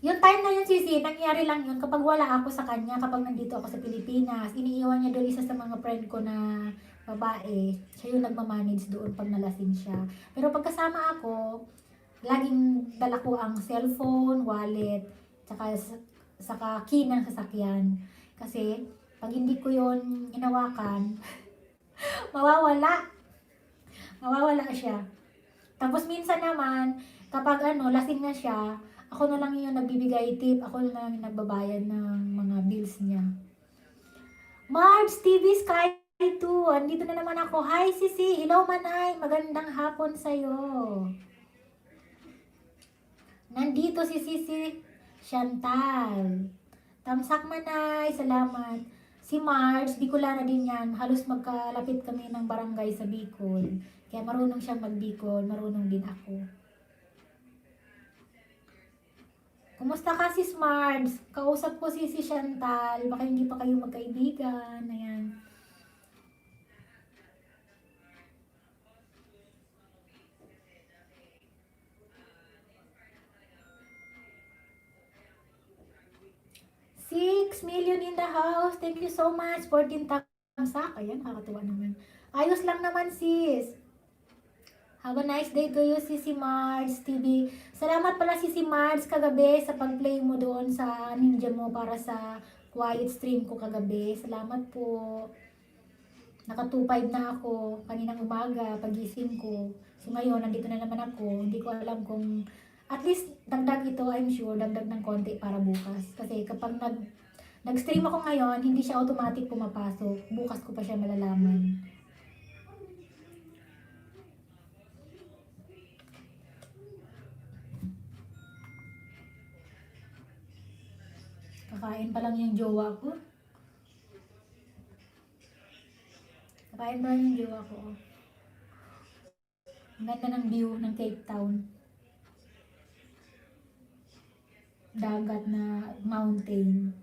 Yung time na yun, Sisi, nangyari lang yun kapag wala ako sa kanya, kapag nandito ako sa Pilipinas. Iniiwan niya doon isa sa mga friend ko na babae. Siya yung nagmamanage doon pag nalasing siya. Pero pagkasama ako, laging dala ko ang cellphone, wallet, saka key ng sasakyan. Kasi, pag hindi ko yon inawakan, mawawala. Mawawala siya. Tapos minsan naman, kapag lasing na siya, ako na lang yung nagbibigay tip, ako na lang yung nagbabayad ng mga bills niya. Marbs TV Sky 2, andito na naman ako. Hi Sisi, hello Manay, magandang hapon sa'yo. Nandito si Sisi Chantal. Tamsak Manay, salamat. Si Mars, Bicolana din yan. Halos magkalapit kami ng barangay sa Bicol. Kaya marunong siyang mag-Bicol, marunong din ako. Kumusta ka si Smarts? Kausap ko si Chantal. Baka hindi pa kayo magkaibigan. Ayan. million in the house. Thank you so much. 14 thumbs up. Ayan, nakakatuwa naman. Ayos lang naman, sis. Have a nice day to you, Sisi Mars TV. Salamat pala, Sisi Mars, kagabi sa pag-play mo doon sa ninja mo para sa quiet stream ko kagabi. Salamat po. Naka 2.5 na ako kaninang umaga, pagising ko. So ngayon, nandito na naman ako. Hindi ko alam kung, at least dagdag ito, I'm sure, dagdag ng konti para bukas. Kasi kapag nag-stream ako ngayon, hindi siya automatic pumapasok. Bukas ko pa siya malalaman. Kakain pa lang yung jowa ko. Kakain pa lang yung jowa ko. Ang ganda ng view ng Cape Town. Dagat na mountain.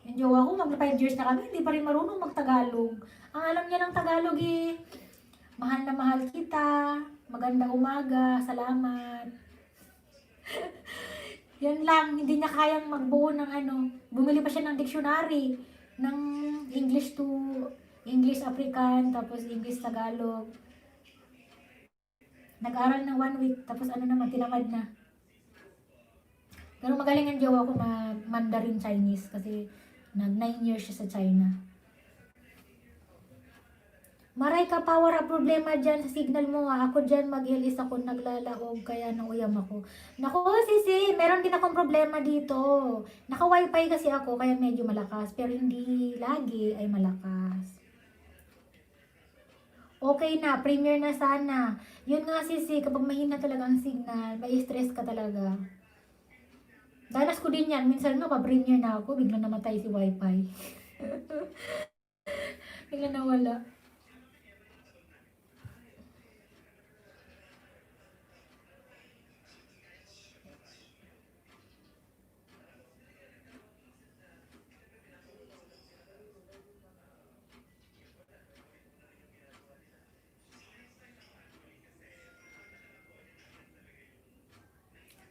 Yung jowa ko, mag 5 years na kami, hindi pa rin marunong mag-Tagalog. Ang alam niya ng Tagalog eh, mahal na mahal kita, magandang umaga, salamat. Yan lang, hindi niya kayang magbuo ng ano. Bumili pa siya ng dictionary ng English to English African, tapos English Tagalog. Nag-aral ng 1 week, tapos ano naman, tinamad na. Pero magaling ang jowa ko Mandarin Chinese kasi nag 9 years siya sa China. Maray ka pa, wala problema dyan sa signal mo ha. Ako dyan mag-ilis ako, naglalaog, kaya nauyam ako. Naku, sisi, meron din akong problema dito. Naka-wifi kasi ako, kaya medyo malakas. Pero hindi lagi ay malakas. Okay na, premiere na sana. Yun nga sisi, kapag mahina talaga ang signal, may stress ka talaga. Danas ko din yan. Minsan nga, pa-premiere na ako, biglang namatay si wifi. Biglang nawala.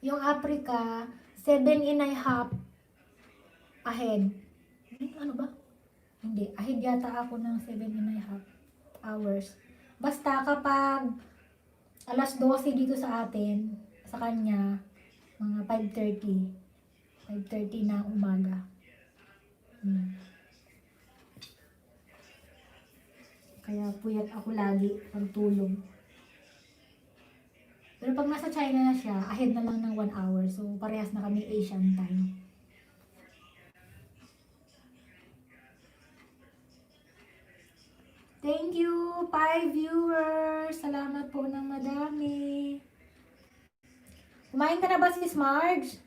Yung Africa, 7.5 ahead. Ano ba? Hindi. Ahead yata ako ng 7.5 hours. Basta kapag alas 12 dito sa atin, sa kanya, mga 5:30. 5:30 na umaga. Kaya puyat ako lagi pag tulog. Pero pag nasa China na siya, ahead na lang ng 1 hour. So, parehas na kami Asian time. Thank you, 5 viewers. Salamat po ng madami. Kumain ka na ba, Sis Marge?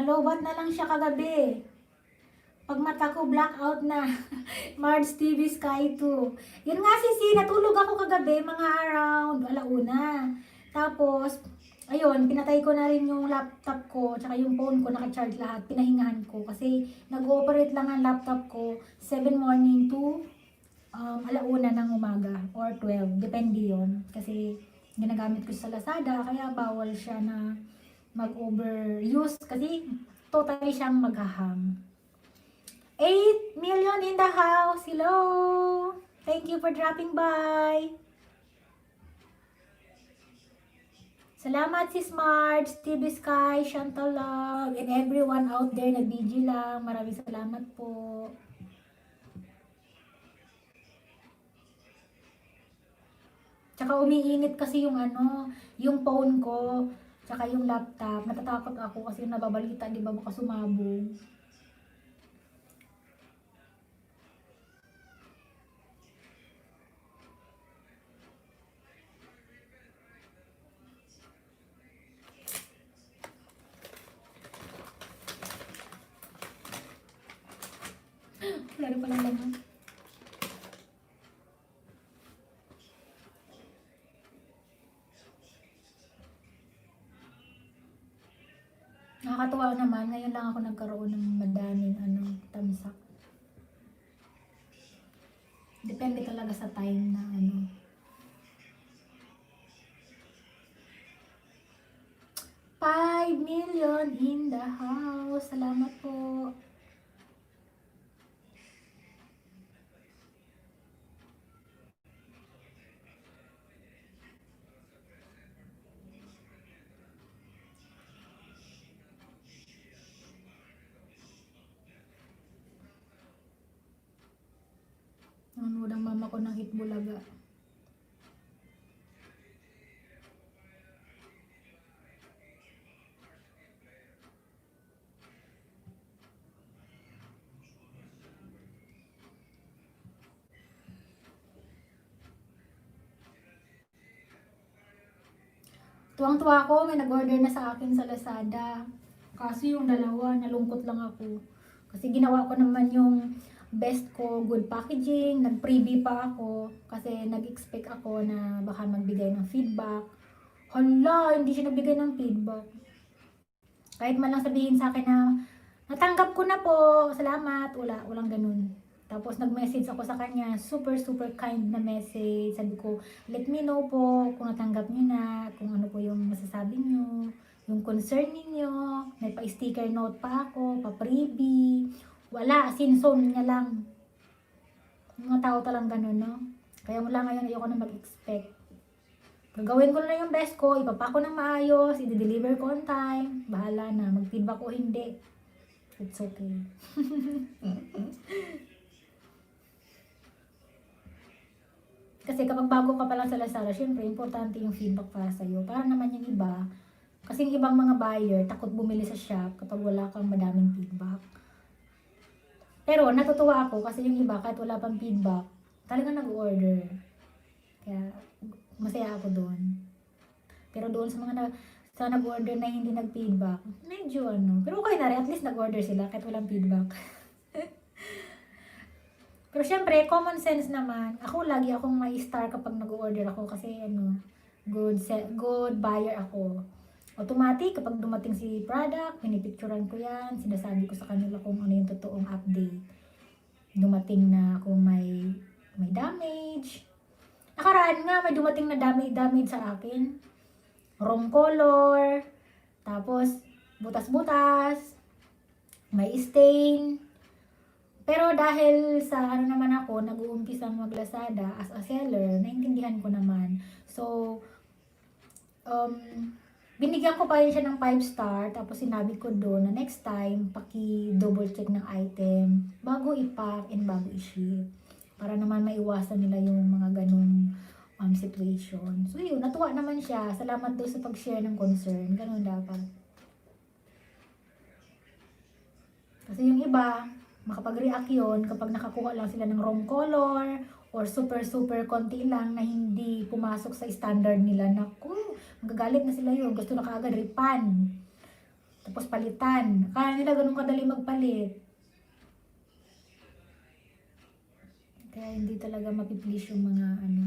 nalobat na lang siya kagabi. Pag mata ko blackout na. Marge TV Sky 2. Yun nga sisi, natulog ako kagabi mga around 1:00. Tapos, ayun, pinatay ko na rin yung laptop ko, tsaka yung phone ko, naka-charge lahat, pinahingahan ko. Kasi nag-ooperate lang ang laptop ko 7 morning to 1:00 ng umaga or 12, depende yon. Kasi ginagamit ko sa Lazada, kaya bawal siya na mag-overuse kasi totally siyang maghahang. 8 million in the house. Hello! Thank you for dropping by. Salamat si Smart, TV Sky, Chantal Love, and everyone out there na BG lang. Maraming salamat po. Tsaka umiinit kasi yung yung phone ko, tsaka yung laptop. Natatakot ako kasi nababalita, di ba, baka sumabog. Wala rin palang laman. Nakakatuwa naman, ngayon lang ako nagkaroon ng madaming tamsak. Depende talaga sa time na 5 million in the house. Salamat po. Nanonood ang mama ko ng Hitbulaga. Tuwang-tuwa ako, may nag-order na sa akin sa Lazada. Kasi yung dalawa, nalungkot lang ako. Kasi ginawa ko naman yung best ko, good packaging, nag-freebie pa ako. Kasi nag-expect ako na baka magbigay ng feedback. Hala, hindi siya nagbigay ng feedback. Kahit man lang sabihin sa akin na, natanggap ko na po, salamat, walang ganun. Tapos nag-message ako sa kanya, super kind na message. Sabi ko, let me know po kung natanggap niyo na, kung ano po yung masasabi niyo, yung concern niyo. May pa-sticker note pa ako, pa-freebie. Wala, sinzone niya lang. Mga tao talang ganun, no? Kaya mula ngayon ayoko na mag-expect. Gagawin ko na yung best ko, ipapako ng maayos, i-deliver ko on time. Bahala na, mag-feedback o hindi. It's okay. Kasi kapag bago ka pa lang sa Lazada, syempre, importante yung feedback para sa'yo. Para naman yung iba, kasi yung ibang mga buyer, takot bumili sa shop kapag wala kang madaming feedback. Pero natutuwa ako kasi yung iba, kahit wala pang feedback, talagang nag-order. Kaya, masaya ako doon. Pero doon sa mga nag-order na hindi nag-feedback, medyo pero okay na rin, at least nag-order sila kahit walang feedback. Pero syempre, common sense naman. Ako, lagi akong may star kapag nag-order ako kasi good buyer ako. Automatic, kapag dumating si product, pinipicturan ko yan, sinasabi ko sa kanila kung ano yung totoong update. Dumating na kung may damage. Nakaraan nga, may dumating na damage sa akin. Wrong color, tapos butas-butas, may stain. Pero dahil sa naman ako, nag-uumpisang mag-Lazada as a seller, naintindihan ko naman. So, binigyan ko pa rin siya ng 5 star, tapos sinabi ko doon na next time, paki-double check ng item, bago i-pack and bago i-ship. Para naman maiwasan nila yung mga ganung situation. So yun, natuwa naman siya. Salamat doon sa pag-share ng concern. Ganun dapat. Kasi yung iba, makapag-react yun kapag nakakuha lang sila ng wrong color or super konti lang na hindi pumasok sa standard nila. Naku, magagalit na sila yun. Gusto na kaagad refund. Tapos palitan. Kaya nila ganun kadali magpalit. Kaya hindi talaga mapiplease yung mga ano.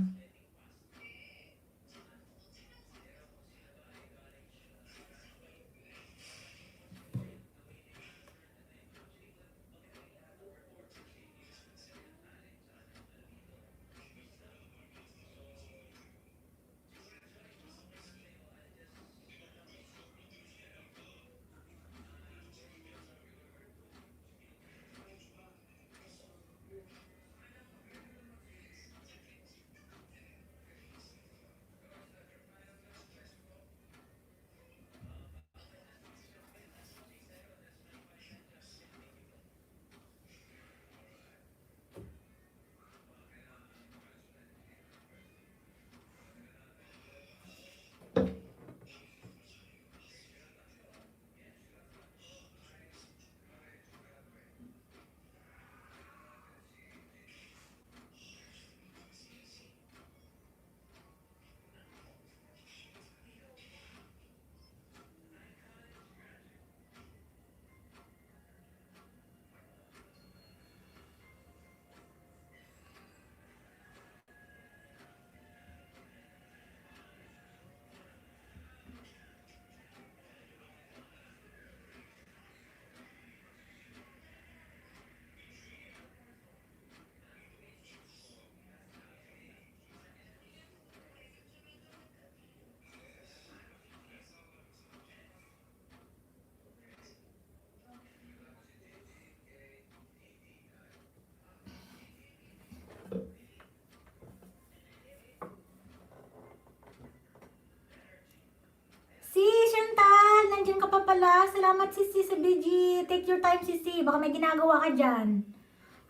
Si Chantal, nandiyan ka pa pala. Salamat Sisi sa BG. Take your time Sisi. Baka may ginagawa ka dyan.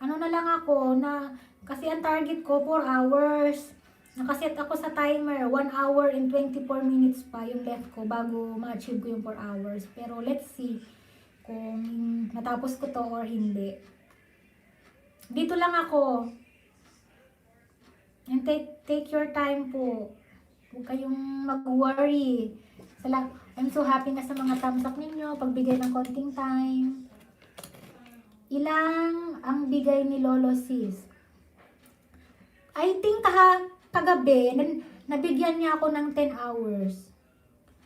Ano na lang ako na kasi ang target ko 4 hours. Nakaset ako sa timer 1 hour and 24 minutes pa yung left ko bago ma-achieve ko yung 4 hours. Pero let's see kung matapos ko to or hindi. Dito lang ako. And take your time po. Huwag kayong mag-worry. I'm so happy na sa mga thumbs up ninyo. Pagbigay ng konting time. Ilang ang bigay ni Lolo Sis? I think kagabi, nabigyan niya ako ng 10 hours.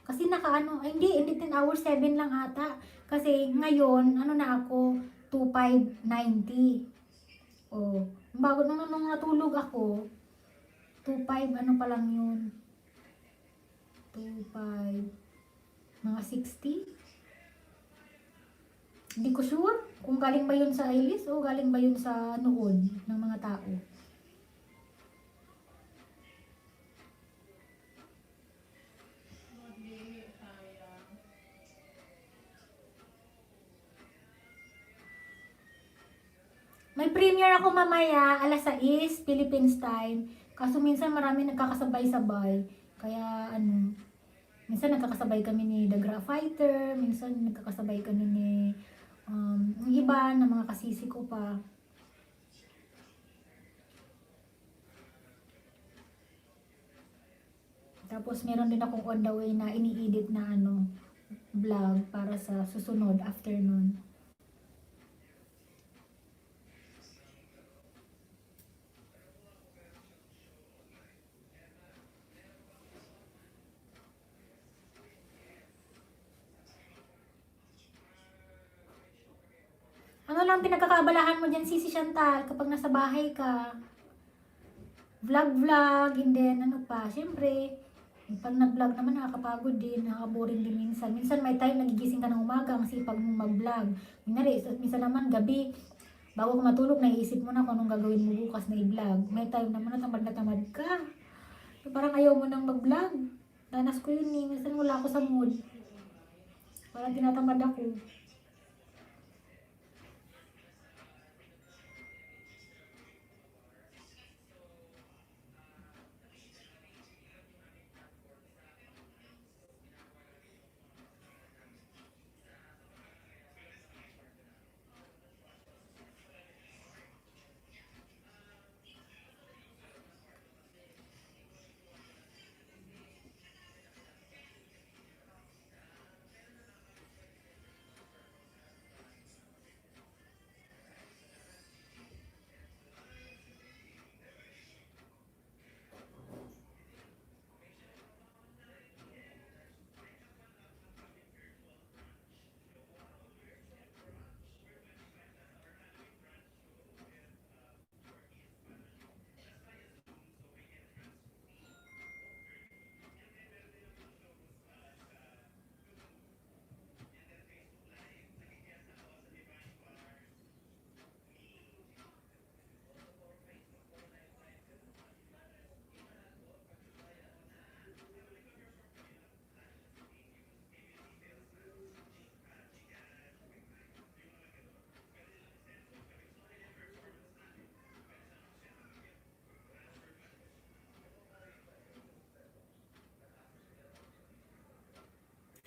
Kasi hindi 10 hours, 7 lang ata. Kasi ngayon, na ako, 2,590. Oh, bago nung natulog ako, 2,500, pa lang yun. 2,500, mga 60. Hindi ko sure kung galing ba yun sa Ailis o galing ba yun sa noon ng mga tao. May premiere ako mamaya, alas 6, Philippines time. Kaso minsan marami nagkakasabay-sabay. Kaya minsan nagkakasabay kami ni The Graphiter, minsan nagkakasabay kami ni yung iba na mga kasisi ko pa. Tapos meron din akong on the way na ini-edit na vlog para sa susunod afternoon. Ano lang pinagkakaabalahan mo dyan, Sisi Chantal, kapag nasa bahay ka? Vlog, and then syempre, pag nag-vlog naman nakakapagod din, nakaka-boring din minsan. Minsan may time nagigising ka ng umaga, ang sipag mong mag-vlog. Minsan naman gabi, bago ka matulog, naiisip mo na kung anong gagawin mo bukas na i-vlog. May time naman na tamad ka. So, parang ayaw mo nang mag-vlog. Danas ko yun minsan wala ako sa mood. Parang tinatamad ako.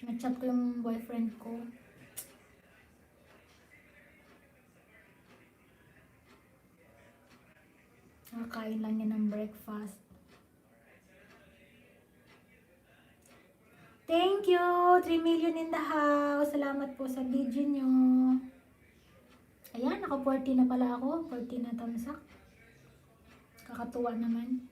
Na-chat ko yung boyfriend ko. Nakakain lang niya ng breakfast. Thank you! 3 million in the house. Salamat po sa video nyo. Ayan, naka 40 na pala ako. 40 na tamsak. Kakatuwa naman.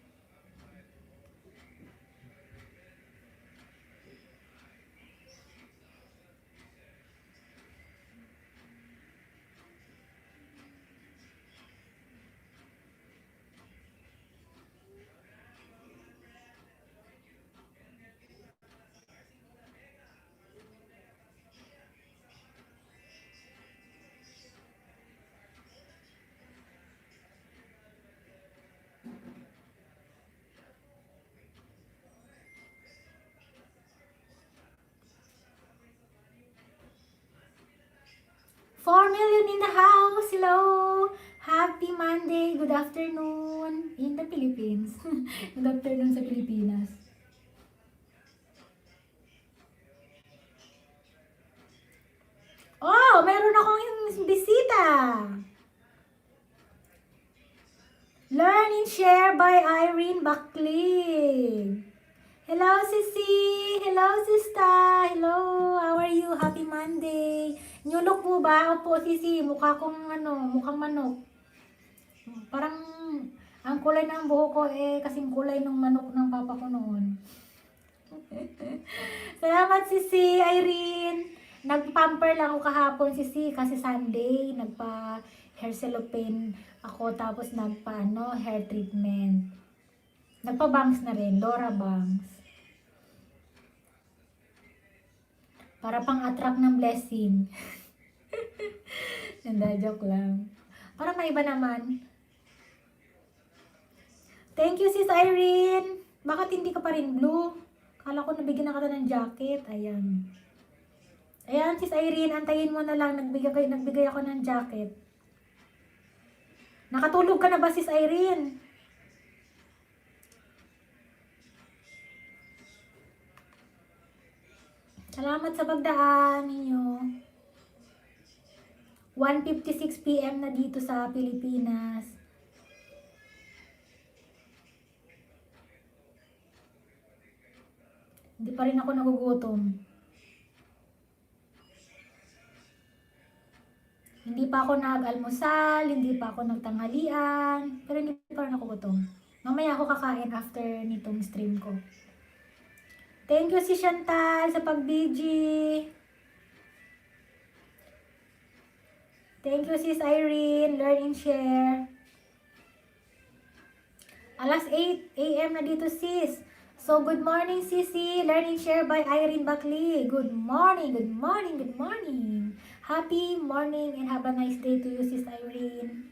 $4 million in the house. Hello! Happy Monday. Good afternoon in the Philippines. Good afternoon sa Pilipinas. Oh, meron akong bisita. Learn and share by Irene Buckley. Hello, Sisi. Hello, Sista. Hello, how are you? Happy Monday. New look po ba? Opo, Sisi. Mukha kong mukhang manok. Parang ang kulay ng buhok ko kasing kulay ng manok ng papa ko noon. Salamat, Sisi, Irene. Nagpamper lang ako kahapon, Sisi, kasi Sunday. Nagpa hair cellophane ako, tapos hair treatment. Nagpa-bangs na rin, Dora bangs. Para pang-attract ng blessing. Hindi, joke lang. Para may iba naman. Thank you, Sis Irene. Bakit hindi ka pa rin blue? Kala ko nabigyan na kita ng jacket. Ayan. Ayan, Sis Irene, antayin mo na lang. Nagbigay ako ng jacket. Nakatulog ka na ba, Sis Irene? Salamat sa pagdaan ninyo. 1:56 PM na dito sa Pilipinas. Hindi pa rin ako nagugutom. Hindi pa ako nag-almusal, hindi pa ako nagtanghalian, pero hindi pa rin ako gutom. Mamaya ako kakain after nitong stream ko. Thank you, si Chantal, sa pag-BG. Thank you, Sis Irene. Learn and share. Alas 8 AM na dito, sis. So, good morning, Sisi. Learn and share by Irene Buckley. Good morning, good morning, good morning. Happy morning and have a nice day to you, Sis Irene.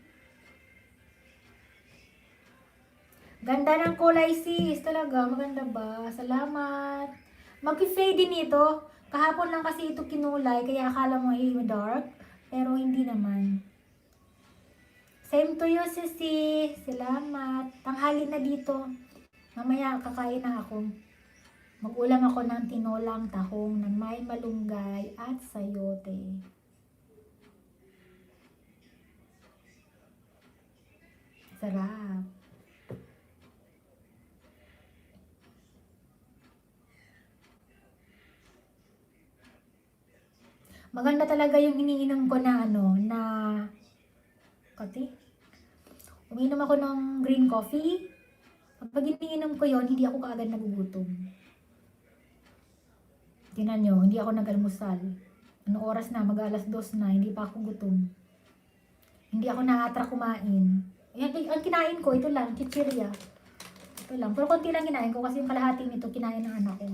Ganda ng kulay, sis. Talaga, maganda ba? Salamat. Mag-fade din ito. Kahapon lang kasi ito kinulay, kaya akala mo dark. Pero hindi naman. Same to you, Sisi. Salamat. Tanghali na dito. Mamaya kakain na ako. Mag-ulam ako ng tinolang tahong na may malunggay at sayote. Sarap. Maganda talaga yung iniinom ko na uminom ako ng green coffee. Pag iniinom ko yon, hindi ako kaagad nagugutom. Tingnan nyo, hindi ako nag-almusal. Anong oras na? Mag-alas 2 na, hindi pa ako gutom. Hindi ako na-attract kumain. Ang kinain ko, ito lang, chichirya. Ito lang. Pero konti lang kinain ko kasi yung kalahati nito kinain ng anak ko.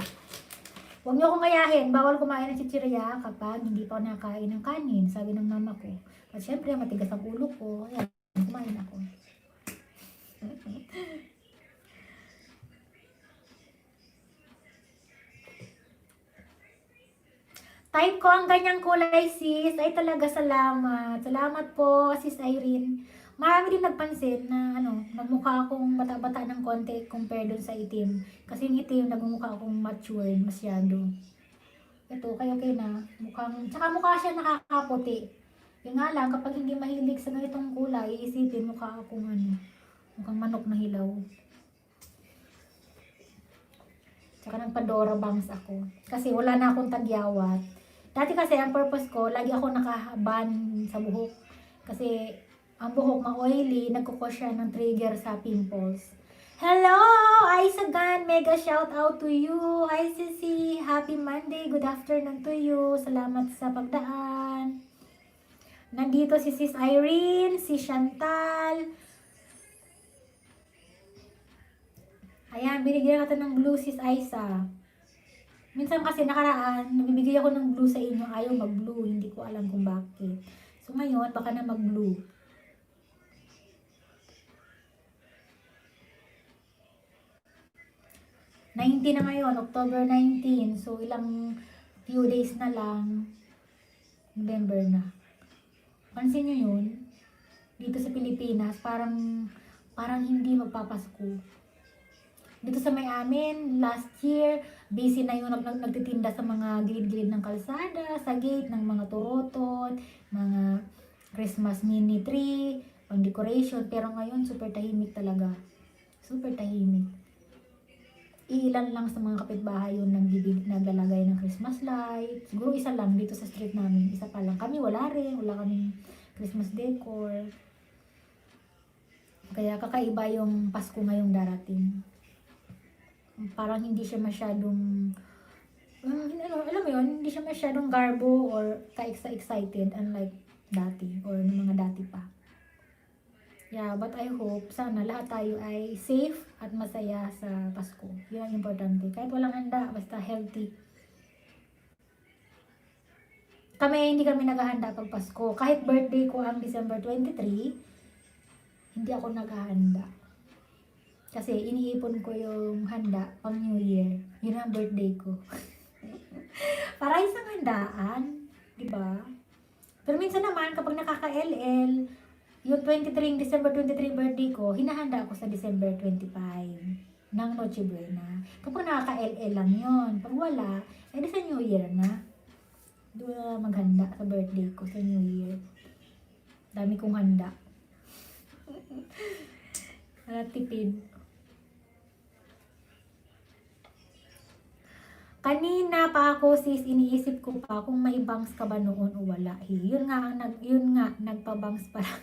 Huwag niyo akong ngayahin, bawal kumain ng chichirya kapag hindi pa ako nakakain ng kanin, sabi ng mama ko. At syempre, matigas ang ulo ko. Ayan, kumain ako. Type ko ang ganyang kulay, sis. Ay talaga, salamat. Salamat po, sis Irene. Marami din nagpansin na nagmukha akong bata-bata ng konti compare dun sa itim. Kasi yung itim, nagmukha akong matured masyado. Ito, okay na. Tsaka mukha siya nakakaputi. Yung nga lang, kapag hindi mahilig sa ganitong kulay, iisipin mukha akong mukhang manok na hilaw. Tsaka nagpa-Dora bangs ako. Kasi wala na akong tagyawat. Dati kasi ang purpose ko, lagi ako nakaban sa buhok. Kasi ang buhok ma-oily, nagkukos siya ng trigger sa pimples. Hello! Aisagan! Mega shout out to you! ICC! Happy Monday! Good afternoon to you! Salamat sa pagdaan! Nandito si Sis Irene, si Chantal. Ayan, binigyan natin ng blue, Sis Aisa. Minsan kasi nakaraan, nabibigay ako ng blue sa inyo, ayaw mag-blue. Hindi ko alam kung bakit. So ngayon, baka na mag-blue. Na ngayon, October 19. So ilang few days na lang, November na. Pansin nyo yun? Dito sa Pilipinas, parang hindi magpapasko. Dito sa may amin, last year, busy na yung nagtitinda sa mga gilid-gilid ng kalsada, sa gate ng mga turotot, mga Christmas mini tree, pang decoration. Pero ngayon, super tahimik talaga. Super tahimik. Ilan lang sa mga kapitbahay yun naglalagay ng Christmas light. Siguro isa lang dito sa street namin. Isa pa lang. Kami wala rin. Wala kaming Christmas decor. Kaya kakaiba yung Pasko ngayong darating. Parang hindi siya masyadong alam mo yun, hindi siya masyadong garbo or ka-excited unlike dati or ng mga dati pa. Yeah, but I hope sana lahat tayo ay safe at masaya sa Pasko. Yun ang importante. Kahit walang handa, basta healthy. Hindi kami naghahanda pag Pasko. Kahit birthday ko ang December 23, hindi ako naghahanda. Kasi iniipon ko yung handa pang New Year. Yun ang birthday ko. Para isang handaan, di ba? Pero minsan naman, kapag nakaka-LL, yung December 23 birthday ko, hinahanda ako sa December 25 ng Noche Buena. Kapag nakaka-LL lang yun. Pag wala, edi sa New Year na. Doon na maghanda sa birthday ko sa New Year. Dami kong handa. Tipid. Kanina pa ako sis, iniisip ko pa kung may bangs ka ba noon o wala. Yun nga, nagpa-bangs pa lang.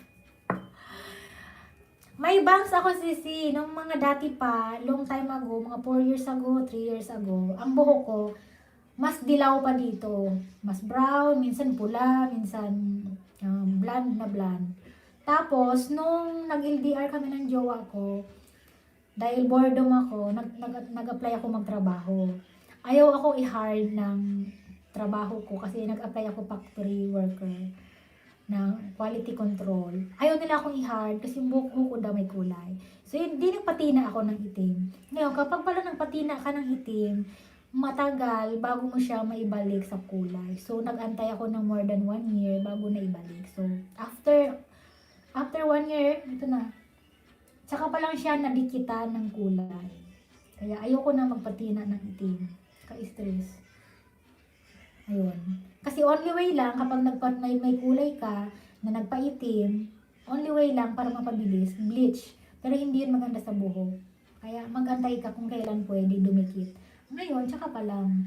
May bangs ako sisi, nung mga dati pa, long time ago, mga 4 years ago, 3 years ago, ang buhok ko, mas dilaw pa dito. Mas brown, minsan pula, minsan blonde na blonde. Tapos, nung nag-LDR kami ng jowa ko, dahil boredom ako, nag-apply ako magtrabaho. Ayaw ako i-hard ng trabaho ko kasi nag-apply ako factory worker ng quality control. Ayaw nila akong i-hard kasi yung buhok ko daw may kulay. So, hindi nagpatina ako ng itim. Ngayon, kapag pala nagpatina ka ng itim, matagal bago mo siya maibalik sa kulay. So, nag-antay ako ng more than 1 year bago na ibalik. So, after 1 year, ito na. Tsaka pa lang siya nadikitan ng kulay. Kaya ayoko na magpatina ng itim. Ka-stress. Ayun. Kasi only way lang kapag may kulay ka na nagpaitim, only way lang para mapabilis, bleach. Pero hindi yun maganda sa buhok. Kaya magantay ka kung kailan pwede dumikit. Ngayon, tsaka pa lang.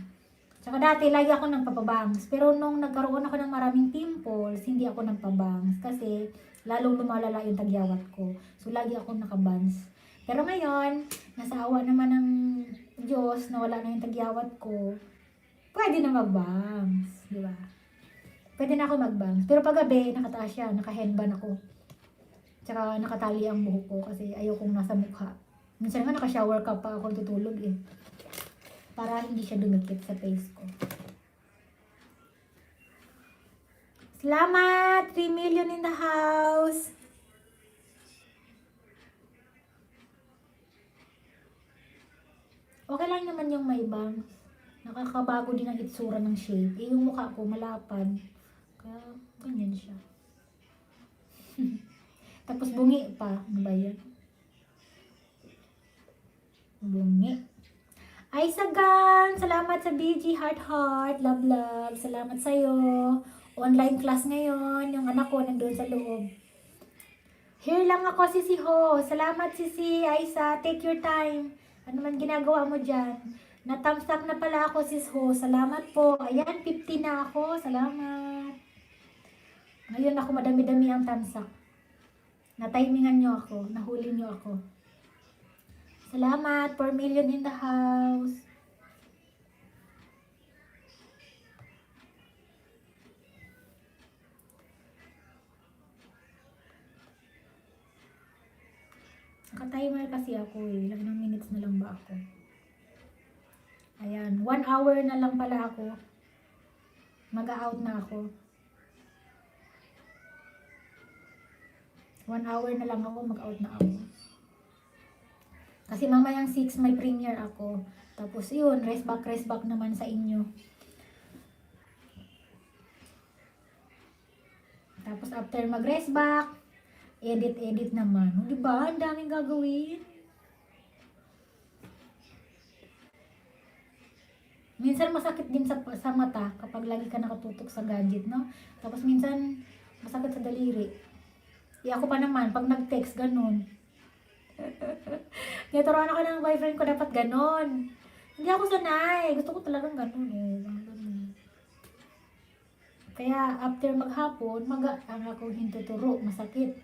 Tsaka dati, lagi ako nagpapabangs. Pero nung nagkaroon ako ng maraming pimples, hindi ako nagpabangs. Kasi lalong lumalala yung tagyawat ko. So, lagi ako nakabangs. Pero ngayon, nasa awa naman ng Diyos na wala na yung tagyawat ko, pwede na mag-bangs. Di ba? Pwede na ako mag-bangs. Pero pag gabi, nakataas siya, naka-headband ako. Tsaka nakatali ang buhok ko kasi ayaw kong nasa mukha. Minsan nga naka-shower cap pa ako tutulog eh. Para hindi siya dumikit sa face ko. Salamat! 3 million in the house! Okay lang naman yung may bangs. Nakakabago din ang itsura ng shape. Eh, yung mukha ko malapad. Kaya, ganyan siya. Tapos bungi pa. Ano ba yan? Bungi. Ay, Sagan! Salamat sa BG Heart Heart. Love, love. Salamat sa'yo. Online class ngayon. Yung anak ko nandun sa loob. Here lang ako, Sisi Ho. Salamat, Sisi Aisa. Take your time. Ano man ginagawa mo dyan? Na-thumbs up na pala ako, Sis Ho. Salamat po. Ayan, 50 na ako. Salamat. Ngayon ako madami-dami ang thumbs up. Na-timingan nyo ako. Nahuli nyo ako. Salamat. 4 million in the house. Naka-timer kasi ako eh. Ilang minutes na lang ba ako? Ayan. 1 hour na lang pala ako. Mag-out na ako. 1 hour na lang ako. Mag-out na ako. Kasi mamayang 6 may premiere ako. Tapos yun, rest back naman sa inyo. Tapos after mag-rest back, edit naman. Di ba? Ang daming gagawin. Minsan masakit din sa mata kapag lagi ka nakatutok sa gadget, no? Tapos minsan masakit sa daliri. Ako pa naman, pag nag-text, ganun. Tinuturuan ako ng boyfriend ko, dapat ganon. Hindi ako sanay. Gusto ko talagang ganon eh. Ganun. Kaya after maghapon, ang ako hintuturo. Masakit.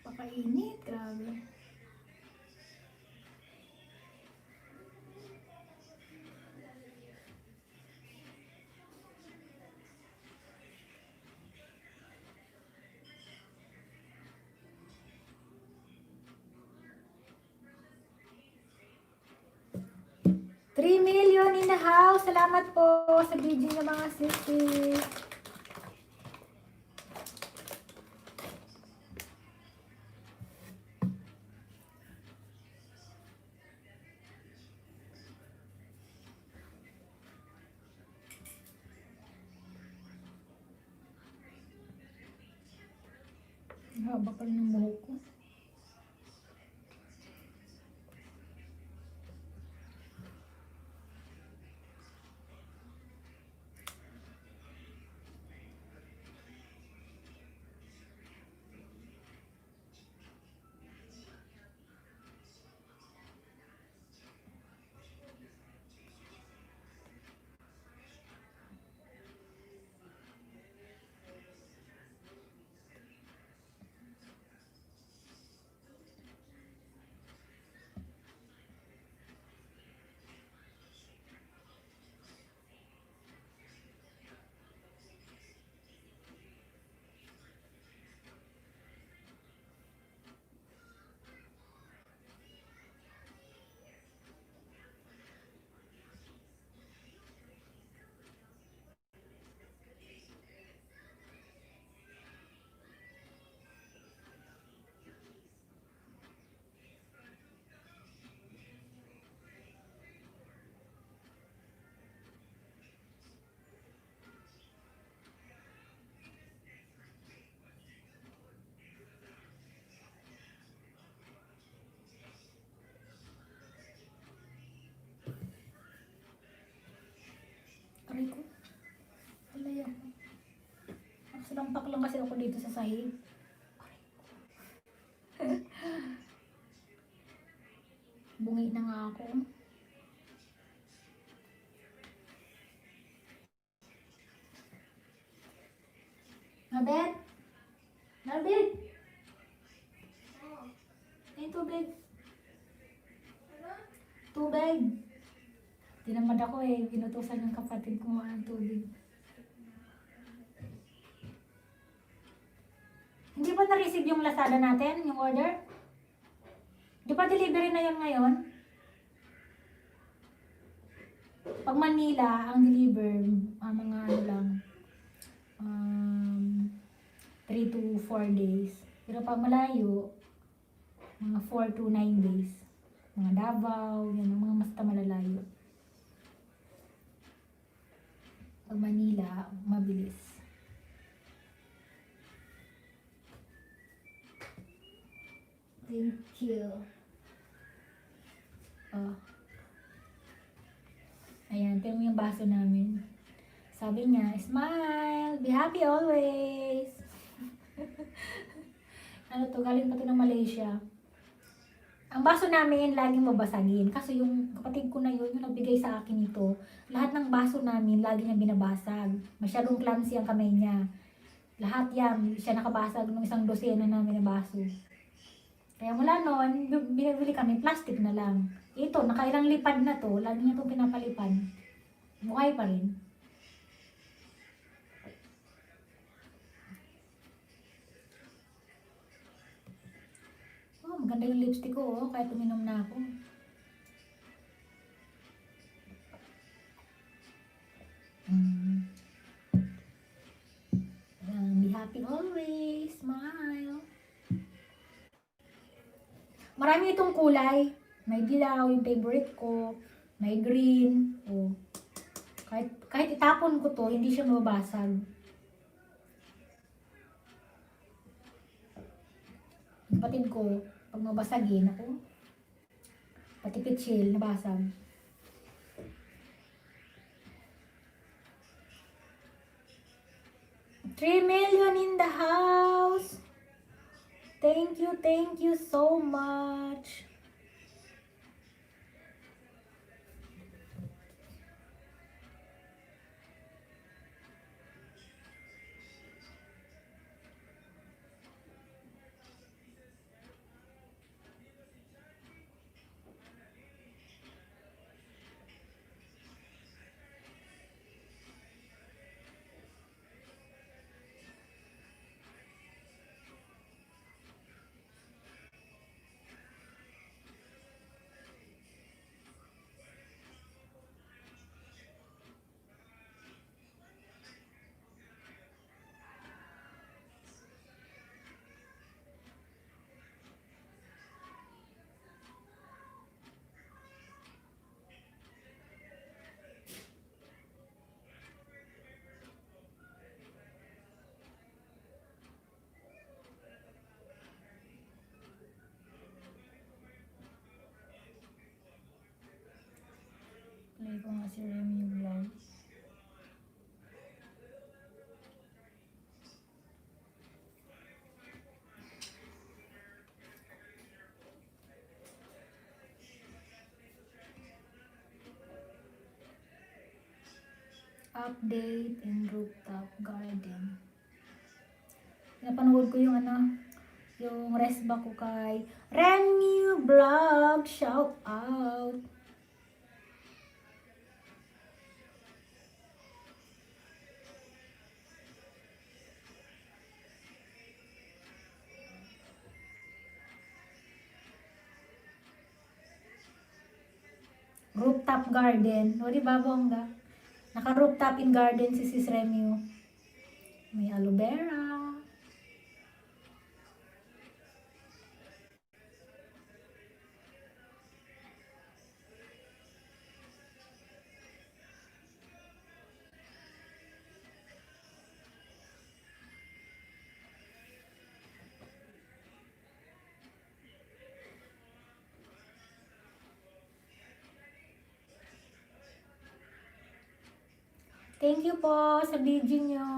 Pakainit. Grabe. $3 million in the house. Salamat po sa video ng mga sisi. Haba pa ng buhok ko. Salampak lang kasi ako dito sa sahig. Bungi na nga ako. Mabet? Mabet? Ay, tubig. Tubig. Tinamad ako eh. Pinutusan ng kapatid ko ng tubig. Hindi pa na-receive yung Lazada natin, yung order? Di pa delivery na yun ngayon? Pag Manila, ang deliver, mga ano lang, 3 to 4 days. Pero pag malayo, mga 4 to 9 days. Mga Davao, yan, mga mas malalayo. Pag Manila, mabilis. Thank you. Oh. Ayan, ito yung baso namin. Sabi niya, smile, be happy always. Ano to, galing pa to ng Malaysia. Ang baso namin, laging mabasagin. Kasi yung kapatid ko na yun, yung nagbigay sa akin ito, lahat ng baso namin, lagi niya binabasag. Masyadong clumsy ang kamay niya. Lahat yan, siya nakabasag ng 1 dosena namin na baso. Kaya mula noon, binibili kami, plastic na lang. Ito, nakailang lipad na to, lagi niya itong pinapalipad. Buhay pa rin. Oh, maganda yung lipstick ko, oh, kahit uminom na ako. Be happy always, smile. Marami itong kulay. May dilaw, yung favorite ko. May green. Oh. Kahit itapon ko to, hindi siya mababasag. Kapatid ko, pag mabasagin ako, pati pitsil, nabasag. $3 million in the house. Thank you so much. Play ko nga si Remy vlog. Update in rooftop garden. Napanood ko yung yung resba ko kay Remy Vlog. Shout out. Rooftop garden. O di ba, bongga? Naka-rooftop in garden si Sis Remy. May aloe vera. Thank you po sa video nyo.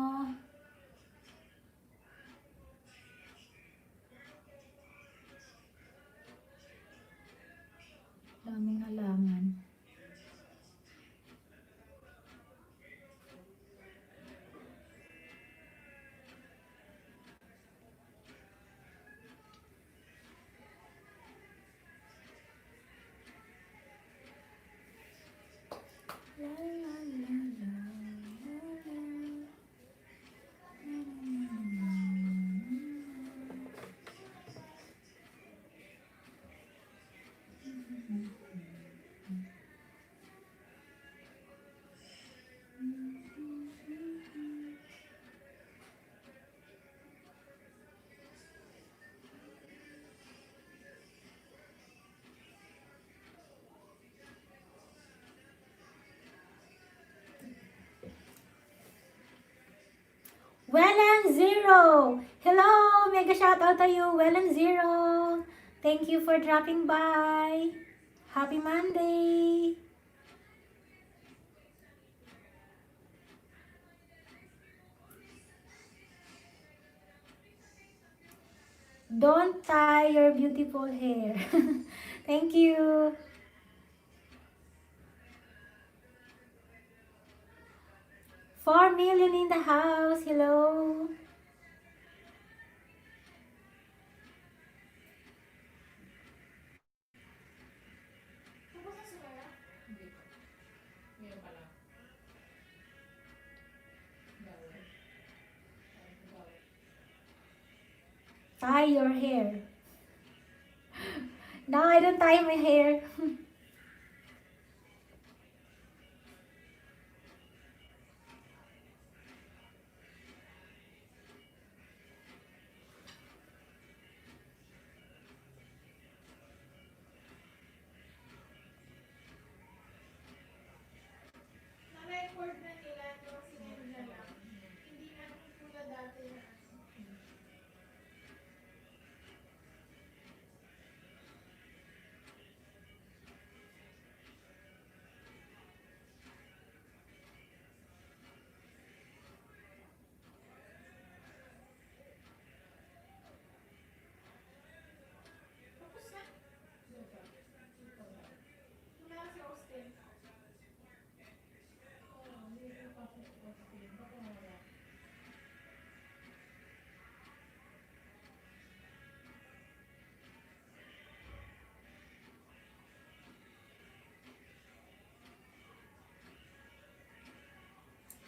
La, la, la, la, la, la. Welland Zero! Hello! Mega shoutout to you, Welland Zero! Thank you for dropping by. Happy Monday! Don't tie your beautiful hair. Thank you. $4 million in the house. Hello. Tie your hair. No, I don't tie my hair. Na-record na nila no, sinend na lang. Hindi na tulad dati na. Tapos na. Wala si Austin.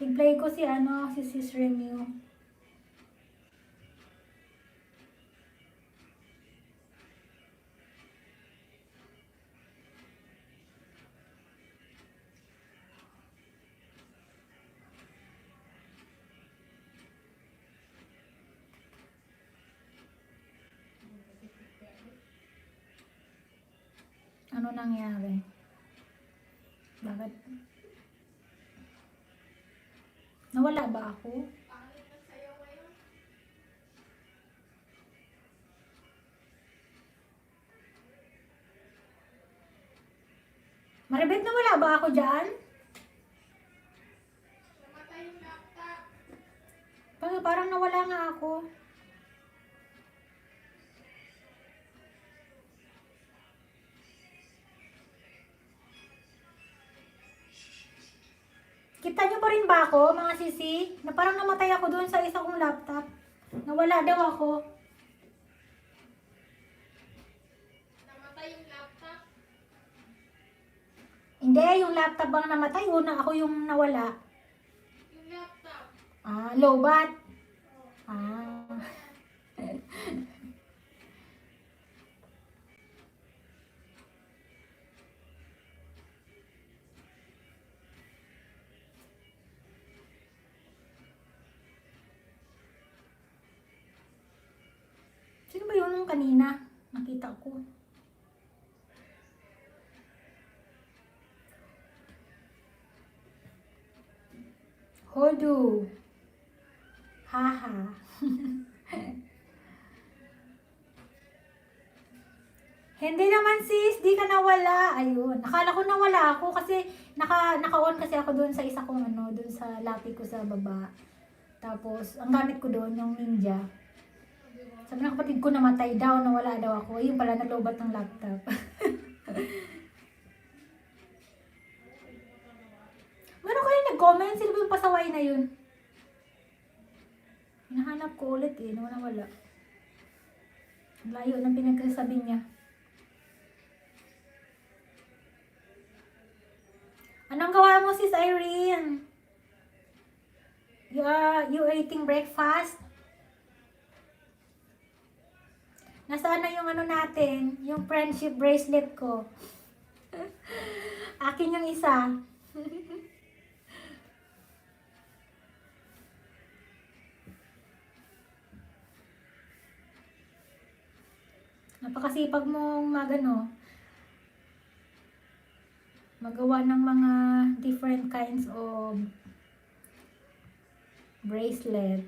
I-play ko si Sis Renew. Ano nangyari? Bakit? Nawala ba ako? Pangit ng sayo ngayon. Maribet, nawala ba ako dyan? Namatay yung laptop. Parang nawala nga ako. Kita nyo pa rin ba ako, mga sisi? Na parang namatay ako doon sa isa kong laptop. Nawala daw ako. Namatay yung laptop. Hindi, yung laptop bang namatay? Una ako yung nawala. Yung laptop. Ah, lowbat. Oh. Ah. Sino ba yung kanina? Nakita ko. Hodu. Haha. Hindi naman sis, di ka nawala. Ayun. Nakala ko nawala ako kasi naka-on kasi ako doon sa isa kong doon sa lapi ko sa baba. Tapos, ang gamit ko doon, yung Ninja. Sabi ng kapatid ko namatay daw, nawala daw ako. Ayun pala, nalobat ng laptop. Meron kayo nag-comment? Sino ba yung pasaway na yun? Hinahanap ko ulit nawala. Layo ng pinagsasabi niya. Anong gawa mo, sis Irene? You eating breakfast? Nasaan na yung ano natin? Yung friendship bracelet ko. Akin yung isa. Napakasipag mong magawa ng mga different kinds of bracelet.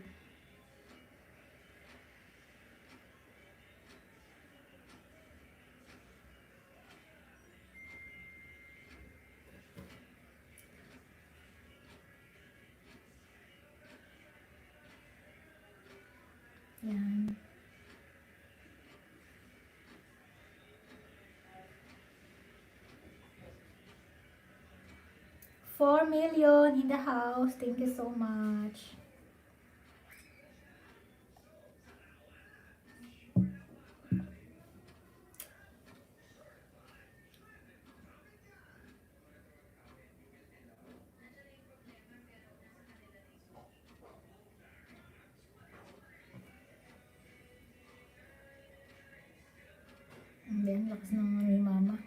Yan. 4 million in the house. Thank you so much. And then, lakas ng ano ni mama.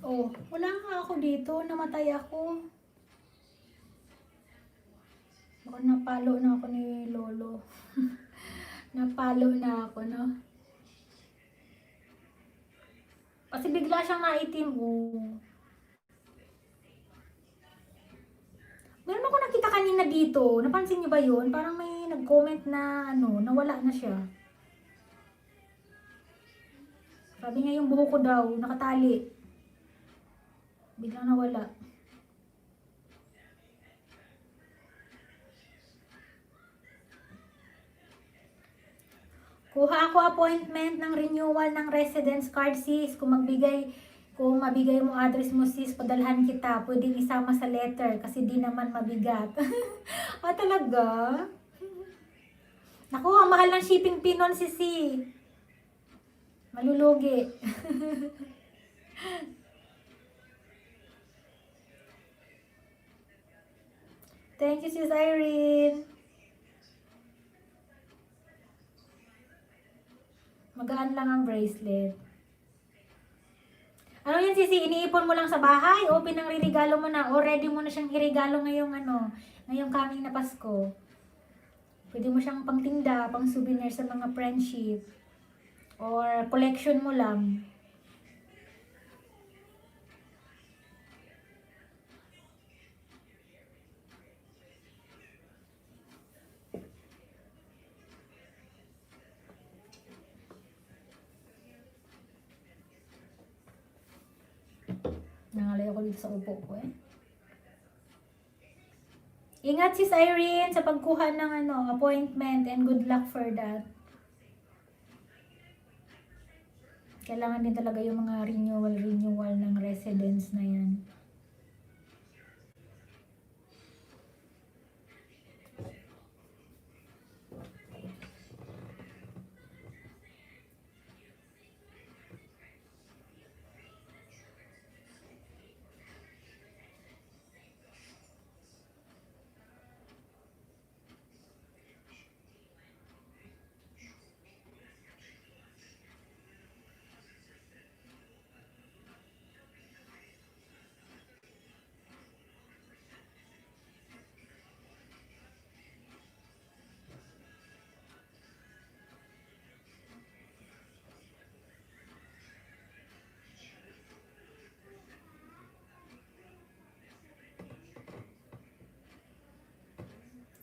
Oh, wala nga ako dito. Namatay ako. Baka napalo na ako ni Lolo. Napalo na ako, no? Kasi bigla siyang naitim, oh. Meron ako nakita kanina dito. Napansin niyo ba yun? Parang may nag-comment na, nawala na siya. Sabi niya yung buhok ko daw, nakatali. Biglang nawala. Kuha ako appointment ng renewal ng residence card, sis. Kung mabigay mo address mo, sis, padalhan kita. Pwedeng isama sa letter kasi di naman mabigat. Ah, talaga? Naku, ang mahal ng shipping fee nun, sisi. Malulugi. Thank you, sis Irene. Magaan lang ang bracelet. Ano yan, sisi? Iniipon mo lang sa bahay o pinangririgalo mo na? O ready mo na siyang irigalo ngayong coming na Pasko? Pwede mo siyang pangtinda, pang souvenir sa mga friendship. Or collection mo lang. Nangalay ako dito sa upo ko eh. Ingat, sis Irene, sa pagkuha ng appointment and good luck for that. Kailangan din talaga yung mga renewal ng residence na yan.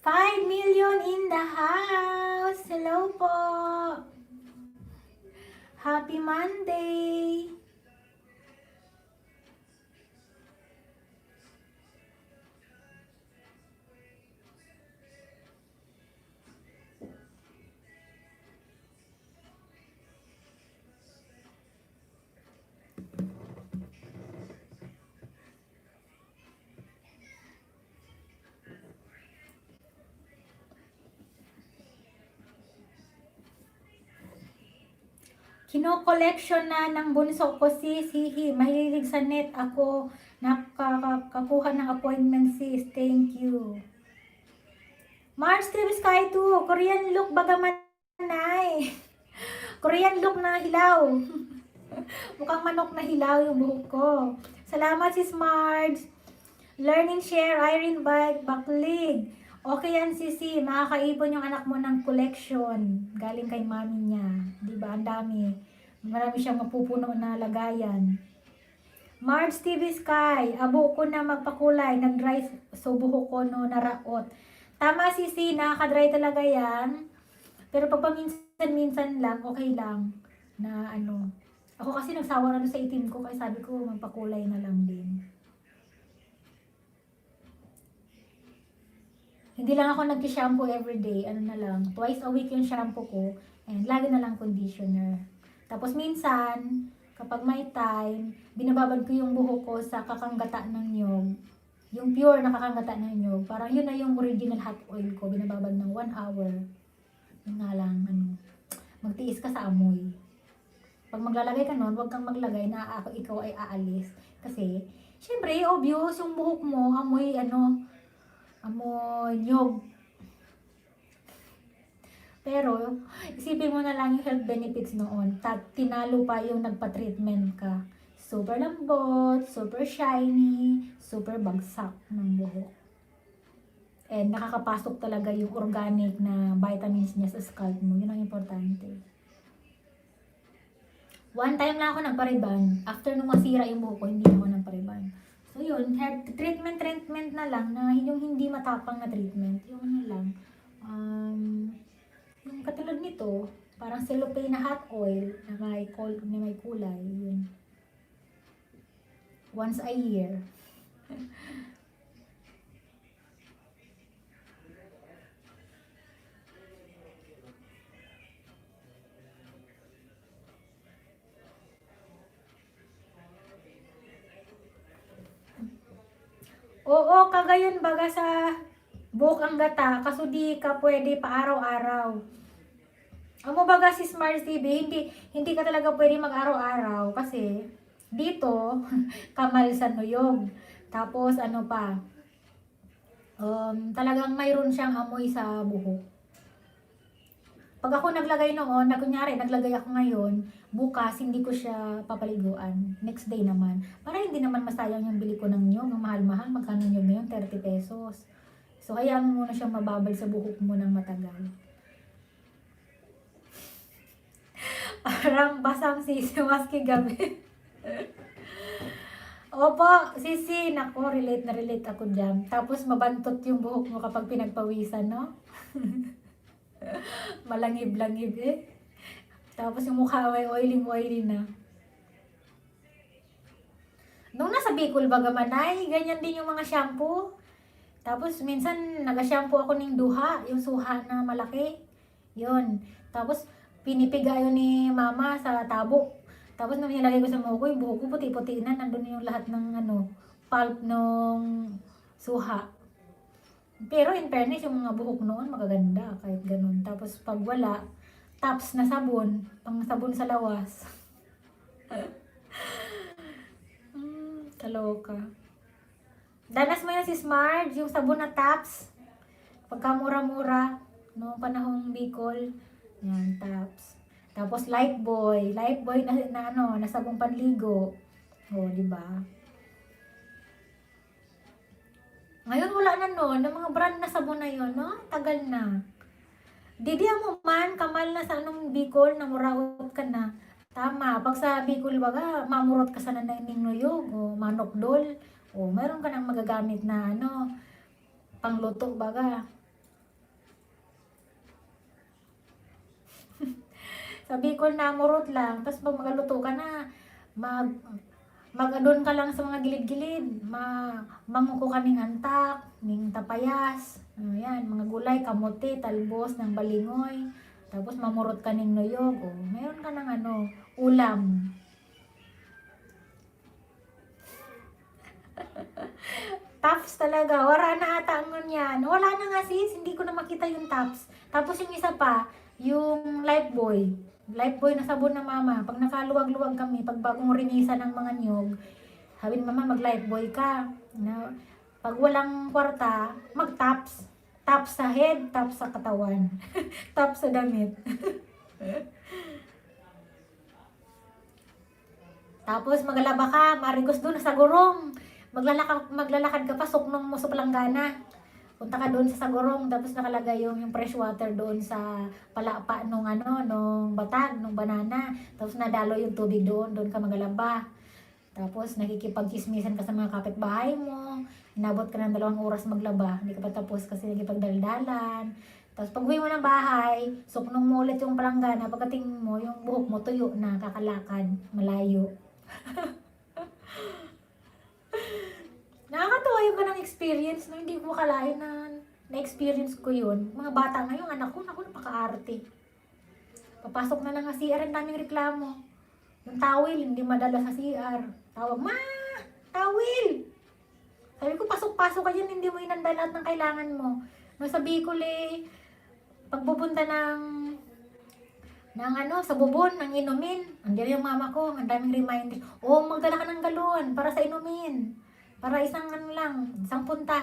$5 million in the house! Hello po! Happy Monday! Kino-collection na ng bunso ko sis, hihi. Mahilig sa net ako. Nakakakuha ng appointment sis. Thank you. Mars TV Sky 2. Korean look bagaman nay. Korean look na hilaw. Mukhang manok na hilaw yung buhok ko. Salamat sis Marge. Learn and share, Irene Bike, Baklig. Okay yan sisi, makakaipon yung anak mo ng collection. Galing kay mami niya. Diba? Ang dami. Marami siyang mapupuno na lagayan. Marge TV Sky, abo ko na magpakulay. Nag-dry so buhok ko no naraot. Tama sisi, nakaka-dry talaga yan. Pero pag paminsan-minsan lang, okay lang. Na ano. Ako kasi nagsawa na sa itim ko, kaya sabi ko magpakulay na lang din. Hindi lang ako nag-shampoo everyday, ano na lang, twice a week yung shampoo ko, and lagi na lang conditioner. Tapos minsan, kapag may time, binababad ko yung buhok ko sa kakanggata ng nyog. Yung pure na kakanggata ng nyog, parang yun na yung original hot oil ko, binababad ng 1 hour. Yun nga lang, ano, magtiis ka sa amoy. Pag maglalagay ka nun, huwag kang maglagay na ikaw ay aalis. Kasi, syempre, obvious, yung buhok mo, amoy, amoy nyog. Pero, isipin mo na lang yung health benefits noon. Tinalo pa yung nagpa-treatment ka. Super lambot, super shiny, super bagsak ng buhok. And nakakapasok talaga yung organic na vitamins niya sa scalp mo. Yun ang importante. One time lang ako nagpa-rebond. After nung masira yung buhok ko, hindi ako nagpa-rebond. So yun, treatment na lang na yung hindi matapang na treatment. Yung ano lang, yung katulad nito, parang cellophane na hot oil na may kulay. Yun. Once a year. Oo, kagayon baga sa buhok ang gata, kaso di ka pwede pa araw-araw. Amo baga si Smart TV, hindi ka talaga pwede mag-araw-araw kasi dito kamal sa nuyog. Tapos ano pa, talagang mayroon siyang amoy sa buhok. Pag ako naglagay noon, kunyari naglagay ako ngayon, bukas hindi ko siya papaliguan. Next day naman. Para hindi naman masayang yung bili ko ng nyog, ang mahal-mahal, magkano nyog ngayon? 30 pesos. So, hayaan mo muna siyang mababal sa buhok mo ng matagal. Parang basang sisi, maski gabi. Opo, sisi, nako, relate na relate ako dyan. Tapos mabantot yung buhok mo kapag pinagpawisan, no? Malangib-langib eh. Tapos yung mukha ay oily na. Nung nasa Bicol bagaman ay, ganyan din yung mga shampoo. Tapos minsan naga-shampoo ako ng duha, yung suha na malaki. Yun. Tapos pinipiga yun ni mama sa tabo. Tapos nung nilagay ko sa mukha ko, yung buhok ko puti-puti na, nandun yung lahat ng pulp ng suha. Pero in fairness, yung mga buhok noon magaganda kahit ganun. Tapos pag wala, tops na sabon, pang sabon sa lawas. Kaloka. Danas mo yun si Smart, yung sabon na tops. Pagka mura-mura, noong panahong Bicol, yan, tops. Tapos Lifebuoy na sabong panligo. O, di ba? Ngayon wala na noon, ng mga brand na sabon na yun, no? Tagal na. Didi mo man, kamal na sa Bicol, namuraot ka na. Tama, pag sa Bicol baga, mamurot ka sa nananing nuyog, o manokdol, o meron ka nang magagamit na pangluto baga. Sa Bicol namurot lang, tapos pag magaluto ka na, mag-adon ka lang sa mga gilid-gilid, manguko ka ng antak, ng tapayas, yan, mga gulay, kamote, talbos, ng balingoy, tapos mamurot ka ng nuyog, meron ka ng ulam. Tops talaga, wala na ata ang yan. Wala na nga sis, hindi ko na makita yung tops. Tapos yung isa pa, yung Lifebuoy. Lifebuoy na sabon na mama. Pag nakaluwag-luwag kami, pag bagong rinisa ng mga niyog, sabi ni mama, mag-Lifebuoy ka. Na, pag walang kwarta, mag-tops. Tops sa head, tops sa katawan. Tops sa damit. Tapos magalaba ka, marigos doon sa gurong. Maglalakad ka pa, suknong mo sa palanggana. Punta ka doon sa Sagurong, tapos nakalagay yung fresh water doon sa palapa nung nung batag, nung banana. Tapos nadalo yung tubig doon, doon ka magalaba. Tapos nakikipagchismisan ka sa mga kapitbahay mo. Inabot ka ng 2 oras maglaba, hindi ka pa tapos kasi nagipagdaldalan. Tapos pag uwi mo ng bahay, suknong mo ulit yung palanggana. Pagkatingin mo, yung buhok mo tuyo na, kakalakad, malayo. Nakakatuwa yung ganang experience no, hindi ko makalain na na-experience ko yun. Mga bata ngayon, anak ko, naku, napaka-arte. Papasok na lang sa CR, ang daming reklamo. Yung towel, hindi madala sa CR. Tawag, ma! Towel! Sabi ko, pasok-pasok ka dyan, hindi mo inanda lahat ng kailangan mo. No, sa Bicol pagpupunta sa bubon, ng inumin. Andiyan yung mama ko, ang daming reminder. Oh, magdala ka ng galon para sa inumin. Para isang isang punta.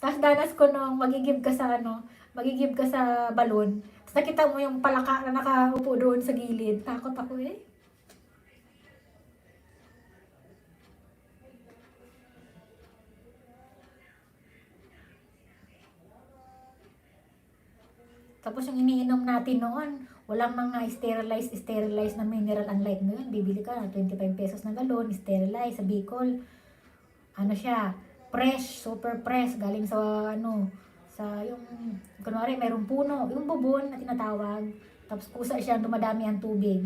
Tapos danas ko nung magigib ka sa balon. Tapos nakita mo yung palaka na nakaupo doon sa gilid. Takot ako eh. Tapos yung iniinom natin noon, walang mga sterilized na mineral, unlike ngayon. Bibili ka, 25 pesos na galon, sterilized sa Bicol. Ano siya, fresh, super fresh, galing sa yung, kunwari, mayroong puno, yung bubon na tinatawag. Tapos kusa siya, dumadami ang tubig.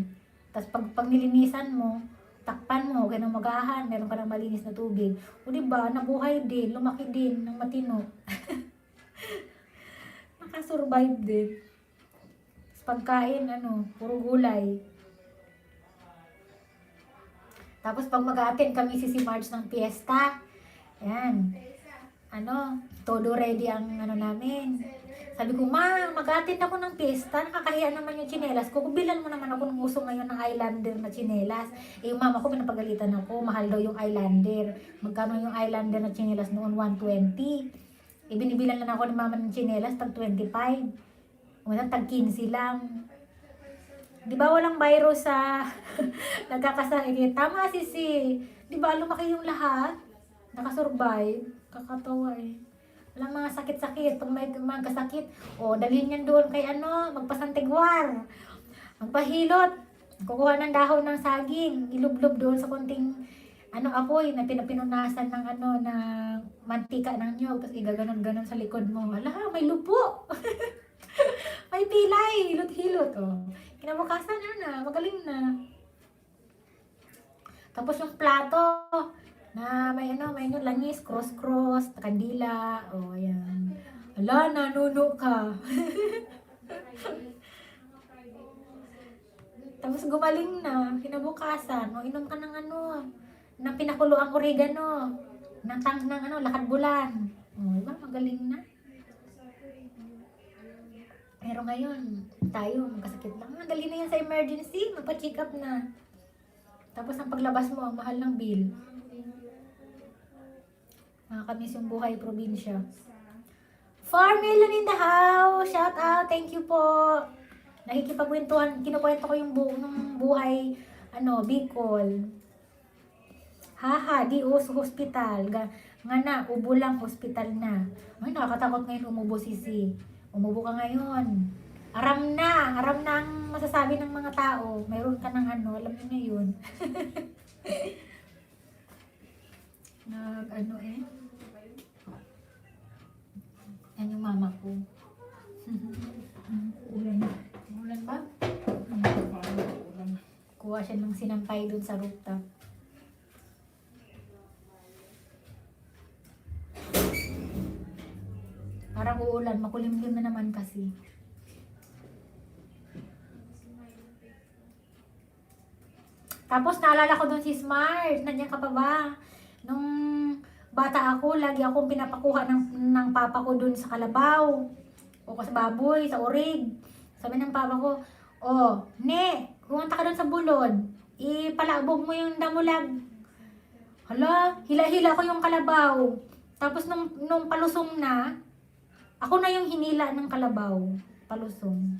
Tapos pag nilinisan mo, takpan mo, okay nang magahan, meron ka ng malinis na tubig. O diba, nabuhay din, lumaki din ng matino. Nakasurvive din. Tapos pagkain, puro gulay. Tapos pag mag-a-attend kami si March ng piyesta, yan, todo ready ang namin. Sabi ko, ma, mag-attend ako ng piyesta, nakakahiya naman yung tsinelas ko. Kubilan mo naman ako ng uso ngayon ng Islander na tsinelas. Yung mama ko, pinapagalitan ako, mahal daw yung Islander. Magkano yung Islander na tsinelas noon? 120. Ibinibilan lang ako ni mama ng tsinelas, tag 25. Wala, tag 15 lang. Di ba walang virus sa nagkakasakit? Tama, sisi. Di ba lumaki yung lahat? Nakasurvive. Kakatawa eh. Walang mga sakit-sakit. Pag may magkasakit, dalhin yan doon kay magpasantigwar. Magpahilot. Kukuha ng dahon ng saging. Ilublob doon sa konting apoy na pinapinunasan ng na mantika ng nyog. Tapos igaganon-ganon sa likod mo. Ala, may lupo. May pilay. Hilot-hilot. Kinabukasan magaling na. Tapos yung plato na may langis, cross-cross, kandila, ayan. Ala, nanuno ka. Tapos gumaling na, kinabukasan, inom ka ng ng pinakuloang oregano, ng lakad bulan. Diba, magaling na. Pero ngayon, tayo, magkasakit lang. Dali na yan sa emergency, magpa-check up na. Tapos ang paglabas mo, ang mahal ng bill. Nakakamiss yung buhay probinsya. 4 million in the house! Shout out! Thank you po! Nakikipagkwentuhan, kinukwento ko yung buhay, Bicol. Haha, di sa hospital. Nga na, ubo lang, hospital na. Ay, nakakatakot ngayon umubo sisi. Umubo ka ngayon. Aram na ang masasabi ng mga tao. Mayroon ka ng alam niyo na yun. Yan yung mama ko. Ulan ba? Kuha siya ng sinampay dun sa rooftop. Parang uulan, makulimlim na naman kasi. Tapos naalala ko doon si Smart, nandiyan ka pa ba? Nung bata ako, lagi akong pinapakuha ng papa ko dun sa kalabaw. O sa baboy, sa urig. Sabi ng papa ko, oh, ne, pumunta ka dun sa bulod. Ipalabog mo yung damulag. Hala, hila-hila ko yung kalabaw. Tapos nung palusong na, ako na yung hinila ng kalabaw. Palusong.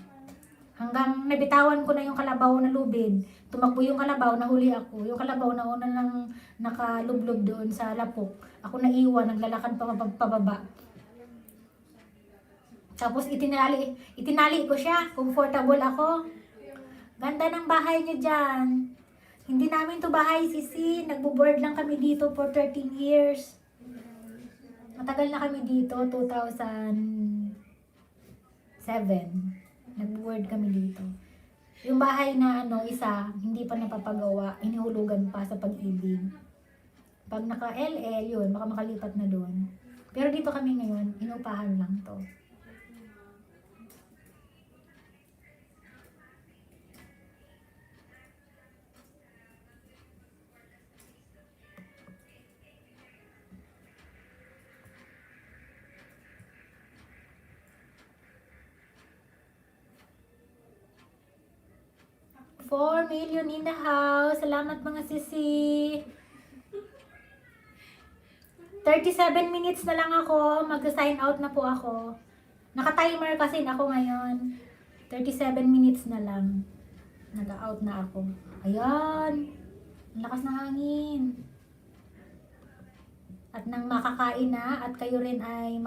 Hanggang nabitawan ko na yung kalabaw na lubid. Tumakbo yung kalabaw, nahuli ako. Yung kalabaw na una nang nakalublob doon sa lapok. Ako naiwan, naglalakad pa pababa. Tapos itinali ko siya. Comfortable ako. Ganda ng bahay niyo dyan. Hindi namin to bahay, sisi. Nagbo-board lang kami dito for 13 years. Matagal na kami dito, 2007. Nag-word kami dito. Yung bahay na isa, hindi pa napapagawa, inihulugan pa sa Pag-ibig. Pag naka-LL, yun, baka makalipat na doon. Pero dito kami ngayon, inupahan lang to. $4 million in the house. Salamat mga sisi. 37 minutes na lang ako. Mag-sign out na po ako. Naka-timer kasi ako ngayon. 37 minutes na lang. Nag-out na ako. Ayan. Ang lakas ng hangin. At nang makakain na at kayo rin ay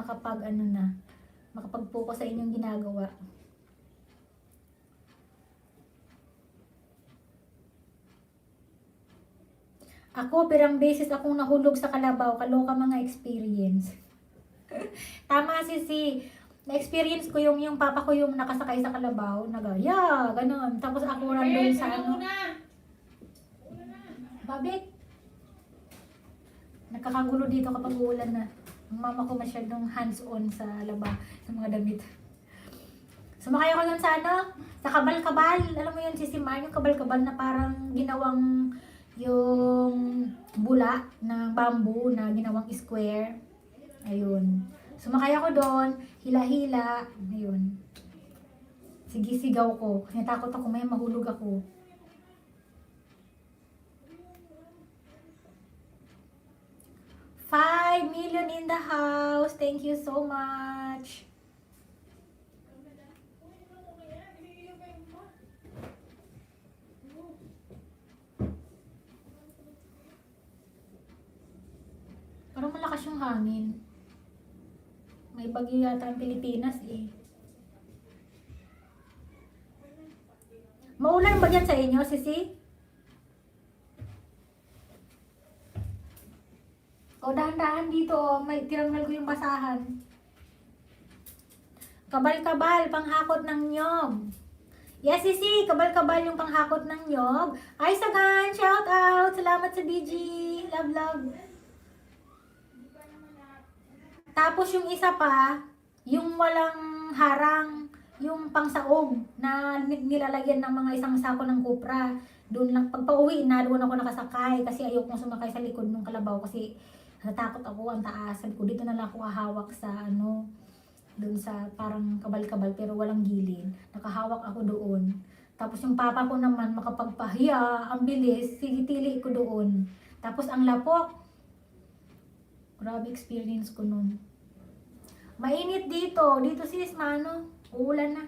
makapag-focus sa inyong ginagawa. Ako, pirang beses akong nahulog sa kalabaw. Kaloka mga experience. Tama si na-experience ko yung papa ko yung nakasakay sa kalabaw. Ganon. Tapos ako nandun sa Babit. Nakakagulo dito kapag uulan na. Ang mama ko masyadong hands-on sa sa mga damit. Sumakay ako dun sa sa kabal-kabal. Alam mo yun, si Mar, yung kabal-kabal na parang ginawang yung bula ng bamboo na ginawang square. Ayun. Sumakay ako doon, hila-hila. Ayun. Sige-sigaw ko. Natakot ako, may mahulog ako. $5 million in the house. Thank you so much. Parang malakas yung hangin. May bagyo yata ang Pilipinas eh. Maulan ba dyan sa inyo, sisi? O dahan-dahan dito, may tiranggal ko yung basahan. Kabal-kabal, panghakot ng nyog. Yes, sisi, kabal-kabal yung panghakot ng nyog. Ay, Sagan, shout out. Salamat sa BG. Love, love. Tapos yung isa pa, yung walang harang, yung pangsaog na nilalagyan ng mga isang sako ng kupra. Doon lang, pagpa-uwi na, doon ako nakasakay kasi ayokong sumakay sa likod ng kalabaw kasi natakot ako ang taas. Sabi ko, dito na lang ako hahawak sa doon sa parang kabal-kabal pero walang gilid. Nakahawak ako doon. Tapos yung papa ko naman makapagpahiya, ang bilis, tili ko doon. Tapos ang lapok, grabe experience ko nun. Mainit dito. Dito sis, uulan na.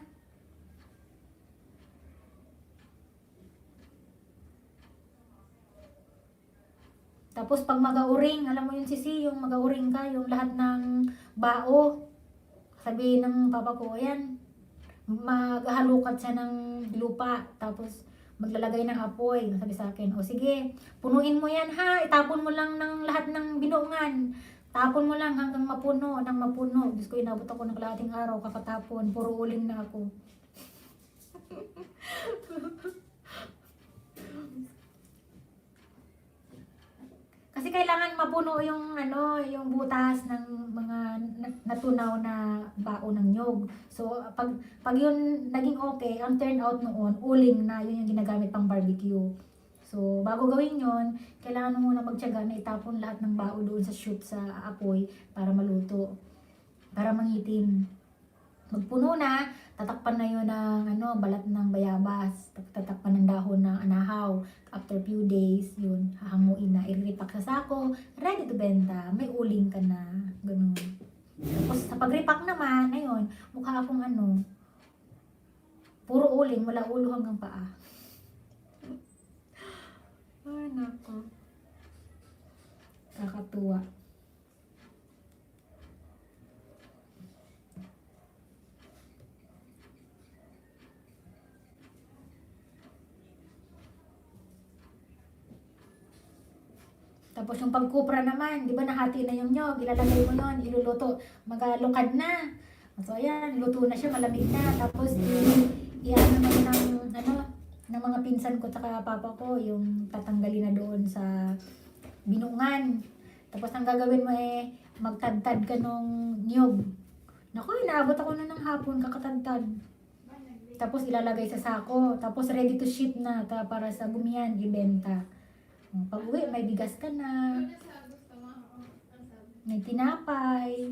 Tapos pag mag-auring, alam mo yun sisi, yung mag-auring ka, yung lahat ng bao. Sabi ng papa ko, ayan, maghahalukat siya ng lupa. Tapos maglalagay ng apoy. Sabi sa akin, o sige, punuin mo yan ha, itapon mo lang ng lahat ng binungan. Tapon mo lang hanggang mapuno, nang mapuno. Diyos ko, inabot ako ng kalahating araw, kakatapon, puro uling na ako. Kasi kailangan mapuno yung yung butas ng mga natunaw na bao ng nyog. So pag yun naging okay, ang turn out noon, uling na, yun yung ginagamit pang barbecue. So, bago gawin yon, kailangan mo muna magtiyaga na itapon lahat ng bao doon sa shoot sa apoy para maluto. Para mangitim. Magpuno na, tatakpan na yun ng balat ng bayabas. Tatakpan ng dahon ng anahaw. After few days, yun, hahanguin na. I-repack sa sako, ready to benta. May uling ka na. Ganun. Tapos sa pag-repack naman, ayun, mukha akong puro uling, mula ulo hanggang paa. Ay, nako. Kakatuwa. Tapos yung pagkupra naman, di ba nahati na yung nyog, ilalagay mo yon, iluluto, magalukad na. So ayan, luto na siya, malamig na. Tapos iyan naman ng mga pinsan ko tsaka papa ko, yung tatanggalin na doon sa binungan. Tapos ang gagawin mo magtadtad ka nung nyog. Naku, inaabot ako na ng hapon, kakatadtad. Tapos ilalagay sa sako, tapos ready to ship na para sa bumiyan, ibenta. Pag uwi, may bigas ka na, may tinapay.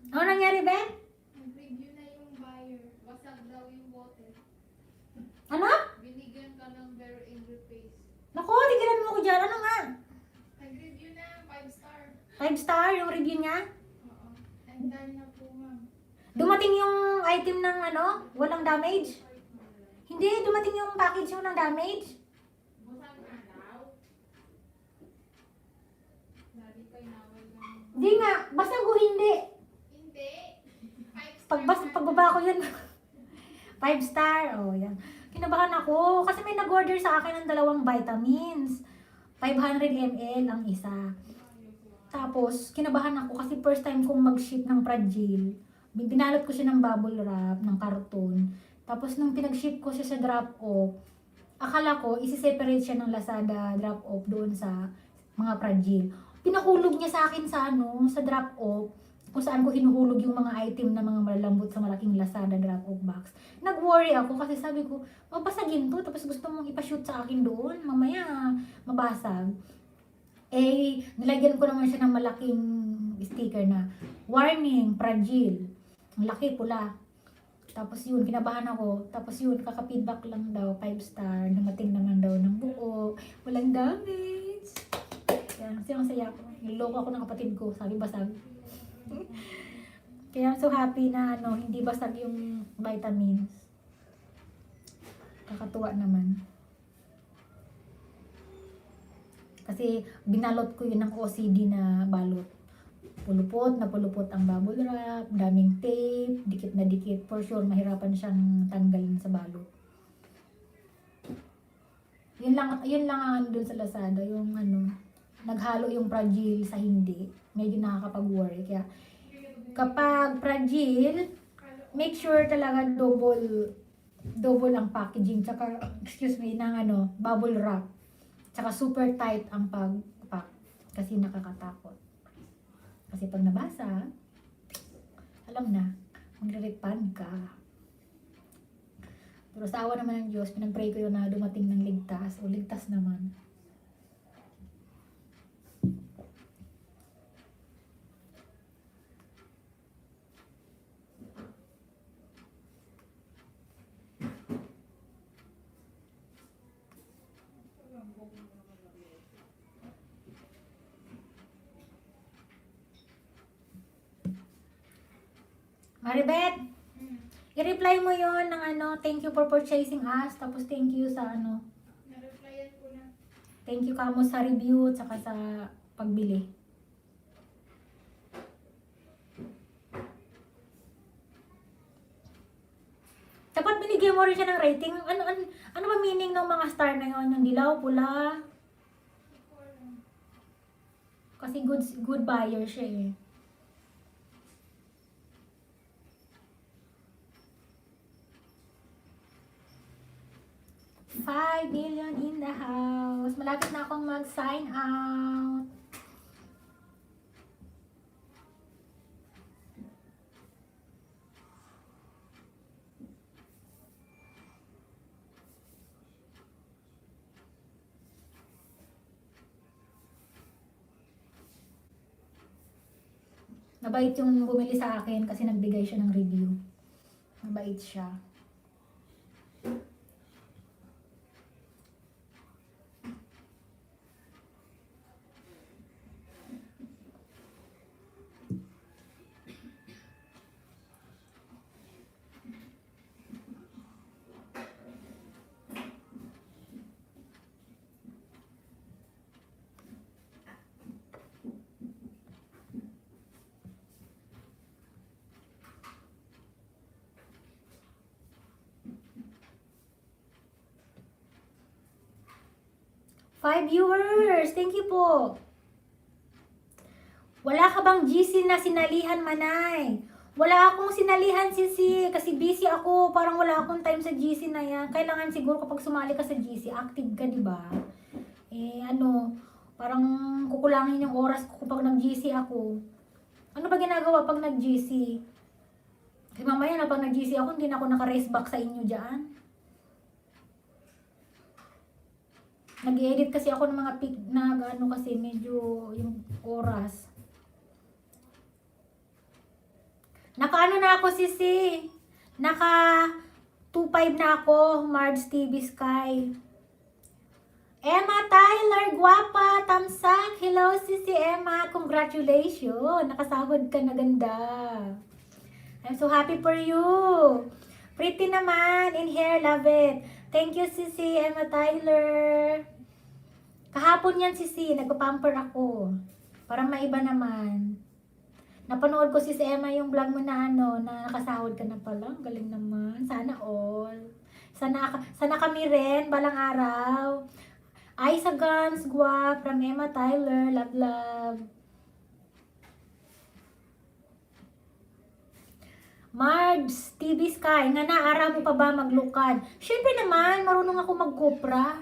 Ano nangyari, Ben? Nag-review na yung buyer. Wasag daw yung bottle. Ano? Binigyan ka ng very angry face. Naku, tigilan mo ko dyan. Ano nga? Nag-review na, 5 star. 5 star yung review niya? Oo. And done na po, ma'am. Dumating yung item ng walang damage? Hindi, dumating yung package yung ng damage. Busag na daw. Lagi kayo nawal lang. Hindi nga, basta ko hindi. Hindi. 5 star. Pagbaba ko yun. 5 star. Oh, yan. Kinabahan ako kasi may nag-order sa akin ng 2 vitamins. 500 ml ang isa. Tapos, kinabahan ako kasi first time kong mag-ship ng Fragile. Binalot ko siya ng bubble wrap, ng karton. Tapos, nung pinag-ship ko siya sa drop-off, akala ko, isi-separate siya ng Lazada drop-off doon sa mga Fragile. Pinahulog niya sa akin sa sa drop-off, kung saan ko hinuhulog yung mga item na mga malalambot sa malaking Lazada drop-off box. Nag-worry ako kasi sabi ko, mapasagin to, tapos gusto mong ipashoot sa akin doon, mamaya mabasag. Nilagyan ko naman siya ng malaking sticker na, warning, Fragile. Ang laki, pula. Tapos yun, kinabahan ako. Tapos yun, kaka-feedback lang daw, 5 star. Dumating naman daw ng buo. Walang damage. Kaya, sayang-saya ko. Niloko ako ng kapatid ko. Sabi, basag. Kaya I'm so happy na hindi basag yung vitamins. Kakatuwa naman. Kasi binalot ko yun ng OCD na balot. Pulupot na pulupot ang bubble wrap, daming tape, dikit na dikit. For sure, mahirapan siyang tanggalin sa balot. Yun lang ang dun sa Lazada, yung naghalo yung Fragile sa hindi. Medyo nakakapag-worry. Kaya, kapag Fragile, make sure talaga double ang packaging. Tsaka, ng bubble wrap. Tsaka super tight ang pag-pack. Kasi nakakatakot. Kasi pag nabasa, alam na, magre-refund ka. Pero sa awa naman ng Diyos, pinag-pray ko yun na dumating ng ligtas. O ligtas naman. Maribeth, i-reply mo yon ng thank you for purchasing us, tapos thank you sa Na-replyan ko na. thank you kamo sa review, tsaka sa pagbili. Dapat binigyan mo rin siya ng rating. Ano ba meaning ng mga star na yon? Yung dilaw, pula? Kasi good buyer siya eh. 5 million in the house. Malapit na akong mag-sign out. Mabait yung bumili sa akin kasi nagbigay siya ng review. Mabait siya. Five viewers! Thank you po! Wala ka bang GC na sinalihan, Manay? Wala akong sinalihan, Sisi. Kasi busy ako. Parang wala akong time sa GC na yan. Kailangan siguro kapag sumali ka sa GC, active ka, di ba? Parang kukulangin yung oras ko kapag nag-GC ako. Ano ba ginagawa pag nag-GC? Kasi mamaya na pag nag-GC ako, hindi na ako naka-race back sa inyo dyan. Nag-edit kasi ako ng mga pic na kasi medyo yung oras. Naka na ako, Sisi. Naka 2.5 na ako, Marge TV Sky. Emma Tyler, guwapa, tamsak. Hello, Sisi Emma. Congratulations. Nakasahod ka na ganda. I'm so happy for you. Pretty naman. In hair, love it. Thank you, Sisi Emma Tyler. Kahapon yan, Sisi. Nagpa-pamper ako. Para maiba naman. Napanood ko, Sisi Emma, yung vlog mo na na nakasahod ka na pala. Galing naman. Sana all. Sana kami rin, balang araw. Isa Guns, guwap, from Emma Tyler. Love, love. Marge, TV Sky, nga naara mo pa ba maglukad? Siyempre naman, marunong ako magkupra.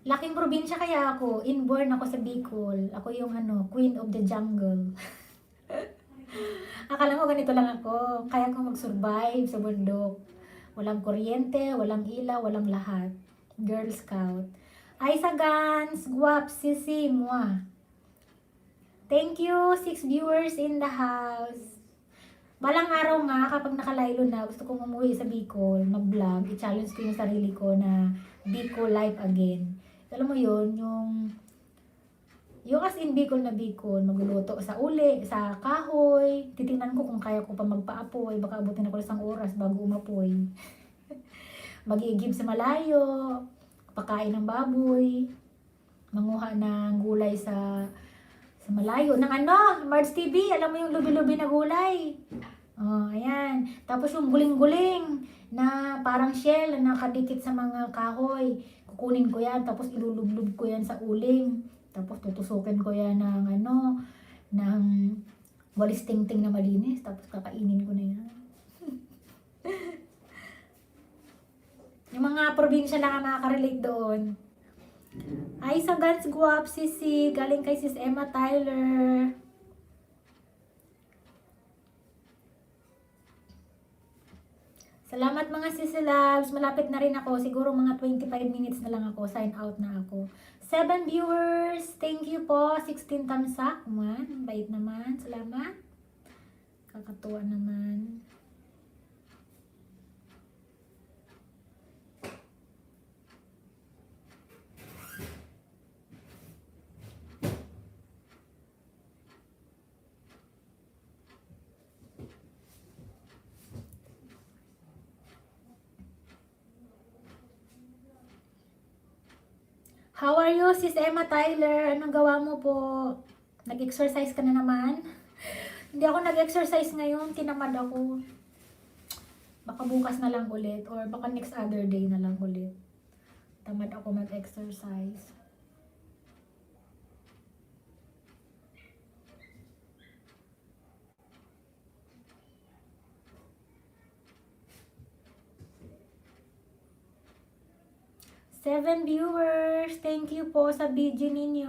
Laking probinsya kaya ako. Inborn ako sa Bicol. Ako yung queen of the jungle. Akala mo ganito lang ako. Kaya ko mag-survive sa bundok. Walang kuryente, walang ilaw, walang lahat. Girl Scout. Isa Guns, guwap, Sisi, moi. Thank you, 6 viewers in the house. Balang araw nga, kapag nakalaylo na, gusto kong umuwi sa Bicol, mag-vlog, i-challenge ko yung sarili ko na Bicol life again. Alam mo yun, yung as in Bicol na Bicol, magluluto sa uli, sa kahoy, titingnan ko kung kaya ko pa magpaapoy, baka abutin ako isang oras bago umapoy. Mag-iigib sa malayo, pakain ng baboy, manguha ng gulay sa malayo. Ng Marge TV, alam mo yung lubi-lubi na gulay. Oh, ayan. Tapos yung guling-guling na parang shell na nakadikit sa mga kahoy. Kukunin ko yan, tapos ilulublub ko yan sa uling. Tapos tutusukin ko yan ng walis ting-ting na malinis. Tapos kakainin ko na yan. Yung mga probinsya lang ang makaka-relate doon. Ay, sa Guns guwap, Sisi. Galing kay Sis Emma Tyler. Salamat mga Sisi Loves. Malapit na rin ako. Siguro mga 25 minutes na lang ako. Sign out na ako. 7 viewers. Thank you po. 16 tamsak. Bait naman. Salamat. Kakatuwa naman. How are you, Sis Emma Tyler? Anong gawa mo po? Nag-exercise ka na naman? Hindi ako nag-exercise ngayon. Tinamad ako. Baka bukas na lang ulit. Or baka next other day na lang ulit. Tamad ako mag-exercise. 7 viewers. Thank you po sa video ninyo.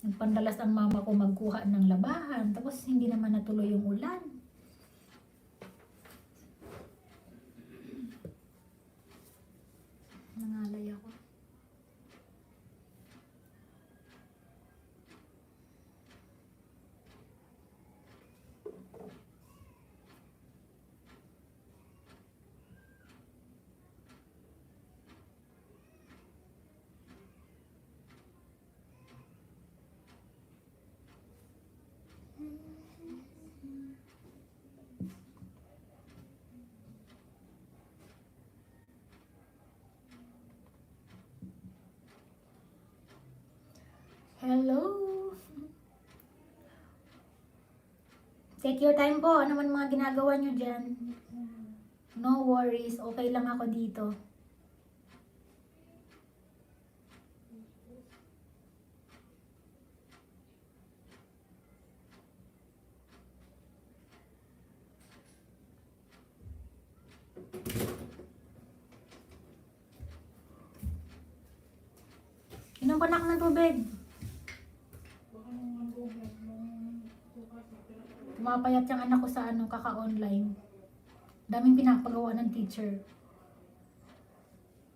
Nagpandalas ang mama ko magkuha ng labahan. Tapos hindi naman natuloy yung ulan. Nangalay ako. Hello. Take your time po. Ano man mga ginagawa nyo dyan. No worries. Okay lang ako dito. Inom ko na ako ng tubig. Tumapayat yung anak ko sa kaka-online. Daming pinapagawa ng teacher.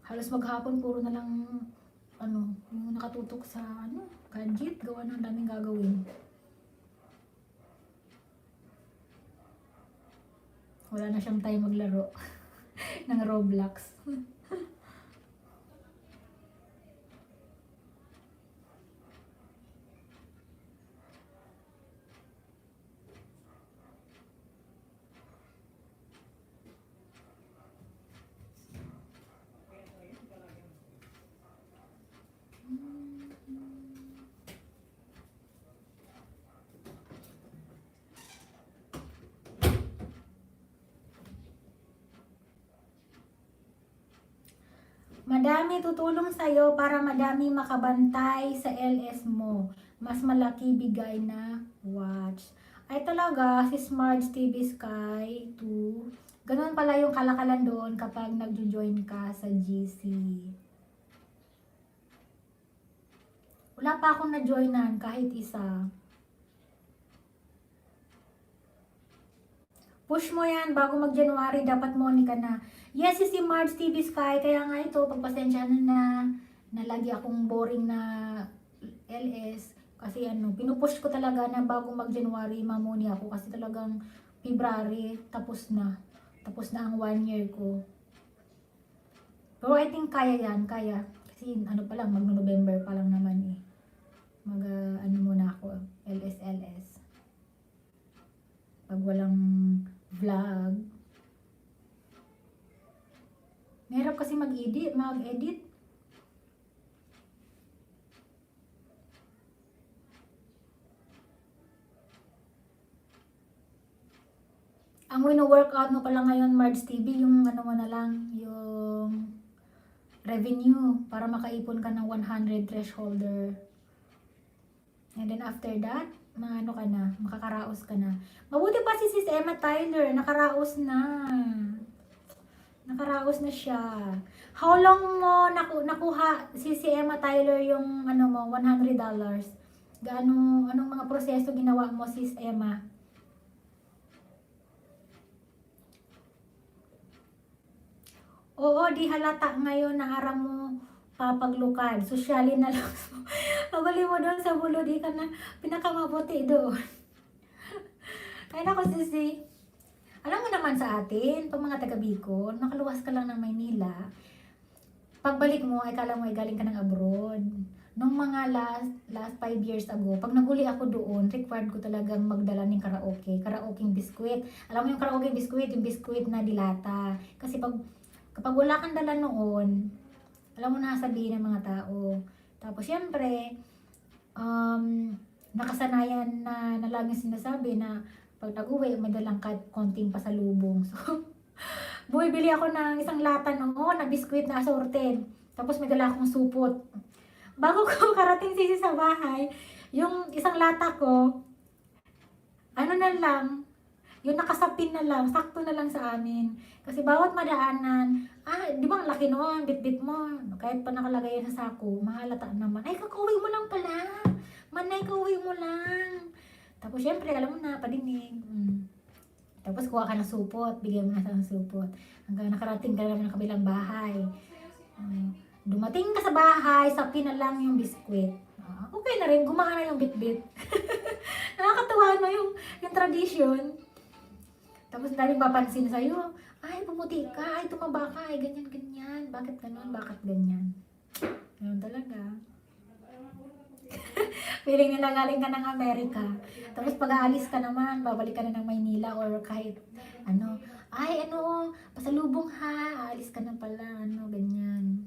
Halos maghapon puro na lang yung nakatutok sa gadget, gawa ng daming gagawin. Wala na siyang time maglaro ng Roblox. Madami tutulong sa'yo para madami makabantay sa LS mo. Mas malaki bigay na watch. Ay talaga, si Smart TV Sky 2. Ganun pala yung kalakalan doon kapag nagjo-join ka sa GC. Wala pa akong na-joinan kahit isa. Push mo yan bago mag-January, dapat money ka na. Yes, si Marge TV Sky, kaya nga ito, pagpasensya na lagi akong boring na LS. Kasi pinupush ko talaga na bago mag-January, mamuni ako. Kasi talagang February, tapos na. Tapos na ang 1 year ko. Pero I think kaya yan, kaya. Kasi pa lang, mag-November pa lang naman eh. Muna ako, LS. Pag walang vlog. Mahirap kasi mag-edit. Ang wino-workout mo pala ngayon, Marge TV, yung mo na lang, yung revenue para makaipon ka ng 100 thresholder. And then after that, ka na, makakaraos ka na. Mabuti pa si Sis Emma Tyler, nakaraos na. Nakaraos na siya. How long mo nakuha si Emma Tyler yung $100? Anong mga proseso ginawa mo, Sis Emma? Oo, di halata ngayon na araw mo papaglukad. Sosyalin na lang. Pabali mo doon sa bulo, di ka na pinakamabuti doon. Ay nako, sisi. Alam mo naman sa atin, pag mga taga Bicol, nakaluwas ka lang ng Maynila, pagbalik mo, ay kala mo ay galing ka ng abroad. Nung mga last 5 years ago, pag naguli ako doon, required ko talagang magdala ng karaoke biskuit. Alam mo yung karaoke biskuit, yung biskuit na dilata. Kasi kapag wala kang dala noon, alam mo na sabihin ng mga tao. Tapos syempre, nakasanayan na laging sinasabi na pag nag-uwi, may dalang konting pasalubong. So, bumibili ako ng isang lata noon na biskuit na assorted. Tapos may dala akong supot. bago ko karating sisi sa bahay, yung isang lata ko, ano na lang, yung nakasapin na lang, sakto na lang sa amin. Kasi bawat madaanan, di ba ang laki noon, bit-bit mo, kahit pa nakalagay yan sa sako, mahalata naman. Ay, kakauwi mo lang pala. Manay, kakauwi mo lang. Tapos syempre, alam mo na, padinig. Tapos kuha ka ng supot, bigyan mo na sa supot. Hanggang nakarating ka naman ng kabilang bahay. Dumating ka sa bahay, sapin na lang yung biskwit. Okay na rin, gumaan na yung bit-bit. Nakakatawa no yung tradition. Tapos daming papansin sa'yo, ay, pumuti ka, ay, tumaba ka, ay, ganyan. Bakit ganun? Bakit ganyan? Ganun talaga. Feeling nila galing ka ng Amerika. Tapos pag aalis ka naman, babalik ka na ng Maynila or kahit, pasalubong ha, aalis ka na pala, ganyan.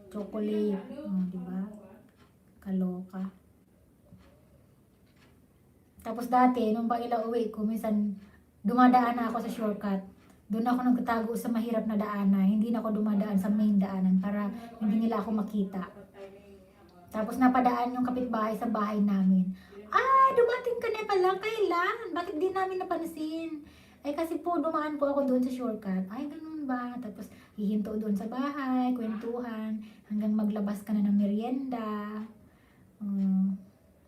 Chocolate, di ba? Kaloka. Tapos dati, nung bagila uwi ko, minsan, dumadaan na ako sa shortcut. Doon ako nagtatago sa mahirap na daanan. Hindi na ako dumadaan sa main daanan para hindi nila ako makita. Tapos napadaan yung kapitbahay sa bahay namin. Ay, dumating ka na pala. Kailan? Bakit di namin napansin? Ay, kasi po dumaan po ako doon sa shortcut. Ay, ganun ba? Tapos hihinto doon sa bahay, kwentuhan, hanggang maglabas ka na ng merienda.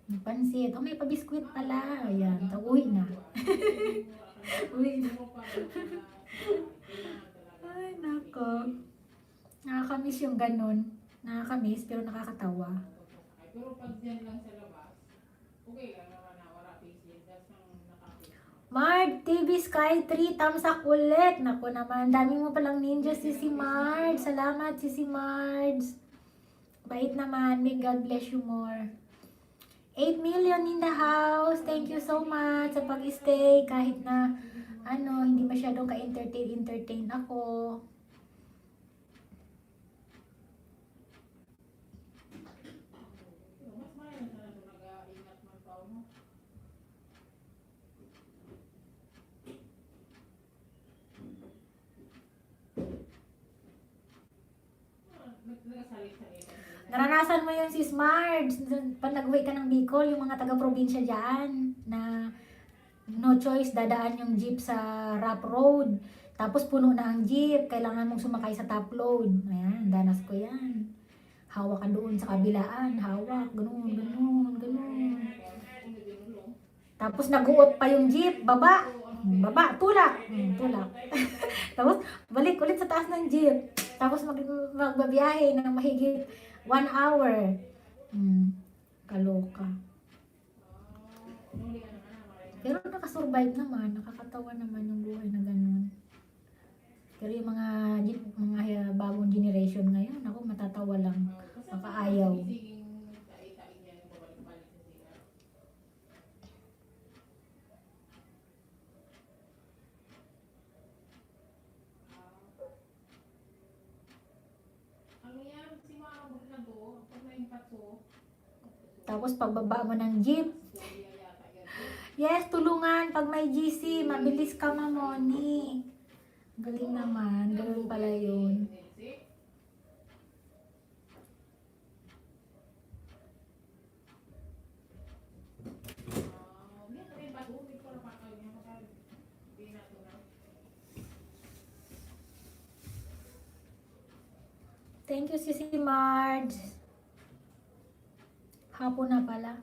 Napansin. May pabiskwit pala. Ayan, uwi na. Uy. Ay, nako. Nakakamiss yung ganun. Nakakamiss, pero nakakatawa. Pero pag dyan lang sa labas, okay lang naman na wala face that's nang nakakita. Marg, TV Sky 3, thumbs up ulit. Naku naman, dami mo palang ninja si Marg. Salamat si Marg. Bait naman, may God bless you more. 8 million in the house. Thank you so much sa pag-stay. Kahit na, hindi masyadong ka-entertain ako. Mas mayroon na nag-ingat man tao mo. Naranasan mo yung si Smart, pag nag-uwi ka ng Bicol, yung mga taga-probinsya dyan, na no choice, dadaan yung jeep sa rough road. Tapos puno na ang jeep, kailangan mong sumakay sa top load. Ayan, danas ko yan. Hawak ka doon sa kabilaan, hawak, ganun. Tapos nag-uot pa yung jeep, baba, tulak. Tapos balik ulit sa taas ng jeep. Tapos magbabiyahe ng mahigit 1 hour. Kaloka. Pero nakasurvive naman, nakakatawa naman yung buhay na ganun. Pero yung mga bagong generation ngayon, ako matatawa lang. Makaayaw. Tapos pagbaba mo ng jeep, yes, tulungan. Pag may GC, mabilis ka mamoni. Galing naman. Ganun pala yun. Thank you, Sisi Marge. Hapon na pala.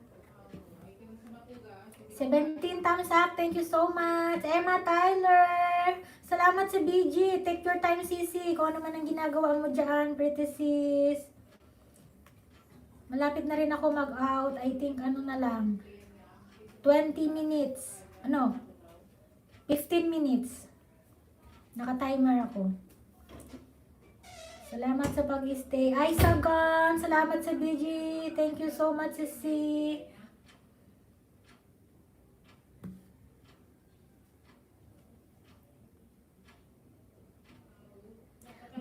17 thumbs up. Thank you so much. Emma Tyler. Salamat sa BG. Take your time, Sisi. Kung ano man ang ginagawa mo dyan, pretty sis. Malapit na rin ako mag-out. I think na lang. 20 minutes. 15 minutes. Naka-timer ako. Salamat sa pag-stay. Ay, Sagan. Salamat sa BG. Thank you so much, Sisi.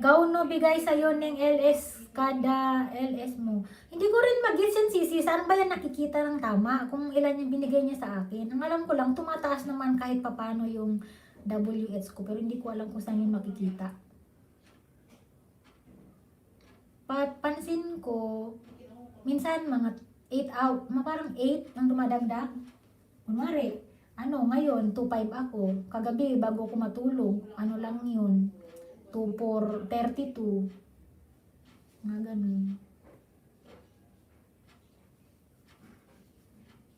Gawno bigay sa'yo ng LS kada LS mo. Hindi ko rin mag-gets yan, Sisi. Saan ba yan nakikita ng tama? Kung ilan yung binigay niya sa akin. Ang alam ko lang, tumataas naman kahit papano yung WH ko. Pero hindi ko alam kung saan yung makikita. Pansin ko, Minsan mga 8 out, parang 8 ang dumadagdag. Kunwari, ngayon 2.5 ako. Kagabi bago ako matulog, lang yun. 2.4, 32. Mga ganun.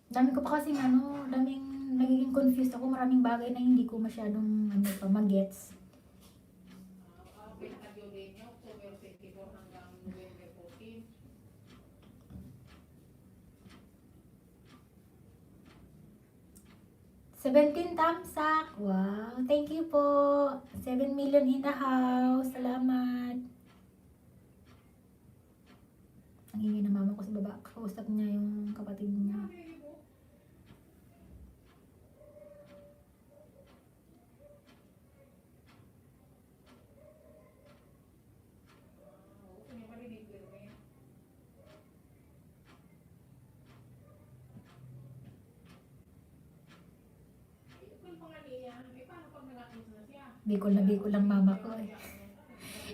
Dami ko pa kasing daming nagiging confused ako. Maraming bagay na hindi ko masyadong magets. Pinakadyo din niyo, October 24 hanggang November 14. 17 thumbs up. Wow. Thank you po. 7 million in the house. Salamat. Ang ingay ng mama ko sa baba. Kausap niya yung kapatid niya. Bicol na Bicol lang mama ko eh.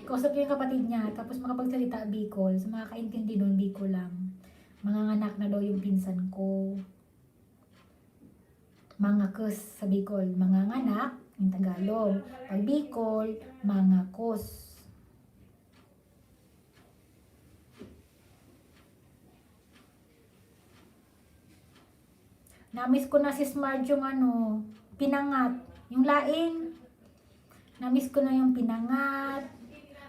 Kausap yung kapatid niya, tapos makapagsalita Bicol. So makakaintindi nun, Bicol lang. Manganganak na daw yung pinsan ko. Mga kus sa Bicol. Manganganak, yung Tagalog. Pag Bicol, mga kus. Namiss ko na si Smart yung pinangat. Yung laing. Namiss ko na yung pinangat,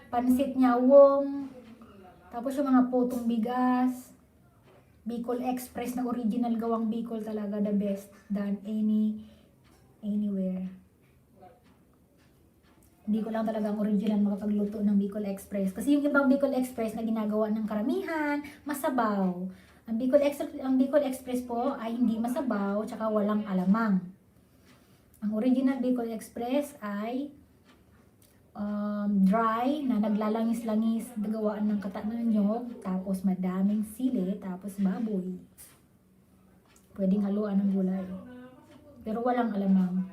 pansit nyawong, tapos yung mga putong bigas, Bicol Express na original gawang Bicol talaga, the best than anywhere. Hindi ko lang talaga ang original makapagluto ng Bicol Express. Kasi yung ibang Bicol Express na ginagawa ng karamihan, masabaw. Ang Bicol Express po ay hindi masabaw, tsaka walang alamang. Ang original Bicol Express ay dry na naglalangis-langis gawaan ng kata ng nyog, tapos madaming sili, tapos baboy. Pwedeng haluan ng gulay. Pero walang alamang.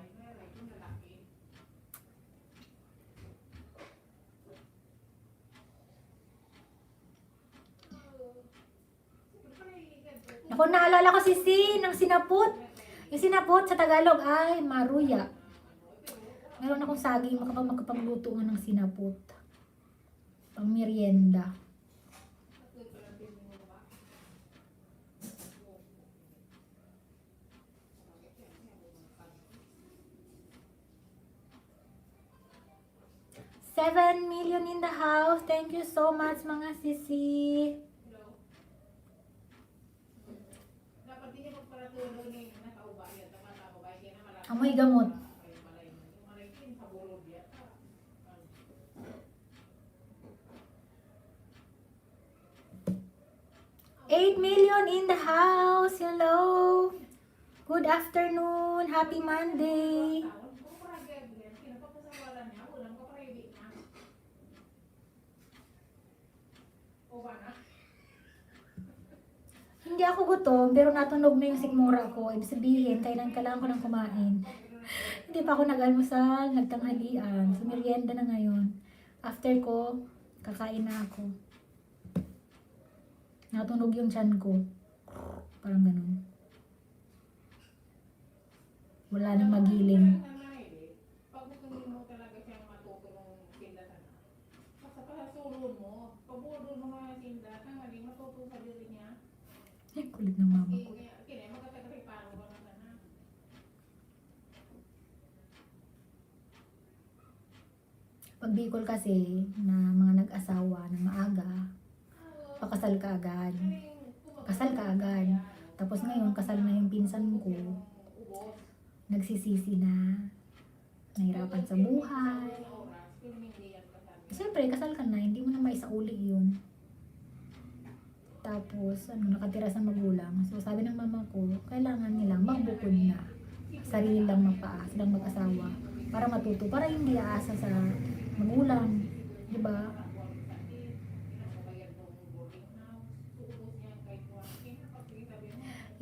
Ako naalala ko ng sinaput. Yung sinaput sa Tagalog ay maruya. Meron akong saging makapagluto nga ng sinaput. Pang merienda. $7 million in the house. Thank you so much mga sisi. Amoy gamot. 8 million in the house. Hello. Good afternoon. Happy Monday. Hindi ako gutom, pero natunog na yung sikmura ko. Ibig sabihin, kailan ko nang kumain. Hindi pa ako nag-almusal, nagtanghalian. So, merienda na ngayon. After ko, kakain na ako. Natunog yung tiyan ko. Parang ganun. Wala nang magiling. Pag gusto mo talaga siyang matutulong tindahan. Basta pasasulon mo. Pabudol mo nga tindahan, hindi matuto sa diri niya. Ay, kulit ng mama ko. Kaya magkakapiparo ka na na. Pag Bicol kasi, na mga nag-asawa na maaga, pakasal ka agad. Kasal ka agad. Tapos ngayon, kasal na yung pinsan ko. Nagsisisi na. Nahirapan sa buhay. Siyempre, kasal ka na. Hindi mo na maisauli yun. Tapos, nakatira sa magulang. So, sabi ng mama ko, kailangan nilang magbukod na. Sarili lang magpaas, lang mag-asawa. Para matuto. Para hindi aasa sa magulang. Diba?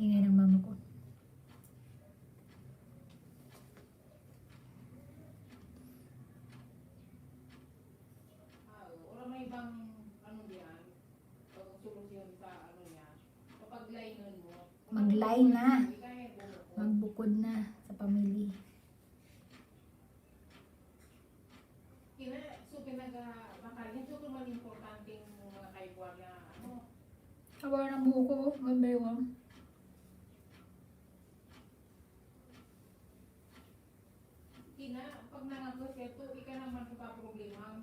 Ingay ng mama ko. Wala may ibang diyan, pag solusyon sa niya, Mag-line na. Magbukod na sa pamilya. So pinag-bakal niya, so kung importanteng mga kaibuan na ano, Kabar ng buko, mabaywang. pag nangagos ito, ika naman pa problema.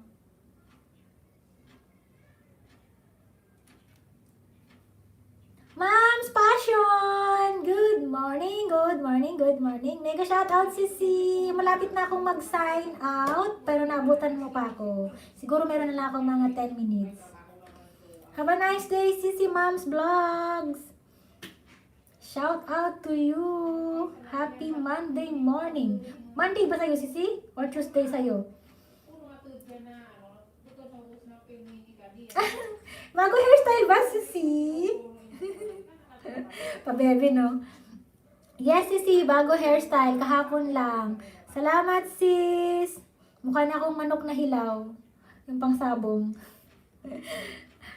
Mom's Passion! Good morning, good morning, good morning. Mega shoutout Sisi. Malapit na akong mag-sign out, pero naabutan mo pa ako. Siguro meron na lang akong mga 10 minutes. Have a nice day, Sisi Mom's Vlogs. Shout out to you. Happy Monday morning. Monday ba sa'yo, Sisi? Or Tuesday sa'yo? Puno matod ka na, ano, ito sa ubos na pinili ka diyan. Bago hairstyle ba, Sisi? Pa-bebe, no? Yes, Sisi. Bago hairstyle. Kahapon lang. Salamat, sis. Mukha na akong manok na hilaw. Yung pangsabong.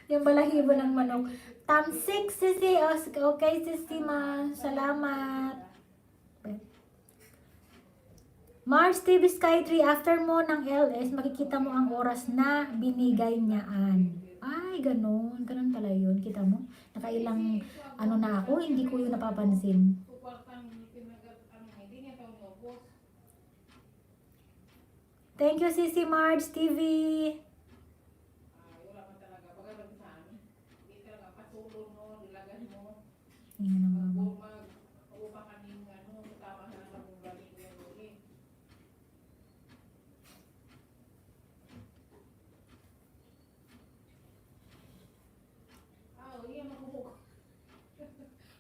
Yung balahibo ng manok. Tam 6, Sisi. Okay, Sisi, ma. Salamat. Mars TV Sky 3, after mo ng LS, makikita mo ang oras na binigay niyaan. Ay, ganun. Ganun pala yun. Kita mo? Nakailang ano na ako, hindi ko yun napapansin. Thank you, Sisi Marge TV. Yan ang mama.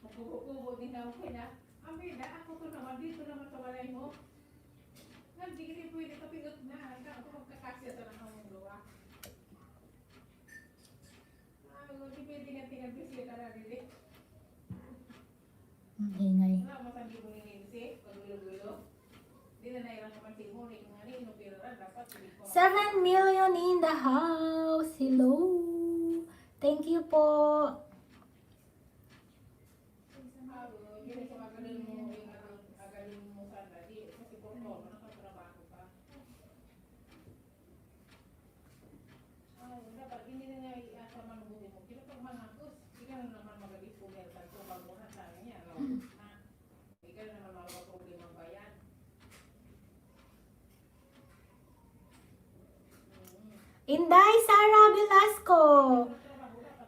Magkukubo din ako kaya. Amida, ako to naman, dito naman sa walay mo. Hindi ka pwede kapingot na. Ikaw ako magkakasya sa nakang luwa. Hindi pwede nga tinag-bisya ka na rin eh. Ang ingay. Wala masabi mo ni Nancy, pag-ulo-ulo. Hindi na nairang kapansin mo, kung ano yung pera, dapat 7 million in the house. Hello. Thank you po. Inday Sara Velasco.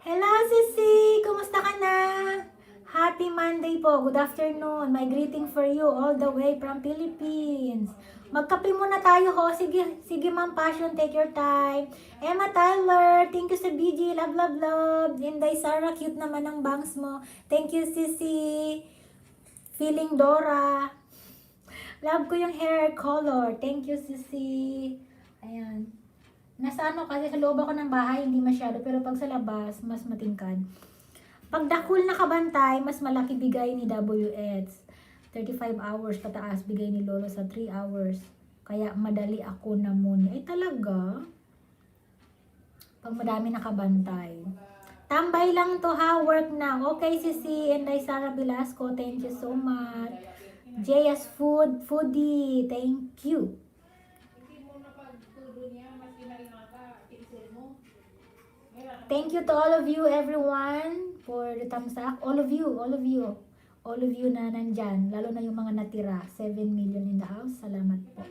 Hello, Sisi. Kumusta ka na? Happy Monday po. Good afternoon. My greeting for you all the way from Philippines. Magkape muna tayo ho. Sige, sige Ma'am Passion. Take your time. Emma Tyler. Thank you sa BG. Love, love, love. Inday Sara. Cute naman ang bangs mo. Thank you, Sisi. Feeling Dora. Love ko yung hair color. Thank you, Sisi. Ayan. Nasa ano kasi sa loob ako ng bahay, hindi masyado. Pero pag sa labas, mas matingkad. Pag dakul na kabantay, mas malaki bigay ni WH. 35 hours pataas bigay ni Lolo sa 3 hours. Kaya madali ako na muna. Eh talaga? Pag madami nakabantay. Tambay lang to ha, work na. Okay, Sisi and Sara Velasco, thank you so much. JS Foodie, thank you. Thank you to all of you, everyone, for the thumbs up. All of you na nandyan, lalo na yung mga natira. 7 million in the house. Salamat po.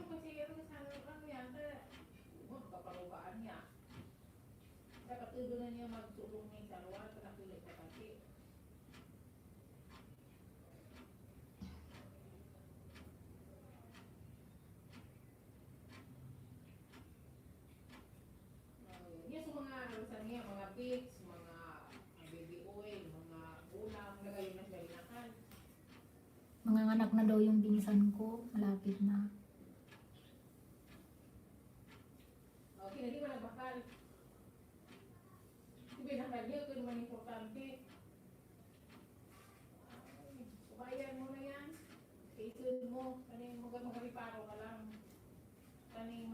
Mga pigs, mga baby oil, mga ulam, lagay na siya inakan. Mga anak na daw yung binisan ko. Malapit na. Okay, hindi mo nagbakal. Sabi na radyo, ito naman importante. Kubayan mo na yan. Kaitun mo. Kani mag-riparo ka lang. Kani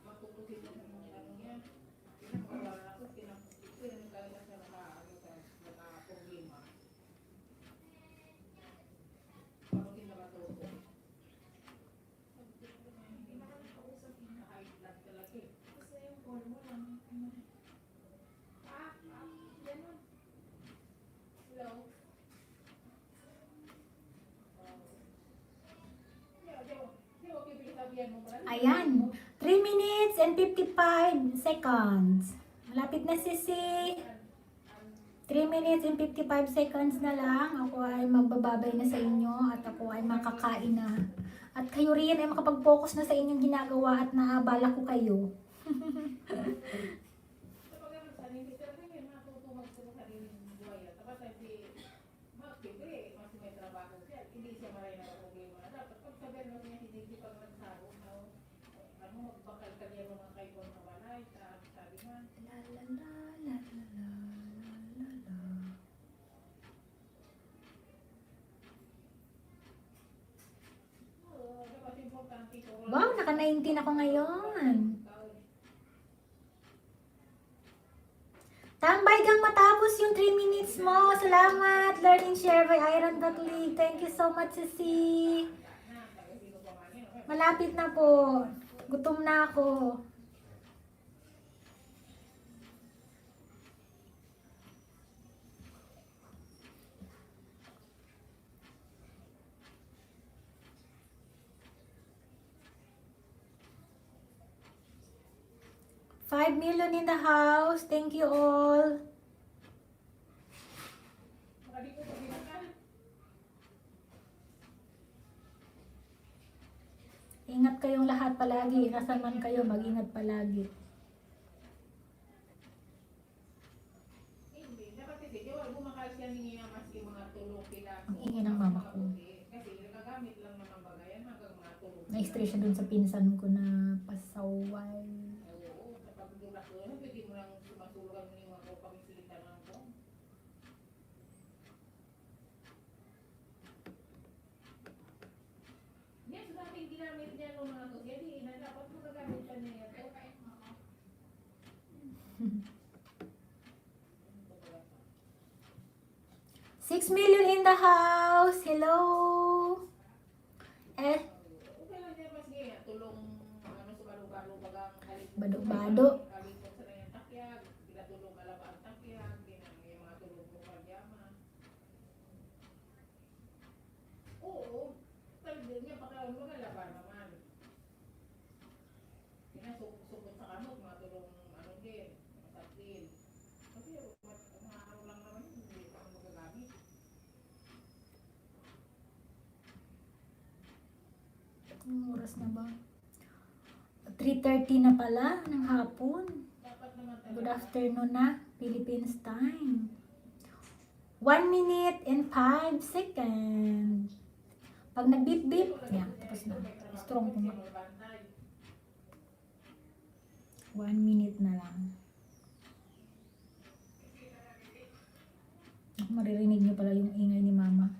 magtutusin mo sa mga ano yan. Pinakawala na ako, pinakawala na sa naka-problema. seconds. Malapit na sisi. 3 minutes and 55 seconds na lang. Ako ay magbababay na sa inyo at ako ay makakain na. At kayo rin ay makapag-focus na sa inyong ginagawa at naabala ko kayo. Kapag ano sa nini, pero ngayon matutungag sa sariling buhay. Tapos hindi, siyempre, mas may trabaho siya. Hindi siya maray na problema. Dapat pag sabihin mo niya, hindi pag nagsaro, ano, magbakal ka niya mga kaibon na walay, sabi nga. La la la la la la la la. Oo, dapat importante ito. Wow, naka-19 ako ngayon. Tambay kang matapos yung 3 minutes mo. Salamat. Learning share by Iron League. Thank you so much, Sisi. Malapit na po. Gutom na ako. $5 million in the house. Thank you all. Ingat kayong lahat palagi. Nasaan man kayo, mag-ingat palagi. Hindi, dapat kasi, di ba, bumakal siya ninyo na maski mga tulong sila. Ang ingay ng mama ko. Kasi nagagamit lang naman bagayan hanggang mga tulong. Na-stress siya dun sa pinsan ko na pasaway. Oo, kapag dulas ko, pwede mo lang sumasulugan mo yung mga pag-isilita ng ako. Yan, sa dating ginamit niya nung mga to, yan, dapat mo gagamit ka niya ito. 6 million in the house. Hello. Okay lang niya, mas ganyan, tulong, ano, sa balo-balo, bagang halit. Bado-bado. Halit mo sa nayang takyag, pinatulong alaba ang takyag, yung mga tulong mo pagyaman. Oo, talaga niya, pakalaman mo alaba naman. Pinasukot sa kamot, mga tulong, ano din, masatil. Kasi, mga ano lang naman, hindi pa ang magagamit. Anong oras na ba? 3:30 na pala ng hapon. Dapat naman Good talaga. afternoon na, Philippines time. 1 minute and 5 seconds. Pag nag-beep-beep, yan, tapos na. Strong po. 1 minute na lang. Maririnig niyo pala yung ingay ni mama.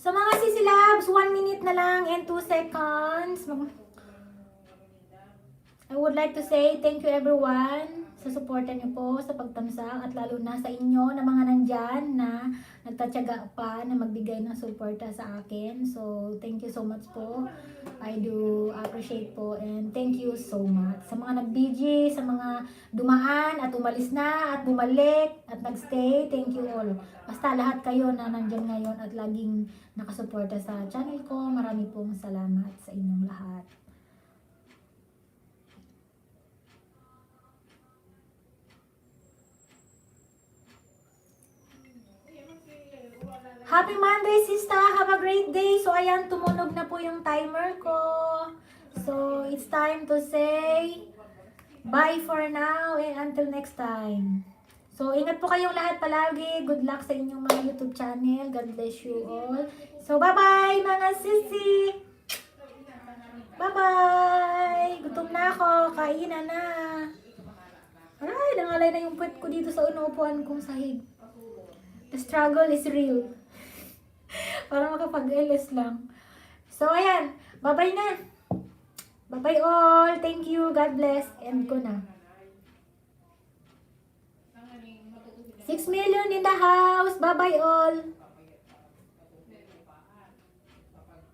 So mga sisilabs, 1 minute na lang and 2 seconds. I would like to say thank you everyone sa suporta niyo po sa pagtamsak at lalo na sa inyo na mga nandyan na nagtatyaga pa na magbigay ng suporta sa akin. So thank you so much po. I do appreciate po and thank you so much. Sa mga nag-BG, sa mga dumaan at umalis na at bumalik at nagstay, thank you all. Basta lahat kayo na nandyan ngayon at laging nakasuporta sa channel ko, marami pong salamat sa inyong lahat. Happy Monday, sista! Have a great day! So, ayan, tumunog na po yung timer ko. So, it's time to say bye for now and until next time. So, ingat po kayong lahat palagi. Good luck sa inyong mga YouTube channel. God bless you all. So, bye-bye mga sisi! Bye-bye! Gutom na ako. Kainan na. Aray, nangalay na yung puwet ko dito sa unupuan kong sahig. The struggle is real. Para makapag-LS lang. So, ayan. Bye-bye na. Bye-bye all. Thank you. God bless. End ko na. 6 million in the house. Bye-bye all.